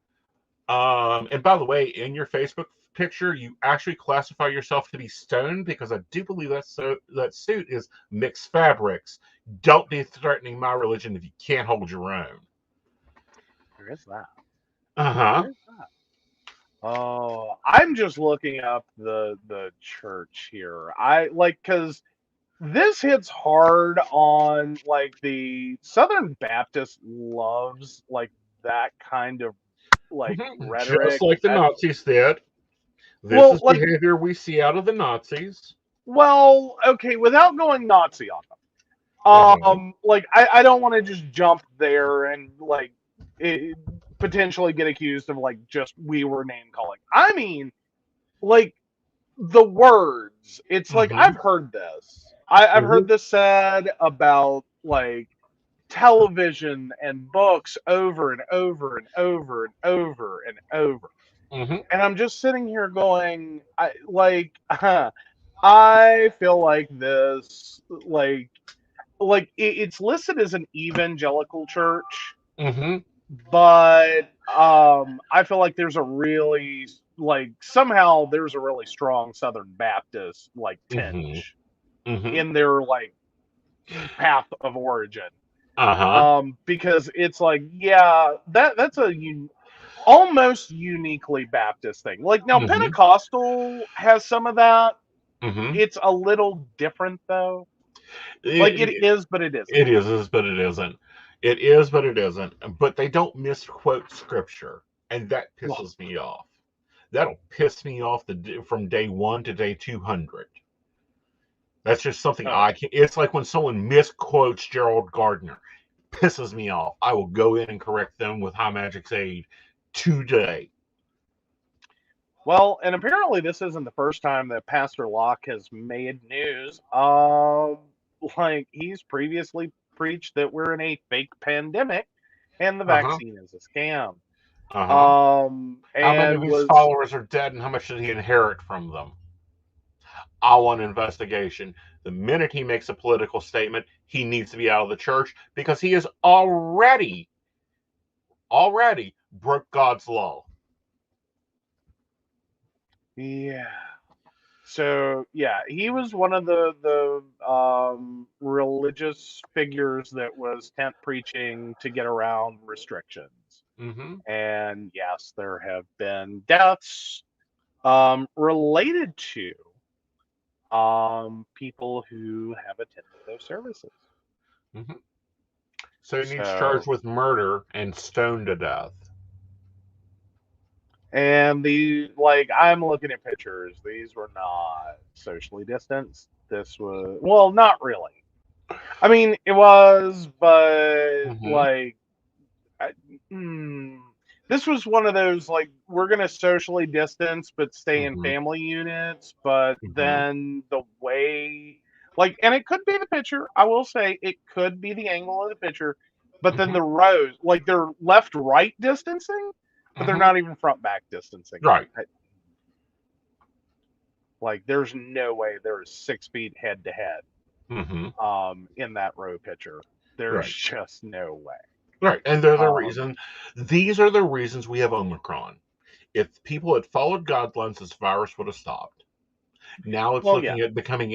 And by the way, in your Facebook picture, you actually classify yourself to be stoned, because I do believe that suit is mixed fabrics. Don't be threatening my religion if you can't hold your own.
There is that.
Uh-huh.
There is that. Oh, I'm just looking up the church here. Because this hits hard on, like, the Southern Baptist loves, like, that kind of, like, rhetoric.
Just like the Nazis did. This is behavior we see out of the Nazis.
Well, okay, without going Nazi on them. Like, I don't want to just jump there and, like, potentially get accused of, like, just we were name calling. I mean, like, the words. It's like, I've heard this. I've heard this said about, like, television and books over and over and over and over and over. And I'm just sitting here going, I feel like this, like it's listed as an evangelical church, but I feel like there's a really, like, somehow there's a really strong Southern Baptist, like, tinge in their, like, path of origin. Because it's like, yeah, that's a almost uniquely Baptist thing. Like, now Pentecostal has some of that. It's a little different, though. It is, but it isn't.
It is, but it isn't. It is, but it isn't. But they don't misquote scripture, and that pisses me off. That'll piss me off from day 1 to day 200. That's just something I can. It's like when someone misquotes Gerald Gardner. Pisses me off. I will go in and correct them with High Magic's aid today.
Well, and apparently this isn't the first time that Pastor Locke has made news. Like he's previously preached that we're in a fake pandemic and the vaccine is a scam.
How many of
And
his followers are dead, and how much did he inherit from them? I want an investigation. The minute he makes a political statement, he needs to be out of the church because he has already broke God's law.
Yeah. So yeah, he was one of the religious figures that was tent preaching to get around restrictions. And yes, there have been deaths related to people who have attended those services.
So he needs charged with murder and stoned to death.
And I'm looking at pictures. These were not socially distanced. This was, well, not really. I mean, it was, but this was one of those, like, we're going to socially distance, but stay in family units. But then the way, like, and it could be the picture. I will say it could be the angle of the picture. But then the rows, like, they're left-right distancing. But they're not even front back distancing.
Right.
Like there's no way there's 6 feet head to head in that row picture. There's just no way.
Right. And they're the reason. These are the reasons we have Omicron. If people had followed guidelines, this virus would have stopped. Now it's looking at becoming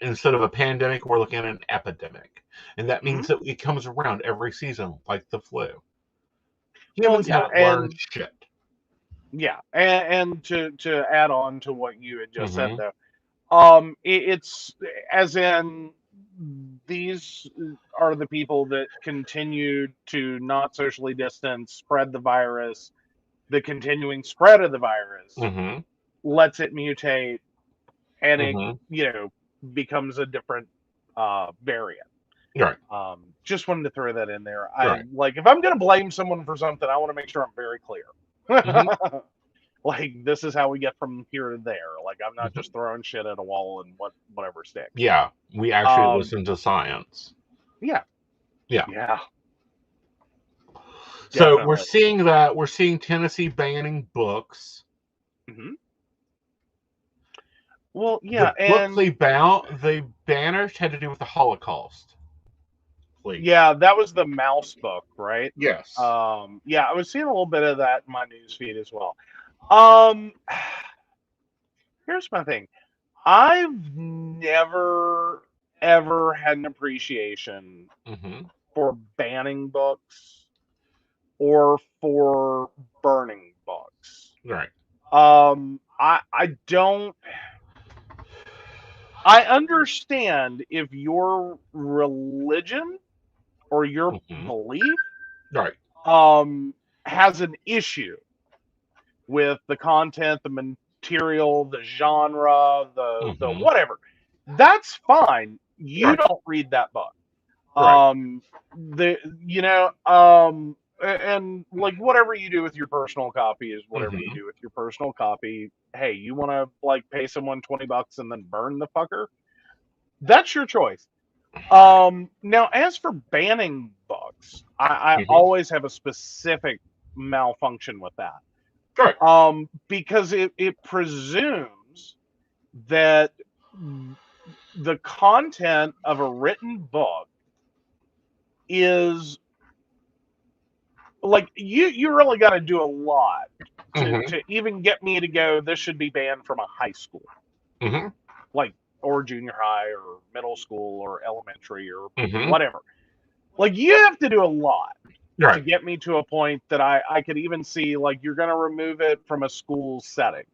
instead of a pandemic, we're looking at an epidemic. And that means that it comes around every season, like the flu. Humans haven't learned shit.
Yeah, and to add on to what you had just said, though, it's as in these are the people that continue to not socially distance, spread the virus. The continuing spread of the virus lets it mutate, and it becomes a different variant.
Right.
Just wanted to throw that in there. Like if I'm going to blame someone for something, I want to make sure I'm very clear. Like this is how we get from here to there. Like I'm not just throwing shit at a wall and whatever sticks.
Yeah, we actually listen to science.
Yeah.
So definitely. We're seeing Tennessee banning books.
Well, yeah,
the book they banished had to do with the Holocaust. Please.
Yeah, that was the mouse book, right?
Yes.
Yeah, I was seeing a little bit of that in my news feed as well. Here's my thing. I've never ever had an appreciation for banning books or for burning books.
Right.
I don't. I understand if your religion or your belief has an issue with the content, the material, the genre, the whatever. That's fine. You don't read that book. And like whatever you do with your personal copy is whatever you do with your personal copy. Hey, you want to like pay someone $20 and then burn the fucker? That's your choice. Now, as for banning books, I always have a specific malfunction with that. Because it presumes that the content of a written book is like you really got to do a lot to even get me to go, this should be banned from a high school, like or junior high or middle school or elementary or whatever. Like you have to do a lot to get me to a point that I could even see like you're going to remove it from a school setting.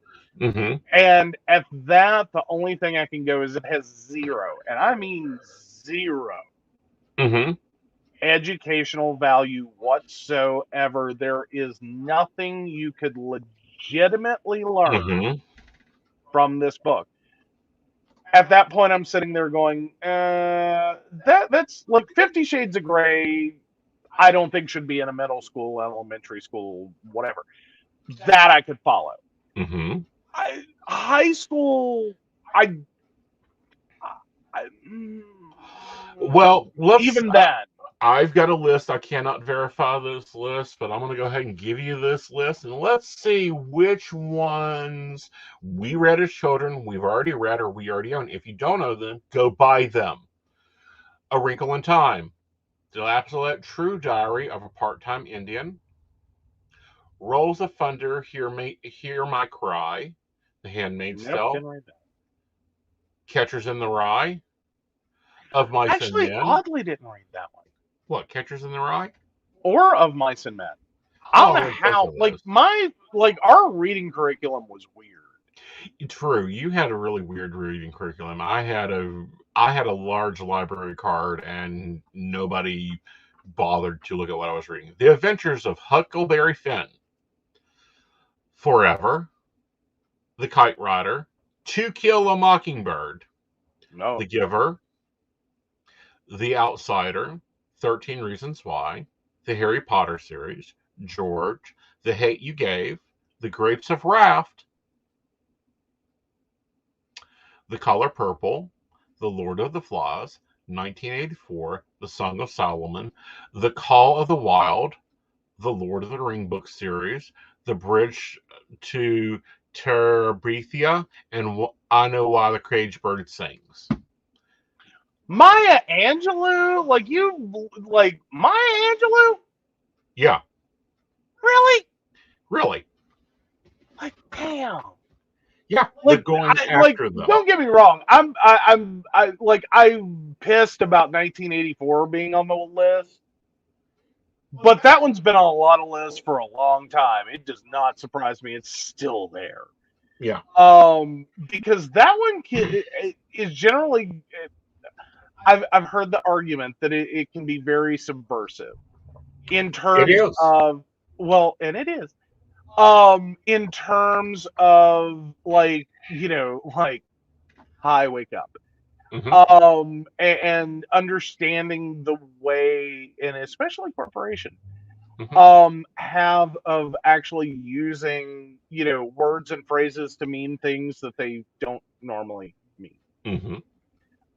And at that, the only thing I can go is it has zero, and I mean zero, educational value whatsoever. There is nothing you could legitimately learn
Mm-hmm.
from this book. At that point, I'm sitting there going, that's like 50 Shades of Grey. I don't think should be in a middle school, elementary school, whatever. That I could follow.
Mm-hmm.
High school, I
Well,
even then.
I've got a list. I cannot verify this list, but I'm going to go ahead and give you this list, and let's see which ones we read as children, we've already read, or we already own. If you don't know them, go buy them. A Wrinkle in Time, The Absolute True Diary of a Part-Time Indian, Rolls of Thunder, Hear My Cry, The Handmaid's
Nope,
Tale,
didn't read that.
Catchers in the Rye, Of Mice and
Actually,
Men.
oddly didn't read that one.
What, Catchers in the Rye?
Or Of Mice and Men. I don't know
both
how.
of those.
Our reading curriculum was weird.
True, you had a really weird reading curriculum. I had a large library card, and nobody bothered to look at what I was reading. The Adventures of Huckleberry Finn, Forever, The Kite Rider, To Kill a Mockingbird,
No.
The Giver, The Outsider, 13 Reasons Why, the Harry Potter series, George, The Hate You Gave, The Grapes of Wrath, The Color Purple, The Lord of the Flies, 1984, The Song of Solomon, The Call of the Wild, The Lord of the Ring book series, The Bridge to Terabithia, and I Know Why the Caged Bird Sings.
Maya Angelou? Maya Angelou?
Yeah.
Really?
Really?
Like, damn.
Yeah, they're going after them.
Don't get me wrong. I'm pissed about 1984 being on the list, but that one's been on a lot of lists for a long time. It does not surprise me. It's still there.
Yeah.
Because that one is generally, I've heard the argument that it can be very subversive in terms of, and it is. In terms of hi, wake up.
Mm-hmm.
And understanding the way, and especially corporation,
Mm-hmm.
have of actually using, words and phrases to mean things that they don't normally mean.
Mm-hmm.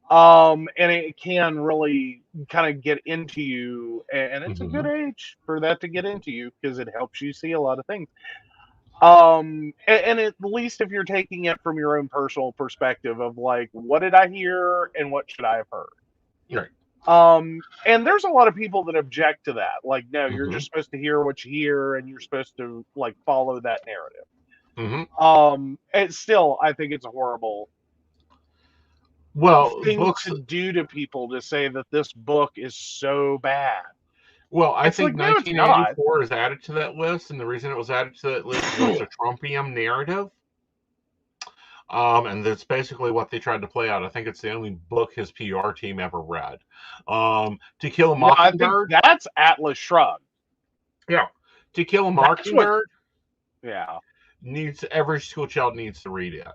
And it can really kind of get into you, and it's a good age for that to get into you because it helps you see a lot of things. And at least if you're taking it from your own personal perspective of what did I hear and what should I have heard?
Right.
And there's a lot of people that object to that. No, you're just supposed to hear what you hear, and you're supposed to follow that narrative. And still, I think it's a horrible thing to do to people to say that this book is so bad.
Well, I think
no,
1984 is added to that list, and the reason it was added to that list was a Trumpian narrative. And that's basically what they tried to play out. I think it's the only book his PR team ever read. To Kill a Mockingbird.
I think that's Atlas Shrugged.
Yeah. To Kill a Mockingbird.
Yeah.
Every school child needs to read it.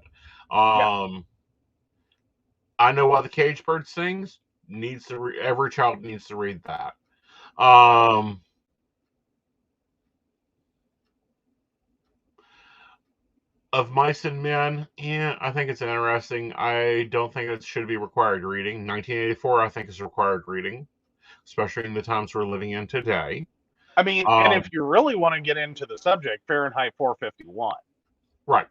I Know Why the Caged Bird Sings. Every child needs to read that. Of Mice and Men, I think it's interesting. I don't think it should be required reading. 1984, I think, is required reading, especially in the times we're living in today.
I mean, and if you really want to get into the subject, Fahrenheit 451.
Right.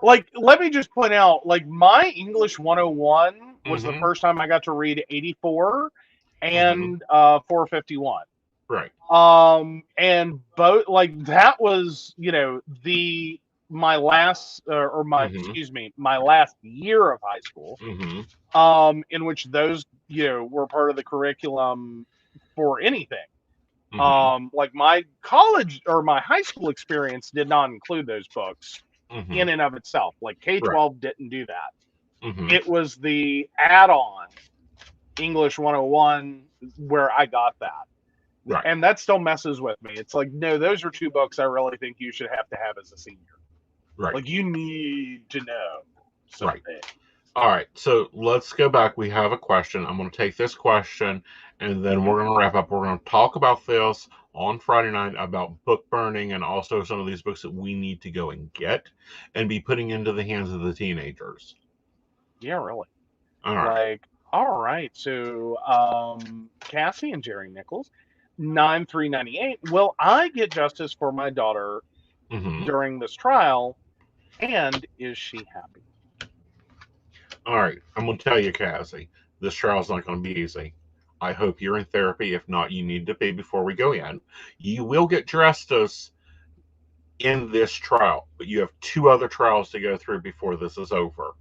Let me just point out, my English 101 was the first time I got to read 84 and 451.
Right.
And both, that was, my last, my last year of high school, in which those, were part of the curriculum for anything. My college or my high school experience did not include those books in and of itself. K-12 didn't do that. It was the add-on English 101 where I got that.
Right.
And that still messes with me. It's like, no, those are two books I really think you should have to have as a senior.
Right.
Like, you need to know something.
Right. All right. So let's go back. We have a question. I'm going to take this question, and then we're going to wrap up. We're going to talk about this on Friday night about book burning and also some of these books that we need to go and get and be putting into the hands of the teenagers.
Yeah, really.
All right.
Like, all right. So, Cassie and Jerry Nichols, 9/3/98. Will I get justice for my daughter during this trial? And is she happy?
All right. I'm going to tell you, Cassie, this trial's not going to be easy. I hope you're in therapy. If not, you need to be before we go in. You will get justice in this trial, but you have 2 other trials to go through before this is over.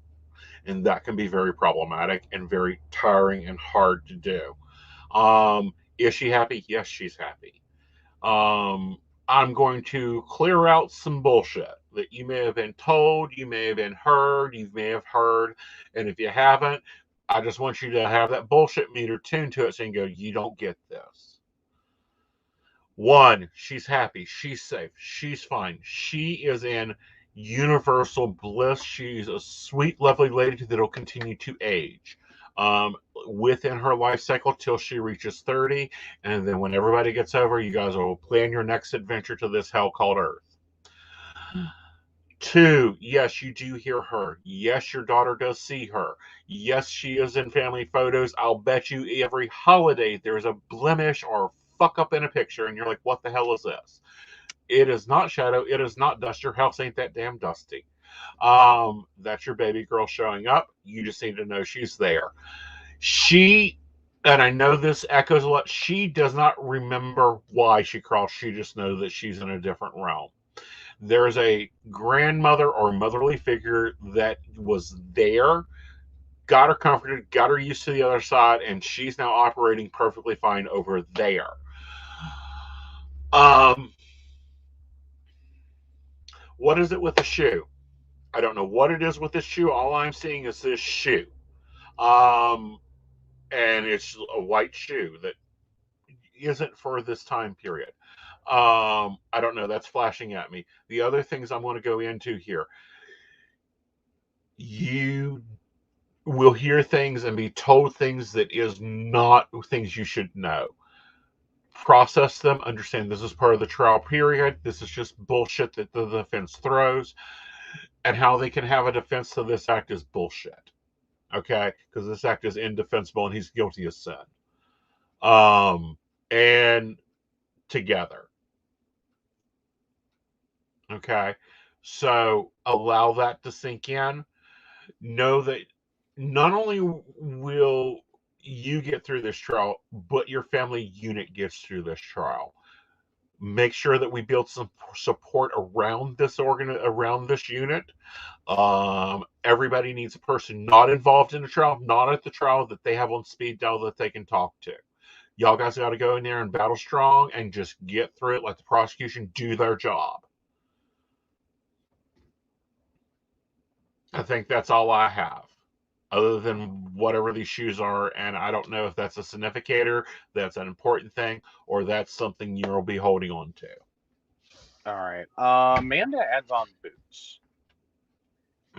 And that can be very problematic and very tiring and hard to do. Is she happy? Yes, she's happy. I'm going to clear out some bullshit that you may have been told, you may have been heard, you may have heard. And if you haven't, I just want you to have that bullshit meter tuned to it so you can go, you don't get this. 1, she's happy, she's safe, she's fine. She is in universal bliss. She's a sweet, lovely lady that'll continue to age within her life cycle till she reaches 30. And then when everybody gets over, you guys will plan your next adventure to this hell called Earth. 2, yes, you do hear her. Yes, your daughter does see her. Yes, she is in family photos. I'll bet you every holiday there's a blemish or fuck up in a picture, and you're like, what the hell is this? It is not shadow. It is not dust. Your house ain't that damn dusty. That's your baby girl showing up. You just need to know she's there. She, and I know this echoes a lot, she does not remember why she crawled. She just knows that she's in a different realm. There's a grandmother or motherly figure that was there, got her comforted, got her used to the other side, and she's now operating perfectly fine over there. What is it with the shoe? I don't know what it is with this shoe. All I'm seeing is this shoe. And it's a white shoe that isn't for this time period. I don't know. That's flashing at me. The other things I'm going to go into here. You will hear things and be told things that is not things you should know. Process them. Understand this is part of the trial period. This is just bullshit that the defense throws. And how they can have a defense to this act is bullshit. Okay? Because this act is indefensible and he's guilty of sin. And together. Okay? So allow that to sink in. Know that not only will you get through this trial, but your family unit gets through this trial. Make sure that we build some support around this around this unit. Everybody needs a person not involved in the trial, not at the trial, that they have on speed dial that they can talk to. Y'all guys got to go in there and battle strong and just get through it. Let the prosecution do their job. I think that's all I have, other than whatever these shoes are. And I don't know if that's a significator, that's an important thing, or that's something you'll be holding on to.
All right. Amanda adds on boots.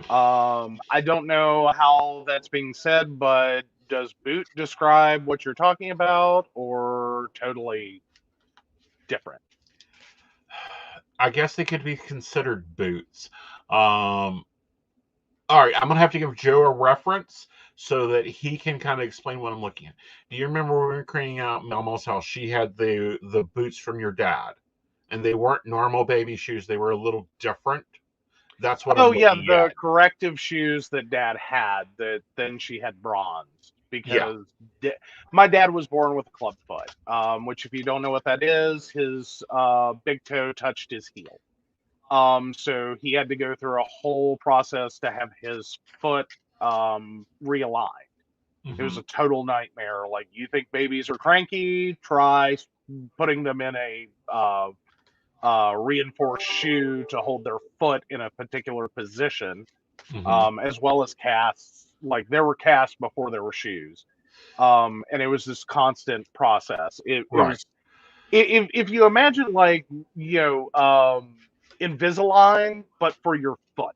I don't know how that's being said, but does boot describe what you're talking about, or totally different?
I guess they could be considered boots. All right, I'm going to have to give Joe a reference so that he can kind of explain what I'm looking at. Do you remember when we were cleaning out Melmo's house? She had the boots from your dad, and they weren't normal baby shoes. They were a little different. That's what I'm looking at.
The corrective shoes that Dad had, that then she had bronze. Because my dad was born with a club foot, which, if you don't know what that is, his big toe touched his heel. So he had to go through a whole process to have his foot realigned. Mm-hmm. It was a total nightmare. Like, you think babies are cranky? Try putting them in a reinforced shoe to hold their foot in a particular position, as well as casts. Like, there were casts before there were shoes. And it was this constant process. It was if you imagine like, Invisalign, but for your foot.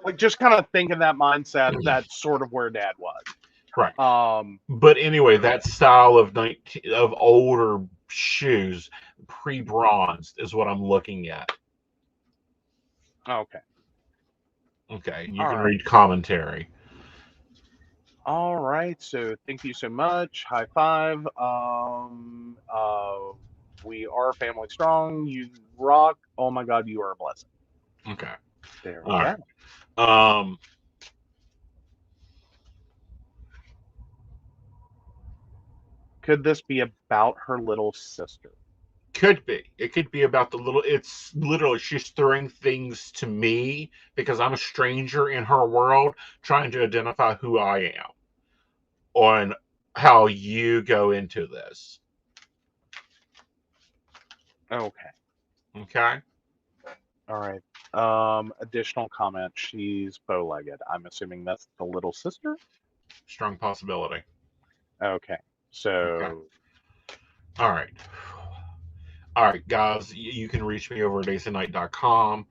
Like, just kind of think in that mindset. That's sort of where Dad was.
Right. But anyway, that style of older shoes, pre-bronzed, is what I'm looking at.
Okay.
Okay. You can read commentary.
All right. So thank you so much. High five. We are family strong. You rock. Oh my God, you are a blessing.
Okay.
There we
All
go.
right.
Could this be about her little sister?
Could be. It could be about the little. It's literally she's throwing things to me because I'm a stranger in her world, trying to identify who I am on how you go into this.
Okay.
Okay.
All right. Additional comment. She's bow-legged. I'm assuming that's the little sister.
Strong possibility.
Okay. So.
Okay. All right, guys. You can reach me over at aesonknight.com.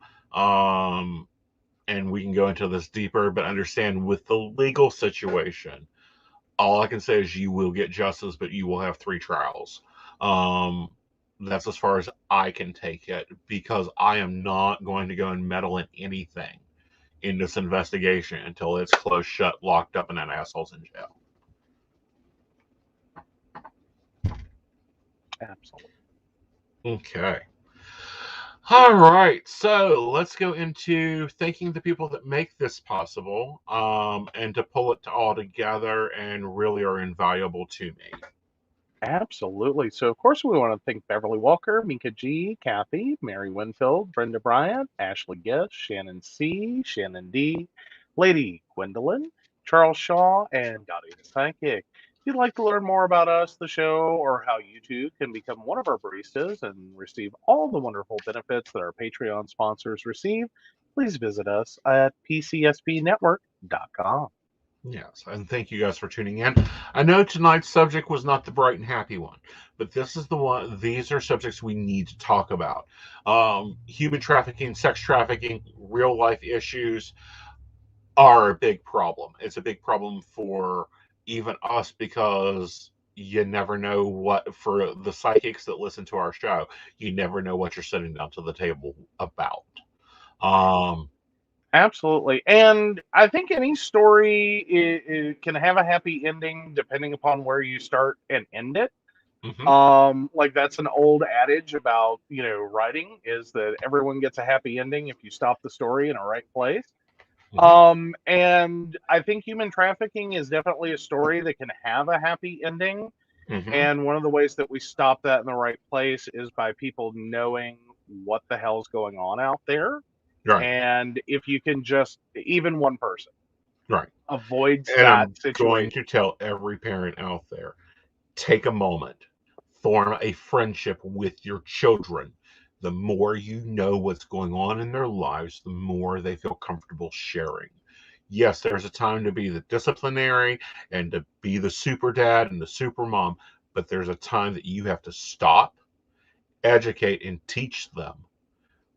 And we can go into this deeper, but understand with the legal situation, all I can say is you will get justice, but you will have 3 trials. That's as far as I can take it, because I am not going to go and meddle in anything in this investigation until it's closed shut, locked up, and that asshole's in jail.
Absolutely.
Okay. All right, so let's go into thanking the people that make this possible, and to pull it all together and really are invaluable to me.
Absolutely. So, of course, we want to thank Beverly Walker, Mika G, Kathy, Mary Winfield, Brenda Bryant, Ashley Gish, Shannon C, Shannon D, Lady Gwendolyn, Charles Shaw, and Dottie the Psychic. If you'd like to learn more about us, the show, or how you too can become one of our baristas and receive all the wonderful benefits that our Patreon sponsors receive, please visit us at PCSPnetwork.com.
Yes, and thank you guys for tuning in. I know tonight's subject was not the bright and happy one, but this is the one. These are subjects we need to talk about. Human trafficking, sex trafficking, real life issues are a big problem. It's a big problem for even us because you never know what, for the psychics that listen to our show, you never know what you're sitting down to the table about.
Absolutely. And I think any story can have a happy ending depending upon where you start and end it. Like that's an old adage about, writing, is that everyone gets a happy ending if you stop the story in a right place. And I think human trafficking is definitely a story that can have a happy ending. And one of the ways that we stop that in the right place is by people knowing what the hell's going on out there.
Right.
And if you can just, even one person,
right,
avoids
and
that
I'm
situation.
going to tell every parent out there, take a moment, form a friendship with your children. The more you know what's going on in their lives, the more they feel comfortable sharing. Yes, there's a time to be the disciplinary and to be the super dad and the super mom, but there's a time that you have to stop, educate, and teach them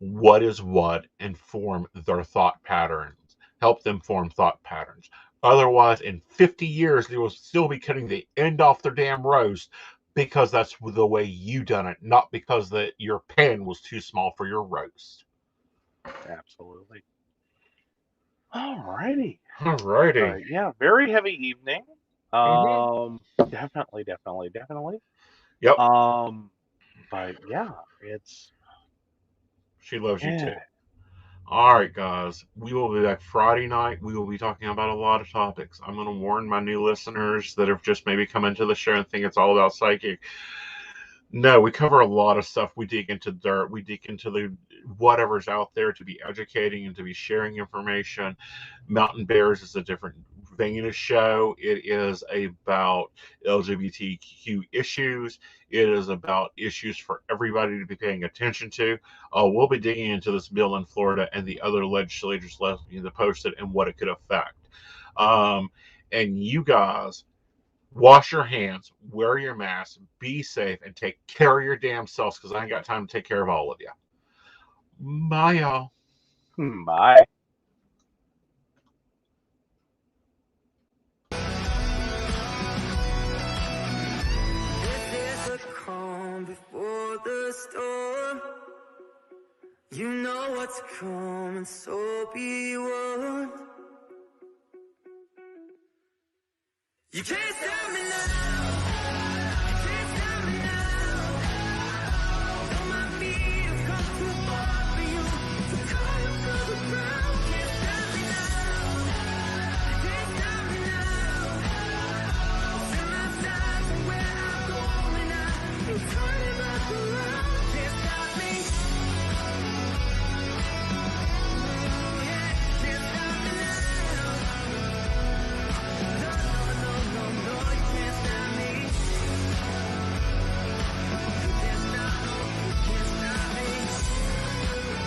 what is what, and form their thought patterns. Help them form thought patterns. Otherwise, in 50 years, they will still be cutting the end off their damn roast because that's the way you done it, not because that your pan was too small for your roast.
Absolutely. All righty.
Yeah,
very heavy evening. Definitely.
Yep.
But yeah, it's.
She loves you too. All right, guys. We will be back Friday night. We will be talking about a lot of topics. I'm going to warn my new listeners that have just maybe come into the show and think it's all about psychic. No, we cover a lot of stuff. We dig into dirt. We dig into the whatever's out there to be educating and to be sharing information. Mountain Bears is a different vein of show. It is about LGBTQ issues. It is about issues for everybody to be paying attention to. We'll be digging into this bill in Florida and the other legislators that posted and what it could affect. And you guys Wash your hands, wear your mask, be safe, and take care of your damn selves because I ain't got time to take care of all of you. Bye, y'all.
Bye.
There's a calm before the storm. You know what's coming, so be warned. You can't stop.